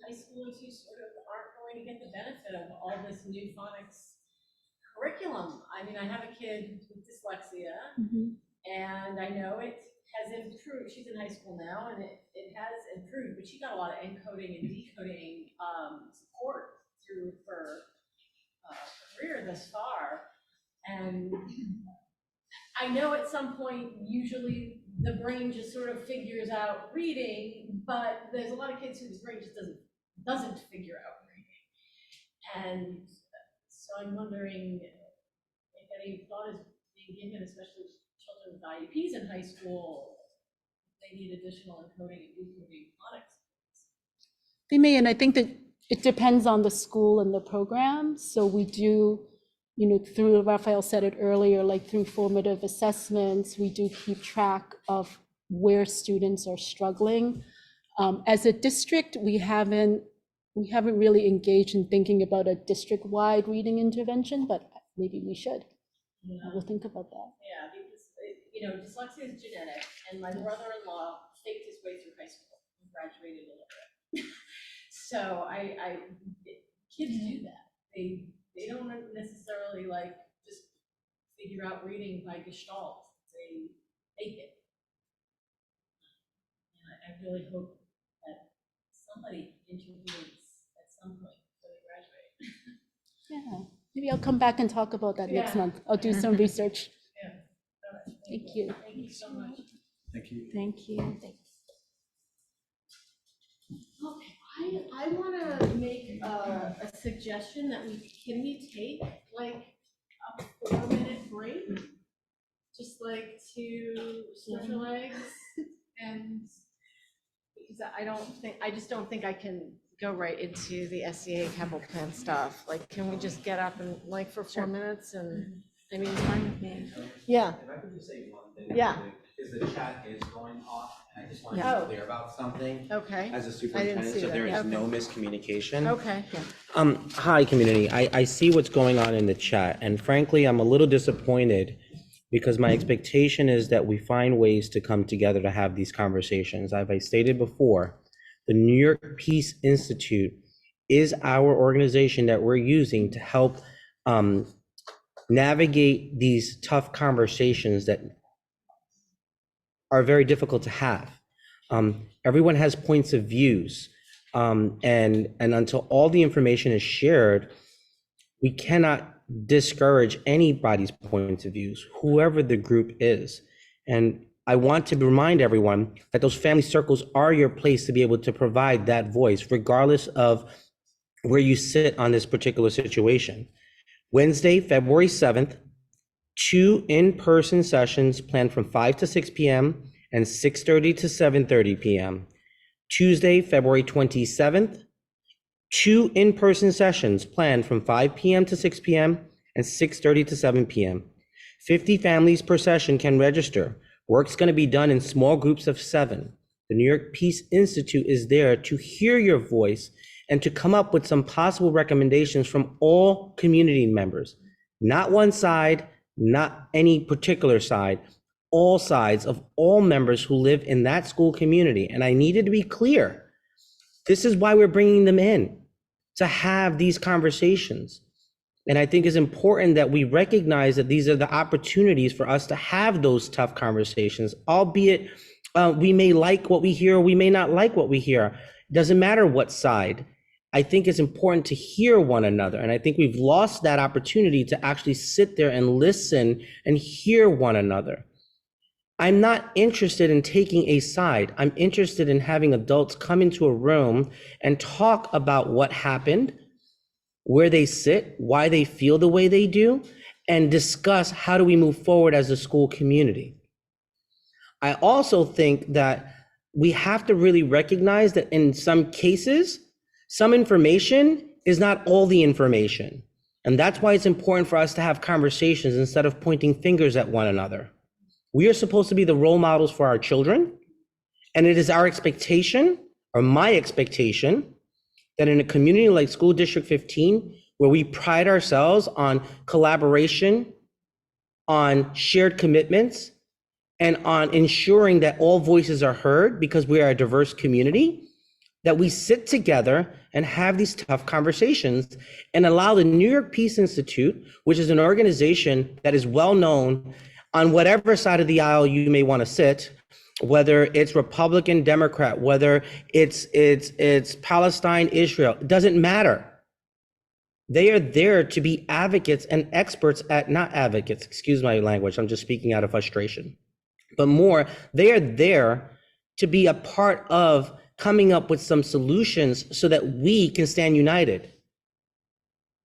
high schoolers who sort of aren't going to get the benefit of all this new phonics curriculum? I mean, I have a kid with dyslexia, and I know it has improved. She's in high school now, and it has improved, but she got a lot of encoding and decoding support through her career thus far. And I know at some point, usually the brain just sort of figures out reading, but there's a lot of kids whose brain just doesn't figure out reading. And so I'm wondering if any thought is being given especially children with IEPs in high school, they need additional encoding and decoding phonics. They may, and I think that it depends on the school and the program. So we do, through, Raphael said it earlier, like through formative assessments, we do keep track of where students are struggling. As a district, we haven't really engaged in thinking about a district-wide reading intervention, but maybe we should. We'll think about that. Yeah, because, dyslexia is genetic, and my brother-in-law faked his way through high school and graduated illiterate. So kids do that. They don't necessarily like just figure out reading by gestalt. They fake it. And I really hope that somebody intervenes at some point before they graduate. Yeah, maybe I'll come back and talk about that next Yeah. month. I'll do some research. Yeah. All right. Thank you. Thank you so much. Thank you. Thank you. Okay, I want to make a suggestion that can we take like a 4-minute break? Just like to stretch our legs and because I just don't think I can go right into the SCA capital plan stuff. Like, can we just get up and like for 4 minutes and, I mean, Fine with me. Yeah, If I could just say one thing. Yeah. Is the chat is going off, and I just want to Yeah. be clear about something okay, as a see superintendent, so that. there is Okay. no miscommunication. okay. Hi, community. I see what's going on in the chat, and frankly, I'm a little disappointed because my expectation is that we find ways to come together to have these conversations. As I stated before, the New York Peace Institute is our organization that we're using to help navigate these tough conversations that are very difficult to have. Everyone has points of views, and until all the information is shared, we cannot discourage anybody's points of views, whoever the group is. And I want to remind everyone that those family circles are your place to be able to provide that voice, regardless of where you sit on this particular situation. Wednesday, February 7th, 2 in-person sessions planned from 5 to 6 p.m. and 6:30 to 7:30 p.m. Tuesday, February 27th, 2 in-person sessions planned from 5 p.m. to 6 p.m. and 6:30 to 7 p.m. 50 families per session can register. Work's going to be done in small groups of 7. The New York Peace Institute is there to hear your voice and to come up with some possible recommendations from all community members, not one side, not any particular side, all sides of all members who live in that school community. And I needed to be clear. This is why we're bringing them in, to have these conversations. And I think it's important that we recognize that these are the opportunities for us to have those tough conversations, albeit we may like what we hear, or we may not like what we hear. It doesn't matter what side. I think it's important to hear one another. And I think we've lost that opportunity to actually sit there and listen and hear one another. I'm not interested in taking a side. I'm interested in having adults come into a room and talk about what happened, where they sit, why they feel the way they do, and discuss how do we move forward as a school community. I also think that we have to really recognize that in some cases, some information is not all the information. And that's why it's important for us to have conversations instead of pointing fingers at one another. We are supposed to be the role models for our children. And it is our expectation, or my expectation, that in a community like School District 15, where we pride ourselves on collaboration, on shared commitments, and on ensuring that all voices are heard because we are a diverse community, that we sit together and have these tough conversations and allow the New York Peace Institute, which is an organization that is well known on whatever side of the aisle you may want to sit, whether it's Republican, Democrat, whether it's Palestine, Israel, it doesn't matter. They are there to be advocates and experts at, not advocates, excuse my language, I'm just speaking out of frustration, but more, they are there to be a part of coming up with some solutions so that we can stand united.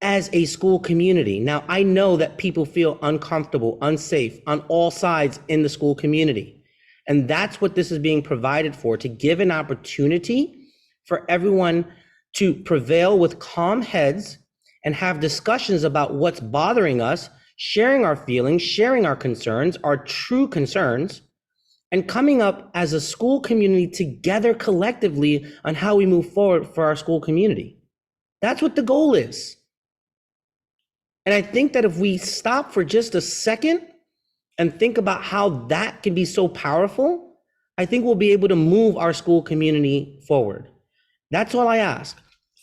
as a school community. Now, I know that people feel uncomfortable, unsafe on all sides in the school community. And that's what this is being provided for, to give an opportunity for everyone to prevail with calm heads and have discussions about what's bothering us, sharing our feelings, sharing our concerns, our true concerns, and coming up as a school community together collectively on how we move forward for our school community. That's what the goal is. And I think that if we stop for just a second and think about how that can be so powerful, I think we'll be able to move our school community forward. That's all I ask.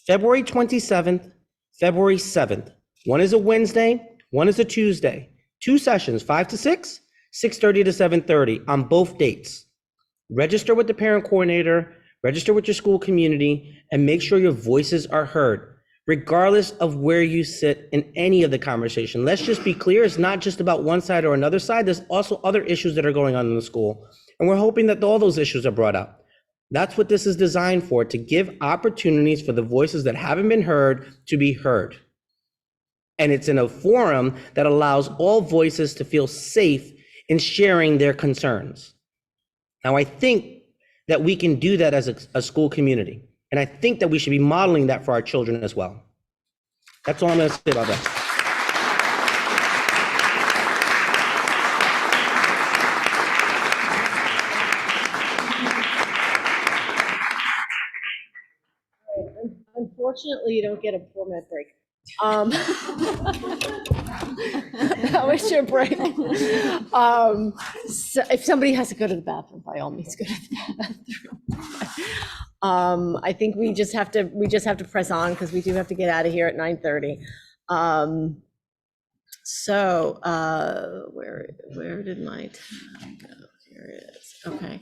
February 27th, February 7th. One is a Wednesday, one is a Tuesday. 2 sessions, 5 to 6, 6:30 to 7:30 on both dates. Register with the parent coordinator, register with your school community, and make sure your voices are heard, regardless of where you sit in any of the conversation. Let's just be clear, it's not just about one side or another side. There's also other issues that are going on in the school. And we're hoping that all those issues are brought up. That's what this is designed for, to give opportunities for the voices that haven't been heard to be heard. And it's in a forum that allows all voices to feel safe in sharing their concerns. Now, I think that we can do that as a school community. And I think that we should be modeling that for our children as well. That's all I'm going to say about that. Unfortunately, you don't get a 4-minute break. That was your break. So if somebody has to go to the bathroom, by all means, go to the bathroom. I think we just have to press on, because we do have to get out of here at 9:30. Where did my time go? Here it is. Okay.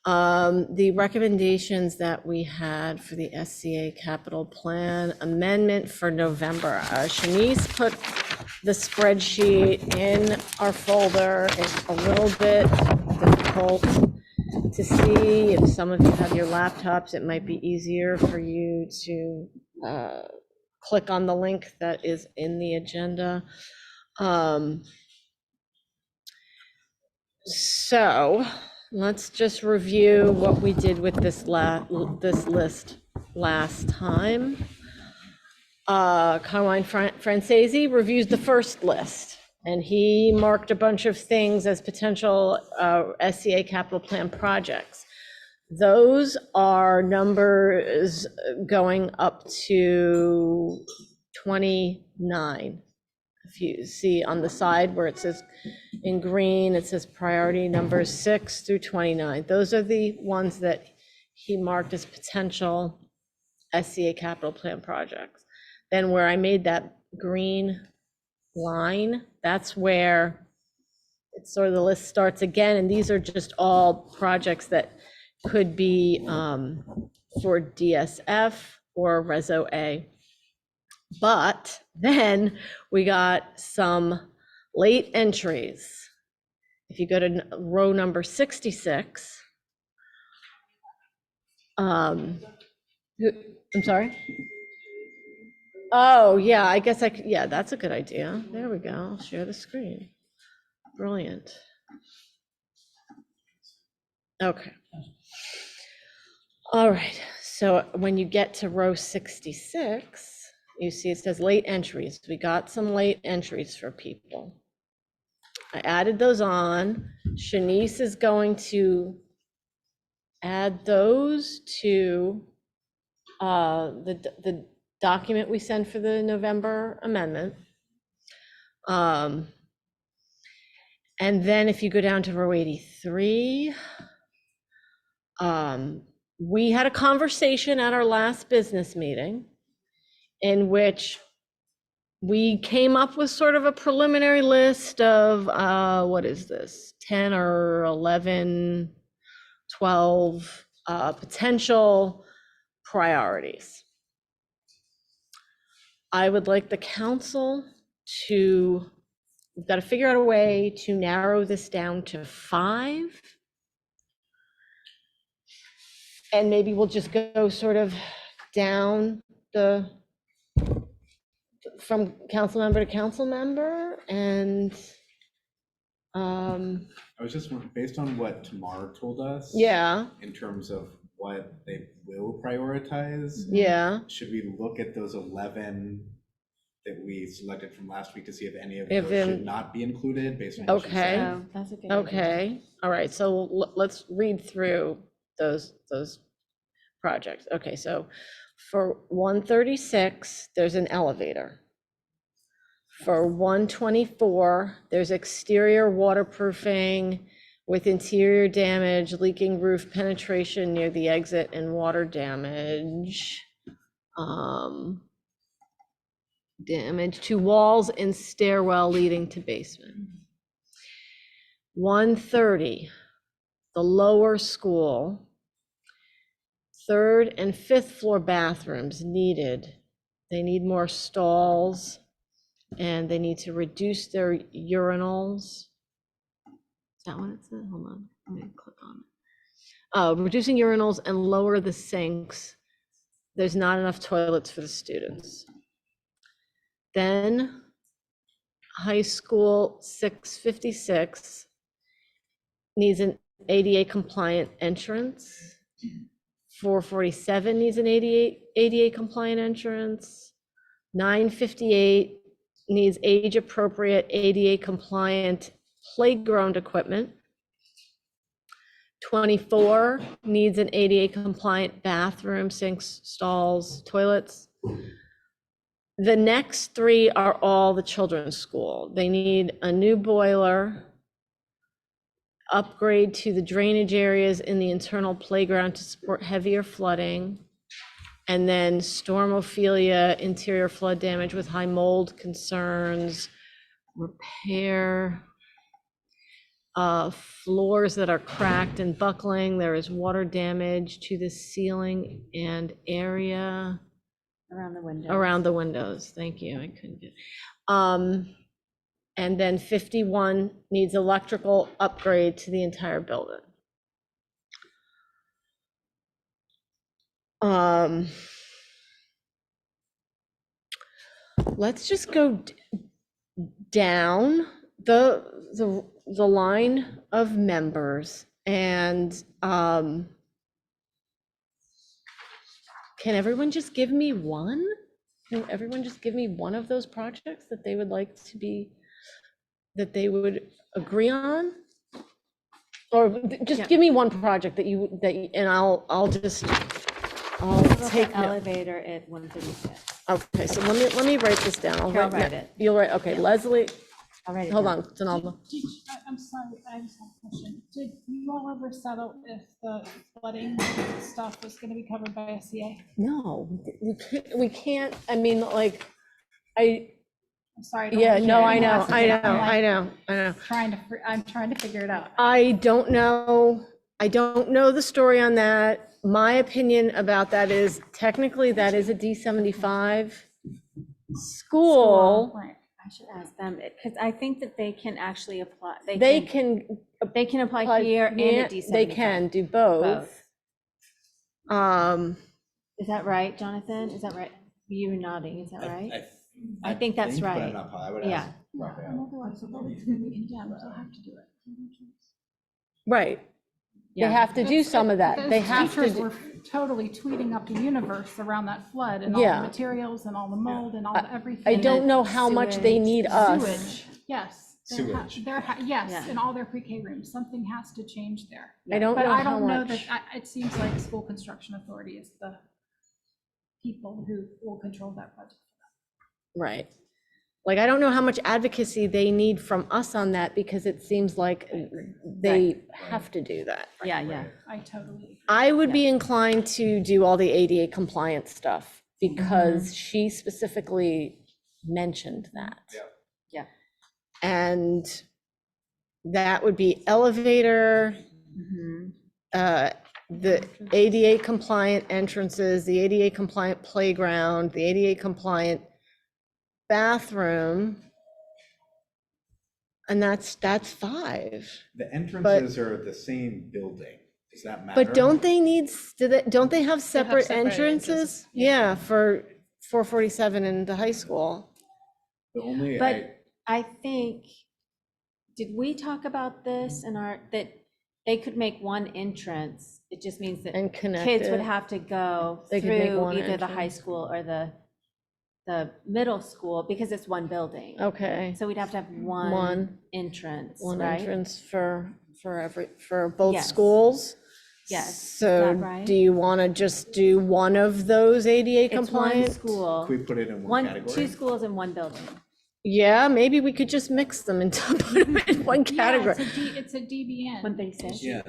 The recommendations that we had for the SCA capital plan amendment for November. Shanice put the spreadsheet in our folder. It's a little bit difficult to see. If some of you have your laptops, it might be easier for you to click on the link that is in the agenda. So let's just review what we did with this list last time. Carmine Francesi reviews the first list, and he marked a bunch of things as potential SCA capital plan projects. Those are numbers going up to 29. If you see on the side where it says in green, it says priority numbers 6 through 29. Those are the ones that he marked as potential SCA capital plan projects. Then where I made that green line, that's where it's sort of the list starts again. And these are just all projects that could be for DSF or Reso A. But then we got some late entries. If you go to row number 66, I'm sorry. Oh, yeah, I guess yeah, that's a good idea. There we go. I'll share the screen. Brilliant. Okay. All right. So when you get to row 66, you see it says late entries. We got some late entries for people. I added those on. Shanice is going to add those to the document we sent for the November amendment. And then if you go down to row 83, we had a conversation at our last business meeting in which we came up with sort of a preliminary list of, what is this, 10 or 11, 12 potential priorities. I would like the council to, we've got to figure out a way to narrow this down to 5. And maybe we'll just go sort of down the from council member to council member, and I was just wondering, based on what Tamar told us. yeah, In terms of what they will prioritize, yeah. should we look at those 11 that we selected from last week to see if any of If those in- should not be included based on what she Okay. said? Oh, that's a good idea. Okay, all right, so let's read through those projects. Okay, so for 136, there's an elevator. For 124, there's exterior waterproofing with interior damage, leaking roof penetration near the exit, and water damage. Damage to walls and stairwell leading to basement. 130, the lower school, 3rd and 5th floor bathrooms needed. They need more stalls, and they need to reduce their urinals. Is that what it said? Hold on, let me click on it. Reducing urinals and lower the sinks. There's not enough toilets for the students. Then high school 656 needs an ADA compliant entrance. 447 needs an ADA compliant entrance. 958 needs age appropriate ADA compliant playground equipment. 24 needs an ADA compliant bathroom, sinks, stalls, toilets. The next 3 are all the children's school. They need a new boiler, upgrade to the drainage areas in the internal playground to support heavier flooding, and then stormophilia, interior flood damage with high mold concerns, repair floors that are cracked and buckling. There is water damage to the ceiling and area Around the window. around the windows. Thank you, I couldn't get. And then 51 needs electrical upgrade to the entire building. Let's just go down the line of members, and can everyone just give me one? Can everyone just give me one of those projects that they would like to be, that they would agree on? Or just give me one project that you, and I'll take note. Elevator at 136. Okay, so let me write this down. I'll Here, I'll write write it. it. You'll write, okay, Leslie, I'll write it hold down. on, Donalda. I'm sorry, I just have a question. Did you all ever settle if the flooding stuff was gonna be covered by SCA? No, we can't, I mean, like, I, I'm sorry. don't yeah, wanna no, share I any know, lessons. I know, I'm like I know. I'm trying to figure it out. I don't know the story on that. My opinion about that is technically that is a D75 school. Right. I should ask them, because I think that they can actually apply. They can apply here and at D75. They can do both. Is that right, Jonathan? Is that right? You were nodding, is that right? I think that's but I'm right. not, I would Yeah. ask Raphael. Otherwise, the building's gonna be condemned, they'll have to do it. Right. They Yeah. have to do some of that. They have to. Teachers do- were totally tweeting up the universe around that flood and all Yeah. the materials and all the mold and all the everything. I don't know how much they need us. Sewage, yes. Sewage. Yes, Yeah. in all their pre-K rooms, something has to change there. I don't But know I how don't know much. that, it seems like school construction authority is the people who will control that project. Right. Like, I don't know how much advocacy they need from us on that, because it seems like they have to do that. Yeah, yeah. I totally. I would be inclined to do all the ADA compliant stuff, because she specifically mentioned that. Yeah. And that would be elevator, the ADA compliant entrances, the ADA compliant playground, the ADA compliant bathroom. And that's 5. The entrances are the same building. Does that matter? But don't they need, don't they have separate separate entrances? entrances, Yeah, for 447 in the high school. The only, But I think, did we talk about this in that they could make one entrance? It just means that And connect kids would it. have to go They could make through one either the high entrance. school or the middle school because it's one building. Okay, So we'd have to have one entrance, one right? entrance for both Yes. schools? Yes, is So that right? do you want to just do one of those ADA It's one compliant? school, can we put it in one two category? schools in one building. Yeah, maybe we could just mix them and put them in one category. It's a DBN. 136. Yeah,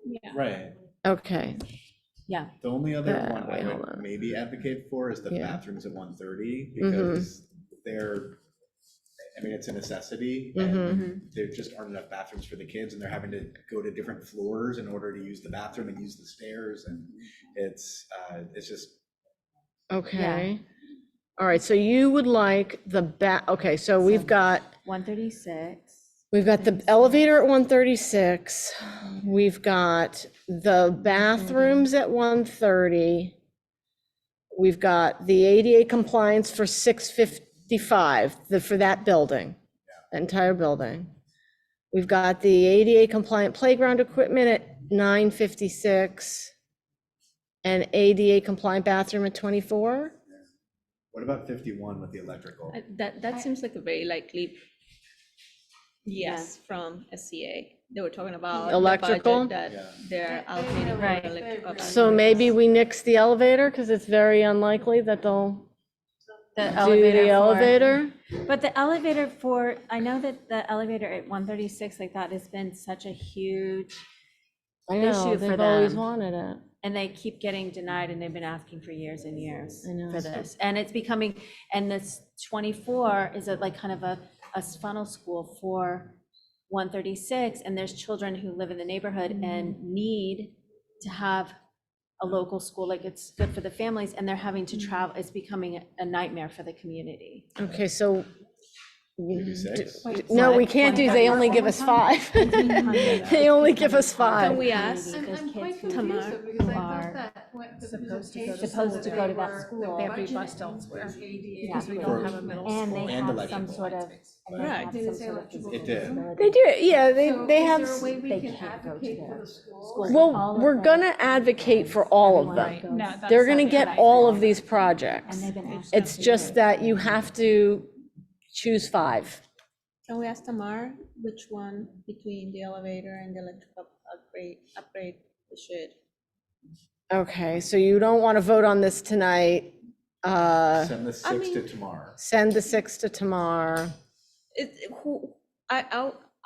Yeah. right. Okay, Yeah. The only other Uh, one wait, I hold would on. maybe advocate for is the Yeah. bathrooms at 130, Mhm. because they're, I mean, it's a necessity, and there just aren't enough bathrooms for the kids, and they're having to go to different floors in order to use the bathroom and use the stairs, and it's just, okay. All right, so you would like okay, so we've got 136. the elevator at 136. We've got the bathrooms at 130. We've got the ADA compliance for 655, for that building, the entire building. We've got the ADA compliant playground equipment at 956 and ADA compliant bathroom at 24. what about 51 with the electrical? That seems like a very likely yes from SCA. They were talking about the Electrical? budget Yeah. that they're allocating Right. for electrical. So maybe we nix the elevator because it's very unlikely that they'll The do the elevator. But the elevator I know that the elevator at 136, like that has been such a huge I know, issue for they've always them. wanted it. And they keep getting denied, and they've been asking for years and years I know. for this. And it's becoming, and this 24 is like kind of a funnel school for 136, and there's children who live in the neighborhood and need to have a local school, like it's good for the families, and they're having to travel, it's becoming a nightmare for the community. Okay, so, Maybe 6? no, we can't do, they only give us 5. They only give us Can 5. we ask? I'm quite confused Tamar, though, because I who thought are that went to the supposed to go to presentation Supposed to go to that were- school. the They have to be budget bused elsewhere. was ADA, Yeah. because we don't have a middle And school. they And have electrical. some sort of, and they Right. have Did it some say sort of electrical? It did. disability. They do, yeah, they So have, is there a way we they can can't go to advocate their for the schools? schools. well, All of we're them. gonna advocate for all of Everyone them. goes. No, that's They're gonna not get good. all of these projects. And they've been asking. It's just that you have to choose 5. Can we ask Tamar which one between the elevator and the electrical upgrade we should? Okay, so you don't want to vote on this tonight. Send the 6 to tomorrow. Send the 6 to Tamar.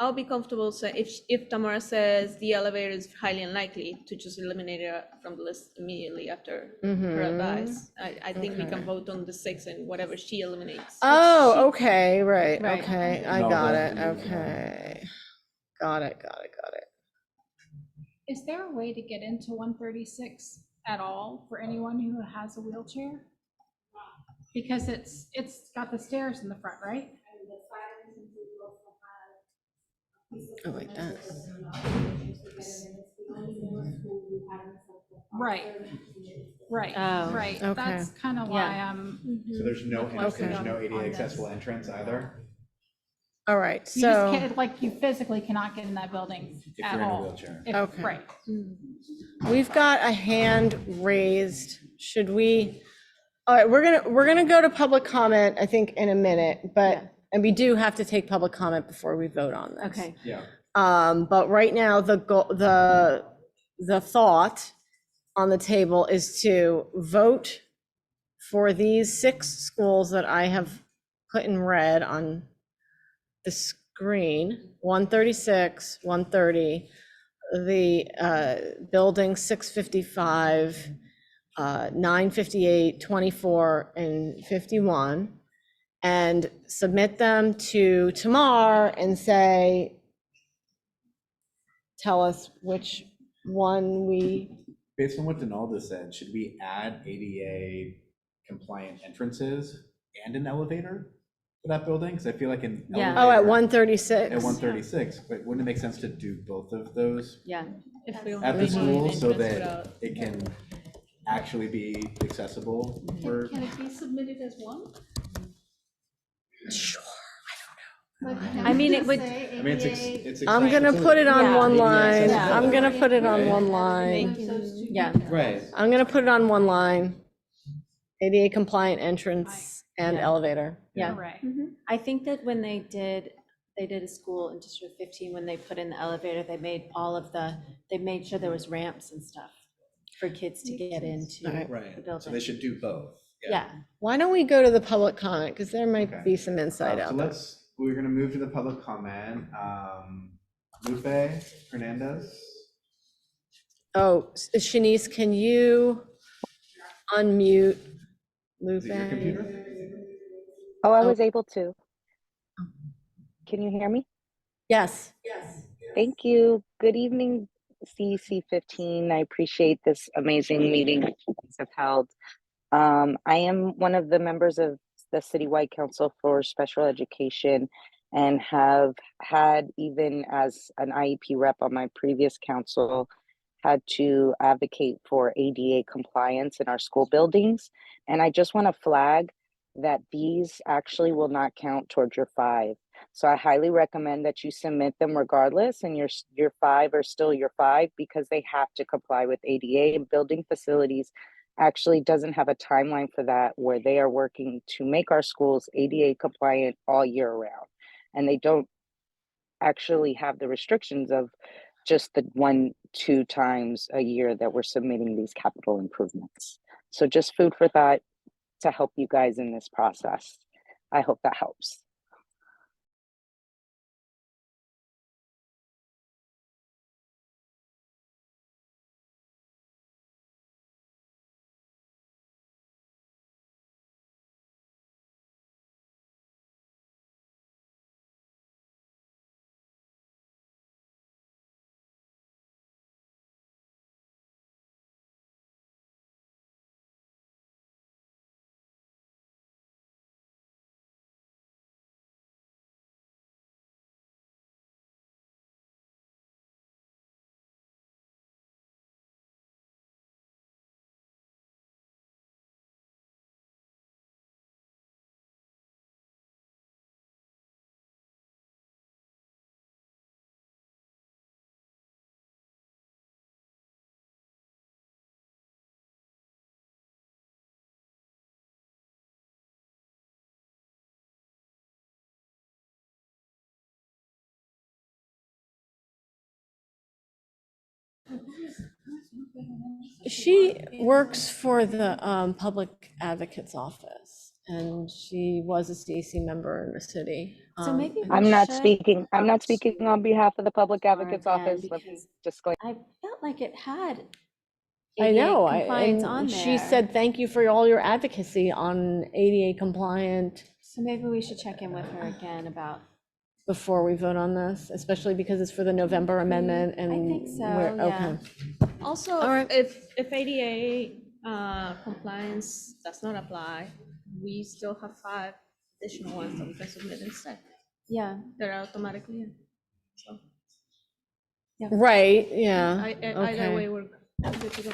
I'll be comfortable saying, if Tamara says the elevator is highly unlikely, to just eliminate it from the list immediately after her advice. I think we can Okay. vote on the 6 and whatever she eliminates. Oh, okay, right, Right. okay, I No, got that- it, okay. Got it. Is there a way to get into 136 at all for anyone who has a wheelchair? Because it's got the stairs in the front, right? Oh, wait, Right, right, Oh, right. okay. That's kind of why I'm, So there's no Okay. ADA accessible entrance either, All right, you just so, can't, like, you physically cannot get in that building if at you're in a all. wheelchair. If- Okay. Right. we've got a hand raised. Should we? All right, we're gonna go to public comment, I think, in a minute, Yeah. but, and we do have to take public comment before we vote on this. Okay, Yeah. But right now, the thought on the table is to vote for these 6 schools that I have put in red on the screen, 136, 130, the building 655, 958, 24, and 51, and submit them to Tamar and say, tell us which one we, Based on what Donalda said, should we add ADA compliant entrances and an elevator for that building? Because I feel like an Yeah. oh, at elevator 136? at 136, but wouldn't it make sense to do both of those yeah. If we don't at have the any school so entrance that without- it can actually be accessible for? Can it be submitted as one? Sure. I mean, it would, I mean, it's. I'm gonna put it on Yeah. one ADA line. accessibility, I'm gonna put it on right? one line. yeah. Right. I'm gonna put it on one line. ADA compliant entrance and Yeah. elevator. Yeah. Right. I think that when they did a school in District 15, when they put in the elevator, they made they made sure there was ramps and stuff for kids to get into the Right. So building. they should do both. Yeah. Why don't we go to the public comment? Because there might Okay. be some insight So out there. we're gonna move to the public comment. Lupe Hernandez. Oh, Shanice, can you unmute Lupe? Is it your computer? Oh, I Oh. was able to. Can you hear me? Yes. Thank you. Good evening, CEC 15. I appreciate this amazing meeting that you guys have held. I am one of the members of the Citywide Council for Special Education and have had, even as an IEP rep on my previous council, had to advocate for ADA compliance in our school buildings. And I just want to flag that these actually will not count towards your 5. So I highly recommend that you submit them regardless, and your 5 are still your 5 because they have to comply with ADA. And building facilities actually doesn't have a timeline for that, where they are working to make our schools ADA compliant all year round. And they don't actually have the restrictions of just the 1-2 times a year that we're submitting these capital improvements. So just food for thought to help you guys in this process. I hope that helps. She works for the Public Advocate's Office, and she was a CEC member in the city. So maybe we I'm not should speaking on behalf of the Public more Advocate's then, Office. Let me because disclaim. I felt like it had I know, ADA compliance on and there. she said, thank you for all your advocacy on ADA compliant So maybe we should check in with her again about, before we vote on this, especially because it's for the November amendment and. I think so, we're- yeah. Okay. Also, All right. if ADA compliance does not apply, we still have 5 additional ones that we can submit instead. yeah. They're automatically in. So Right, yeah, either way, okay, we're good to go.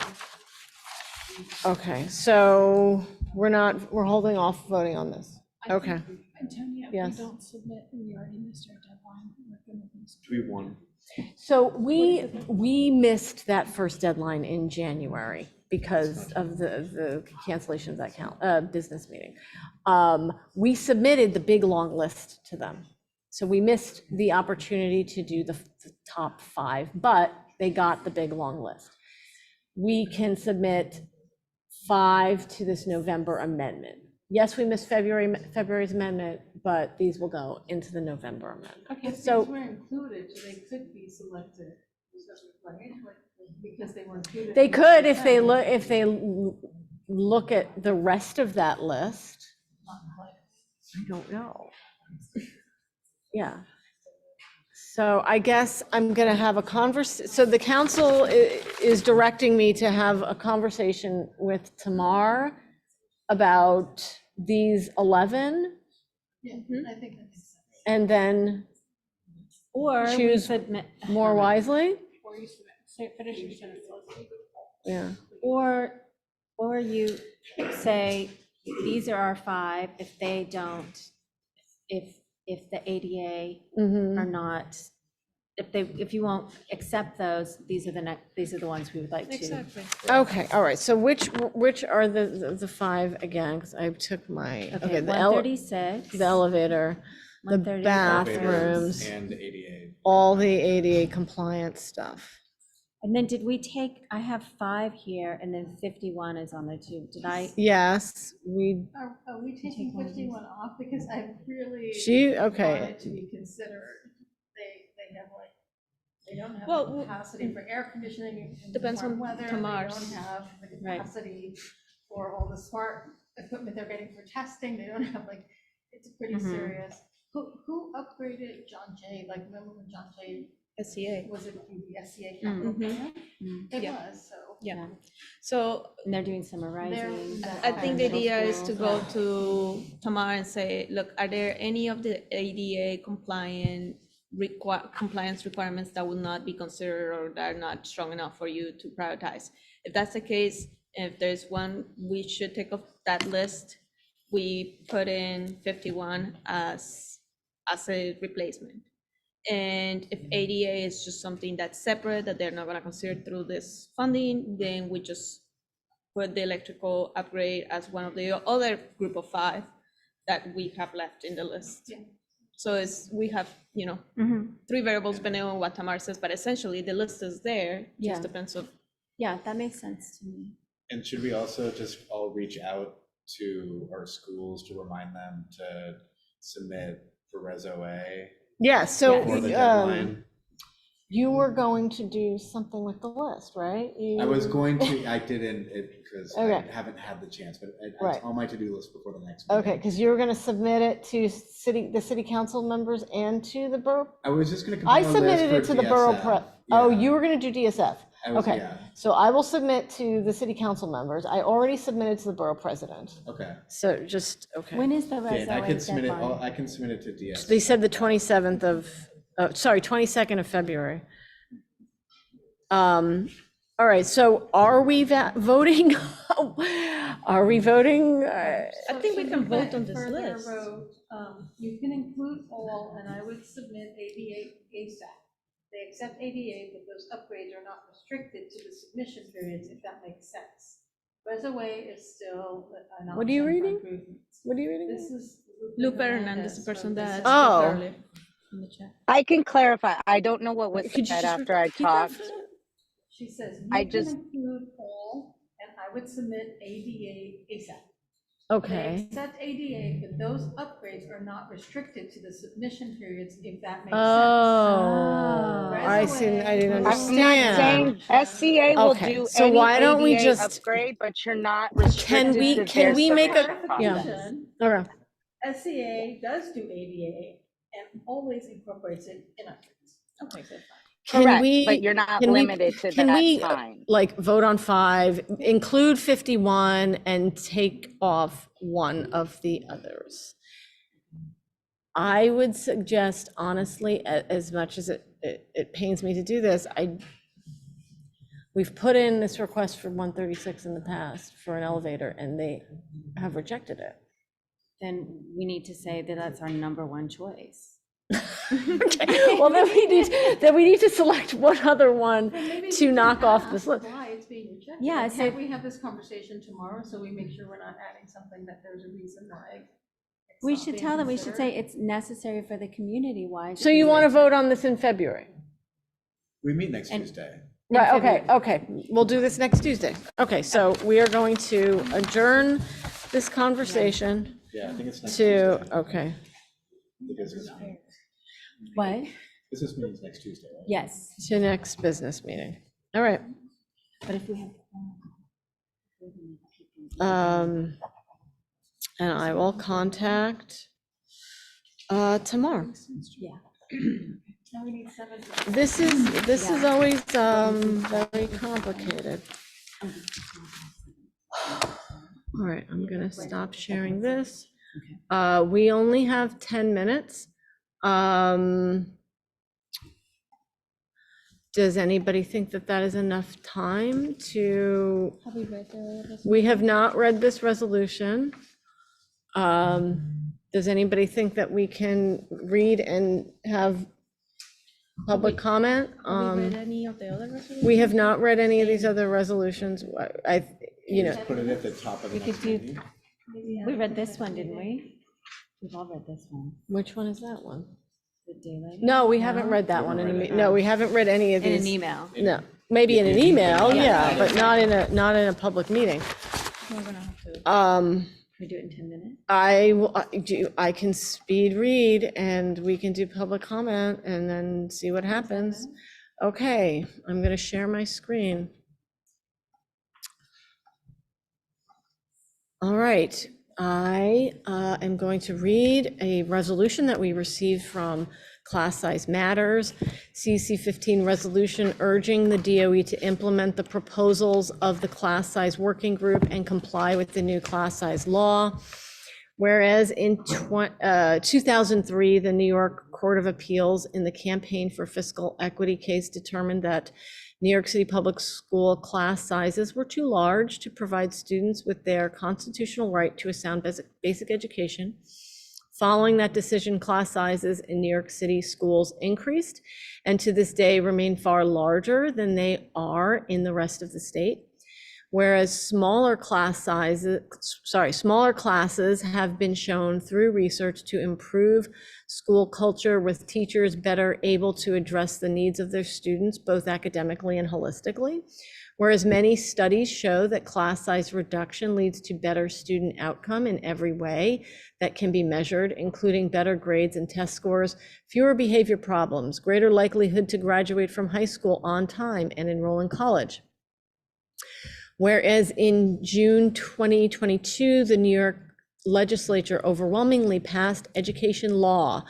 okay, so we're holding off voting on this. Okay, Antonia, Yes. if we don't submit, we already missed our deadline. We're gonna lose. 3-1. so we missed that first deadline in January because of the cancellation of that business meeting. We submitted the big long list to them. So we missed the opportunity to do the top 5, but they got the big long list. We can submit 5 to this November amendment. Yes, we missed February's amendment, but these will go into the November amendment. Okay, if So- these were included, they could be selected, right? Like, because they were included. They in the could if they consent. look at the rest of that list. I don't know. Yeah. So I guess I'm going to have so the council is directing me to have a conversation with Tamar about these 11, Yeah, I think that makes sense. and then Or we choose submit. more wisely. Or you finish your sentence. Yeah. Or you say, these are our 5, if they don't if the ADA Mhm. are not, if you won't accept those, these are the ones we would like to. Exactly. Okay, all right, so which are the five again? Because I took my, okay, the 136. the elevator, the 130 bathrooms, And ADA. all the ADA compliance stuff. And then did we take, I have 5 here, and then 51 is on there too. Did I? Yes, Are we taking one of these. 51 off? Because I really okay. want it to be considered. They have like, they don't have Well, the capacity for air conditioning in depends warm on weather. Tamar's. They don't have the Right. capacity for all the smart equipment they're getting for testing. They don't have like, it's pretty Mhm. serious. Who upgraded John Jay? Like, remember when John Jay, SCA. was it the SCA capital Mhm. plan? Mm. It Yeah. was, so. Yeah. So And they're doing summer rising. I think the middle idea is to school. go to Tamar and say, look, are there any of the ADA compliance requirements that would not be considered or that are not strong enough for you to prioritize? If that's the case, if there's one we should take off that list, we put in 51 as a replacement. And if ADA is just something that's separate, that they're not gonna consider through this funding, then we just put the electrical upgrade as one of the other group of 5 that we have left in the list. Yeah. So we have, Mhm. 3 variables depending on what Tamar says, but essentially the list is there, Yeah. just depends on. Yeah, that makes sense to me. And should we also just all reach out to our schools to remind them to submit for Reso A Yeah, so, before the deadline? you were going to do something with the list, right? I was going to, I didn't, because I Okay. haven't had the chance, but it's Right. on my to-do list before the next meeting. Okay, because you were gonna submit it to the city council members and to the borough? I was just gonna I compile a list submitted it for to the borough DSF. oh, Yeah. you were gonna do DSF? I was- Okay, yeah. so I will submit to the city council members. I already submitted to the borough president. Okay. So just, okay. When is the Okay, and I resume can submit it, deadline? I can submit it to DS. They said the 27th of, 22nd of February. All right, so are we voting? Are we voting? I think we can vote on this Further list. wrote, you can include all, and I would submit ADA ASAP. They accept ADA, but those upgrades are not restricted to the submission periods, if that makes sense. Reso A is still an option. What are you for reading? improvements. What are you reading? This is. Lupe Hernandez, the person that. Oh. spoke earlier in the chat. I can clarify. I don't know what was Could you said just after I repeat that talked. for- She says, I you can just- include all, and I would submit ADA ASAP. Okay. They accept ADA, but those upgrades are not restricted to the submission periods, if that makes sense. Oh, I see, I didn't I'm not understand. saying SCA will Okay, do so any why don't we ADA just- upgrade, but you're not Can restricted we, to can their we make a, submission yeah, process. okay. SCA does do ADA and always incorporates it in upgrades. Okay, so fine. Can Correct, we? but you're not can we- limited to can that we, time. like, vote on 5, include 51, and take off one of the others? I would suggest, honestly, as much as it pains me to do this, we've put in this request for 136 in the past for an elevator, and they have rejected it. Then we need to say that that's our number 1 choice. Okay, well, then we need to select one other one to knock off this list. Why it's being rejected. Yeah, Like, so- can't we have this conversation tomorrow, so we make sure we're not adding something that there's a reason why? it's We not should being tell them, we should say considered? it's necessary for the community. Why? So you want to vote on this in February? We meet next And- Tuesday. Right, okay, we'll do this next Tuesday. Okay, so we are going to adjourn this conversation Yeah, I think it's next to, Tuesday. okay. The business meeting. What? Business meeting's next Tuesday, right? Yes, To next business meeting. All right. but if we have. And I will contact tomorrow. Yeah. Now we need 7. This is always very complicated. All right, I'm gonna stop sharing this. We only have 10 minutes. Does anybody think that that is enough time to? Have we read the? We have not read this resolution. Does anybody think that we can read and have public comment? Have we read any of the other resolutions? We have not read any of these other resolutions. You know, Just put it at the top of the We next could do- meeting. We read this one, didn't we? We've all read this one. which one is that one? The daylight. No, we haven't read that one. No, we haven't read any of In these. an email. No, maybe in an email, Yeah. yeah, but not in a public meeting. We're gonna have to. We do it in 10 minutes? I can speed read and we can do public comment and then see what happens. Okay, I'm gonna share my screen. All right, I am going to read a resolution that we received from Class Size Matters, CEC 15 resolution urging the DOE to implement the proposals of the class size working group and comply with the new class size law. Whereas in 2003, the New York Court of Appeals in the Campaign for Fiscal Equity case determined that New York City public school class sizes were too large to provide students with their constitutional right to a sound basic education. Following that decision, class sizes in New York City schools increased and to this day remain far larger than they are in the rest of the state. Whereas smaller classes have been shown through research to improve school culture with teachers better able to address the needs of their students, both academically and holistically. Whereas many studies show that class size reduction leads to better student outcome in every way that can be measured, including better grades and test scores, fewer behavior problems, greater likelihood to graduate from high school on time and enroll in college. Whereas in June 2022, the New York legislature overwhelmingly passed Education Law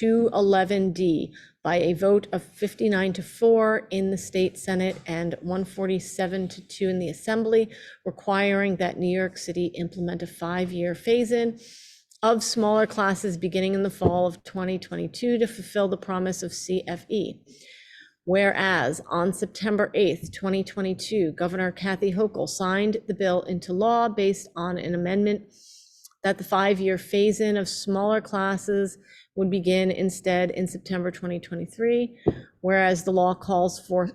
211D by a vote of 59-4 in the state Senate and 147-2 in the Assembly, requiring that New York City implement a 5-year phase-in of smaller classes beginning in the fall of 2022 to fulfill the promise of CFE. Whereas on September 8th, 2022, Governor Kathy Hochul signed the bill into law based on an amendment that the 5-year phase-in of smaller classes would begin instead in September 2023, whereas the law calls for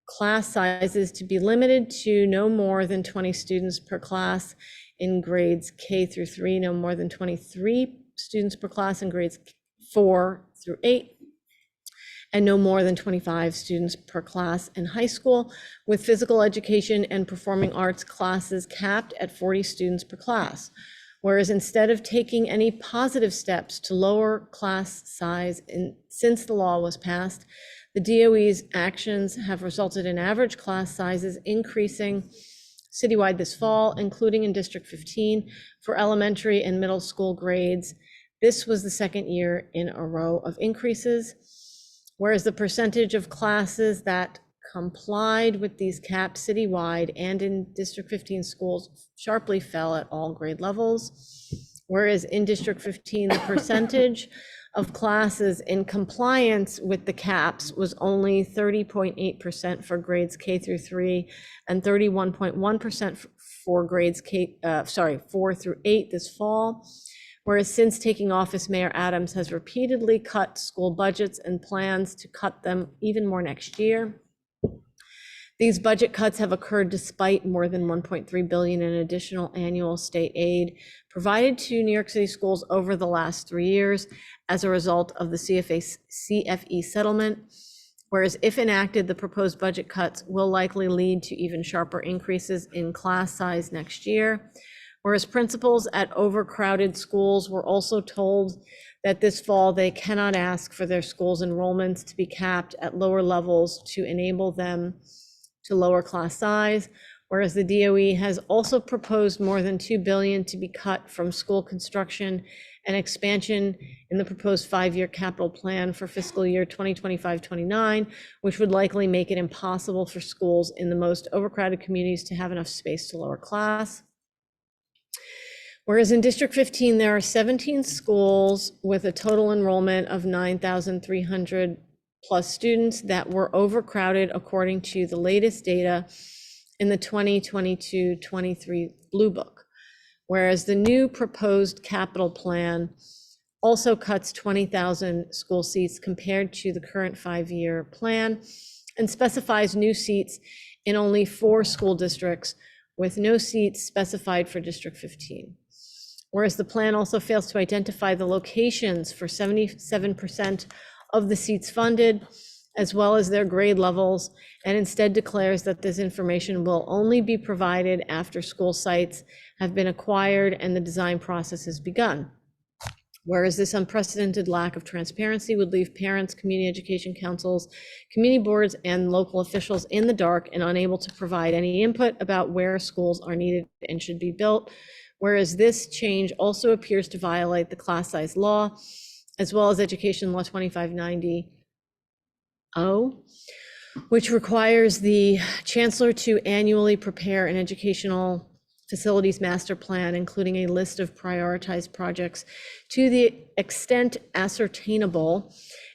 class sizes to be limited to no more than 20 students per class in grades K through 3, no more than 23 students per class in grades 4 through 8, and no more than 25 students per class in high school, with physical education and performing arts classes capped at 40 students per class. Whereas instead of taking any positive steps to lower class size since the law was passed, the DOE's actions have resulted in average class sizes increasing citywide this fall, including in District 15 for elementary and middle school grades. This was the second year in a row of increases. Whereas the percentage of classes that complied with these caps citywide and in District 15 schools sharply fell at all grade levels. Whereas in District 15, the percentage of classes in compliance with the caps was only 30.8% for grades K through 3 and 31.1% for grades 4 through 8 this fall. Whereas since taking office, Mayor Adams has repeatedly cut school budgets and plans to cut them even more next year. These budget cuts have occurred despite more than $1.3 billion in additional annual state aid provided to New York City schools over the last 3 years as a result of the CFE settlement. Whereas if enacted, the proposed budget cuts will likely lead to even sharper increases in class size next year. Whereas principals at overcrowded schools were also told that this fall they cannot ask for their schools' enrollments to be capped at lower levels to enable them to lower class size. Whereas the DOE has also proposed more than $2 billion to be cut from school construction and expansion in the proposed 5-year capital plan for fiscal year 2025-29, which would likely make it impossible for schools in the most overcrowded communities to have enough space to lower class. Whereas in District 15, there are 17 schools with a total enrollment of 9,300 plus students that were overcrowded according to the latest data in the 2022-23 Blue Book. whereas the new proposed capital plan also cuts 20,000 school seats compared to the current 5-year plan and specifies new seats in only 4 school districts with no seats specified for District 15. Whereas the plan also fails to identify the locations for 77% of the seats funded, as well as their grade levels, and instead declares that this information will only be provided after school sites have been acquired and the design process has begun. Whereas this unprecedented lack of transparency would leave parents, community education councils, community boards, and local officials in the dark and unable to provide any input about where schools are needed and should be built. Whereas this change also appears to violate the class size law, as well as Education Law 2590, which requires the chancellor to annually prepare an educational facilities master plan, including a list of prioritized projects to the extent ascertainable,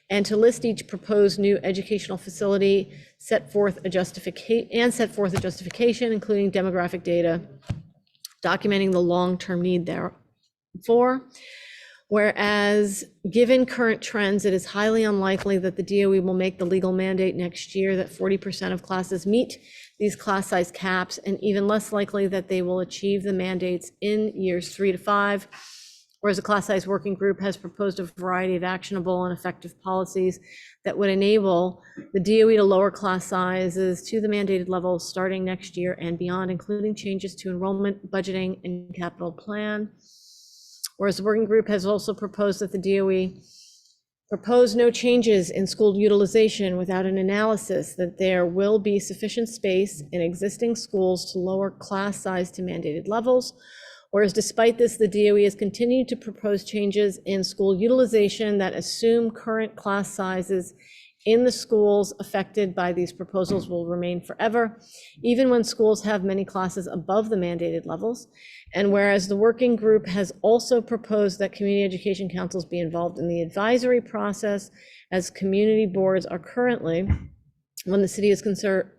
and to list each proposed new educational facility, set forth a justification, including demographic data, documenting the long-term need therefor. Whereas, given current trends, it is highly unlikely that the DOE will make the legal mandate next year that 40% of classes meet these class size caps, and even less likely that they will achieve the mandates in years 3 to 5. Whereas a class size working group has proposed a variety of actionable and effective policies that would enable the DOE to lower class sizes to the mandated levels starting next year and beyond, including changes to enrollment, budgeting, and capital plan. Whereas the working group has also proposed that the DOE propose no changes in school utilization without an analysis that there will be sufficient space in existing schools to lower class size to mandated levels. Whereas despite this, the DOE has continued to propose changes in school utilization that assume current class sizes in the schools affected by these proposals will remain forever, even when schools have many classes above the mandated levels. And whereas the working group has also proposed that community education councils be involved in the advisory process, as community boards are currently, when the city is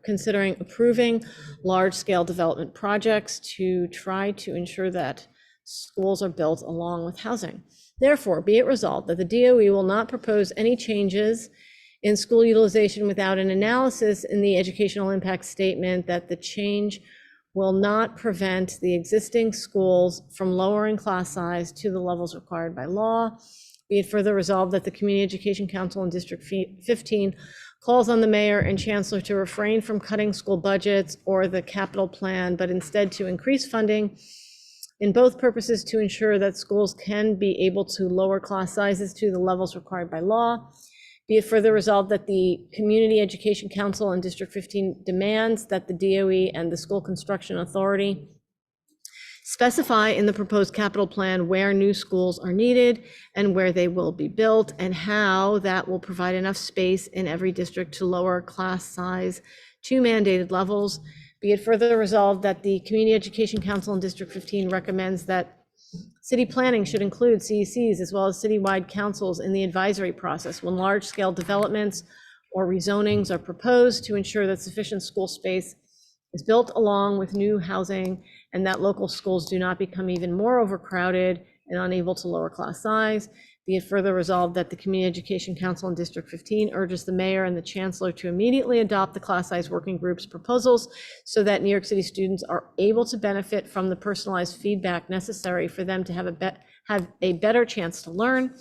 considering approving large-scale development projects to try to ensure that schools are built along with housing. Therefore, be it resolved that the DOE will not propose any changes in school utilization without an analysis in the educational impact statement, that the change will not prevent the existing schools from lowering class size to the levels required by law. Be it further resolved that the Community Education Council in District 15 calls on the mayor and chancellor to refrain from cutting school budgets or the capital plan, but instead to increase funding in both purposes to ensure that schools can be able to lower class sizes to the levels required by law. Be it further resolved that the Community Education Council in District 15 demands that the DOE and the School Construction Authority specify in the proposed capital plan where new schools are needed and where they will be built, and how that will provide enough space in every district to lower class size to mandated levels. Be it further resolved that the Community Education Council in District 15 recommends that city planning should include CECs as well as citywide councils in the advisory process when large-scale developments or rezonings are proposed, to ensure that sufficient school space is built along with new housing and that local schools do not become even more overcrowded and unable to lower class size. Be it further resolved that the Community Education Council in District 15 urges the mayor and the chancellor to immediately adopt the class size working group's proposals so that New York City students are able to benefit from the personalized feedback necessary for them to have a better chance to learn.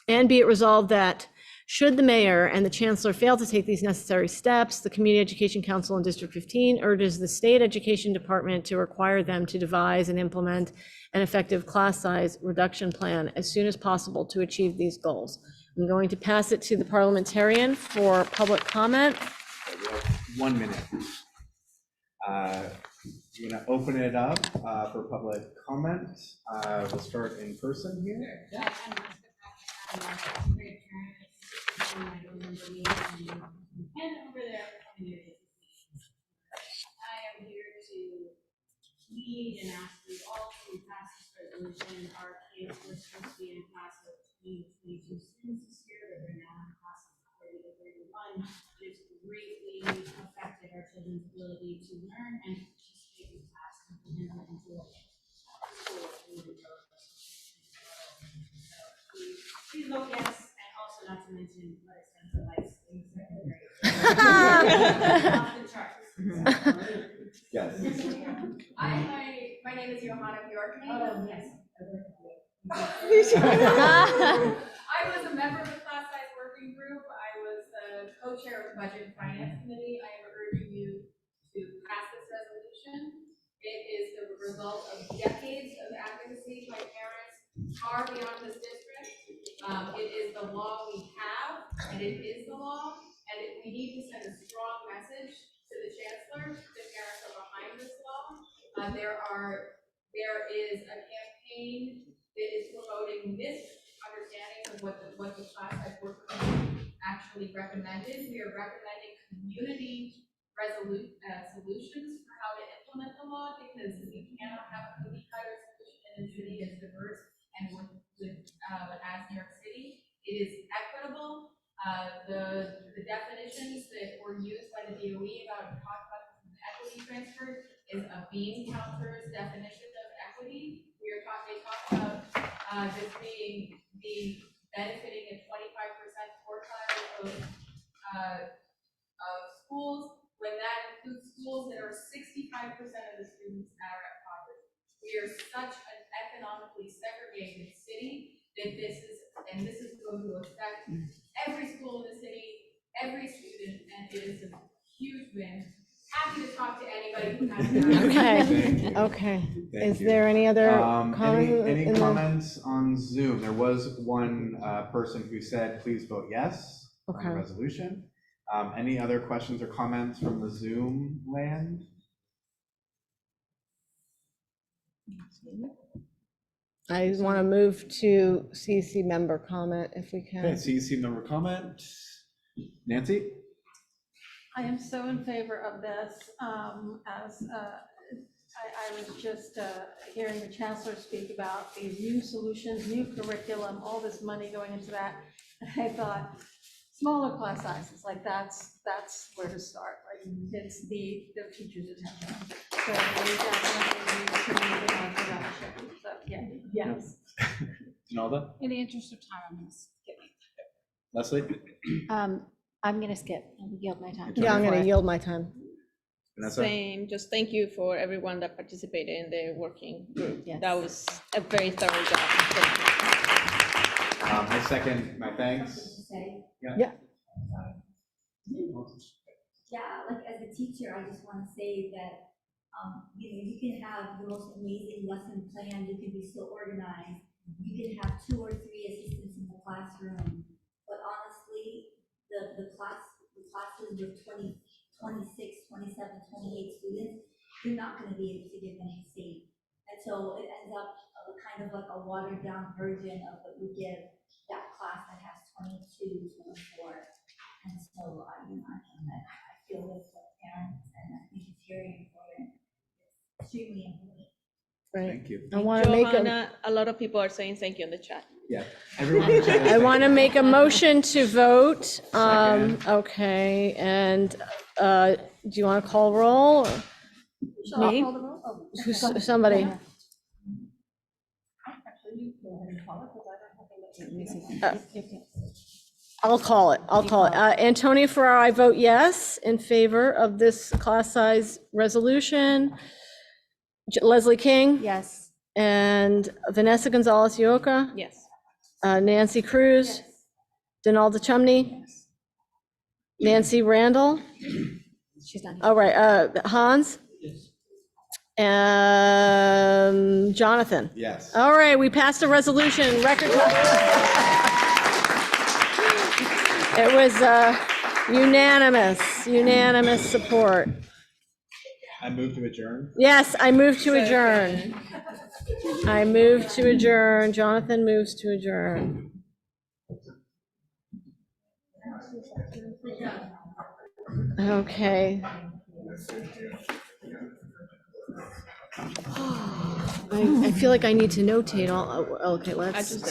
And be it resolved that should the mayor and the chancellor fail to take these necessary steps, the Community Education Council in District 15 urges the state education department to require them to devise and implement an effective class size reduction plan as soon as possible to achieve these goals. I'm going to pass it to the parliamentarian for public comment. We have 1 minute. We're gonna open it up for public comment. We'll start in person here. Yeah. And over there, I am here to lead and ask you all to pass this resolution. Our kids were supposed to be in class of 22 students this year, but they're now in class of 30 to 31. It's greatly affected our children's ability to learn and participate in class and enter into school. We vote yes, and also not to mention what expensive lights in the second grade. Yes. My name is Johanna Bjorkman. Yes. I was a member of the class size working group. I was the co-chair of the Budget and Finance Committee. I am urging you to pass this resolution. It is the result of decades of advocacy by parents far beyond this district. It is the law we have, and it is the law, and we need to send a strong message to the chancellor that parents are behind this law. There is a campaign that is promoting misunderstanding of what the class size work group actually recommended. We are recommending community solutions for how to implement the law, because we cannot have a cookie cutter solution in a city as diverse and with as New York City. It is equitable. The definitions that were used by the DOE about equity transfer is a bean counter's definition of equity. They talk about this being benefiting a 25% quartile of schools, when that includes schools that are 65% of the students are at poverty. We are such an economically segregated city that this is going to affect every school in the city, every student, and it is a huge win. Happy to talk to anybody who has that. Okay. Thank Is you. there any other Any comment? comments on Zoom? There was one person who said, please vote yes on the Okay. resolution. Any other questions or comments from the Zoom land? I want to move to CEC member comment if we Okay, can. CEC member comment. Nancy? I am so in favor of this. I was just hearing the chancellor speak about these new solutions, new curriculum, all this money going into that. And I thought, smaller class sizes, like that's where to start. Like it's the teacher's attention. So we definitely need to move in our direction. So yeah, yes. Nalda? In the interest of time, I'm going to skip. Leslie? I'm going to skip and yield my time. Yeah, I'm going to yield my time. Vanessa? Same, just thank you for everyone that participated in the working group. Yes. That was a very thorough job. Thank you. I second my thanks. Say, Yeah. yeah, like as a teacher, I just want to say that, you can have the most amazing lesson plan, you can be so organized, you can have 2 or 3 assistants in the classroom, but honestly, the classes with 20, 26, 27, 28 students, you're not going to be able to give them the same. And so it ends up kind of like a watered down version of what you give that class that has 22, 24. And so, I feel with the parents, and I think it's very important. It's extremely important. Right. Thank you. I want to make A lot of people are saying thank you in the chat. Yeah, everyone. in the chat is I want to thanking make a motion to vote. Second. Okay, and do you want to call roll? Or Shall I Me? call the roll? Oh, Somebody. actually, you go ahead and call it, because I don't have it. I'll call it. Antonia Ferrara, I vote yes in favor of this class size resolution. Leslie King? Yes. And Vanessa Gonzalez Yoka? Yes. Nancy Cruz? Donalda Chumney? Nancy Randall? She's not here. All right, Hans? Jonathan? Yes. All right, we passed a resolution, record time. It was unanimous support. I move to adjourn. Yes, I move to adjourn. I move to adjourn. Jonathan moves to adjourn. Okay. I feel like I need to notate all, okay, let's.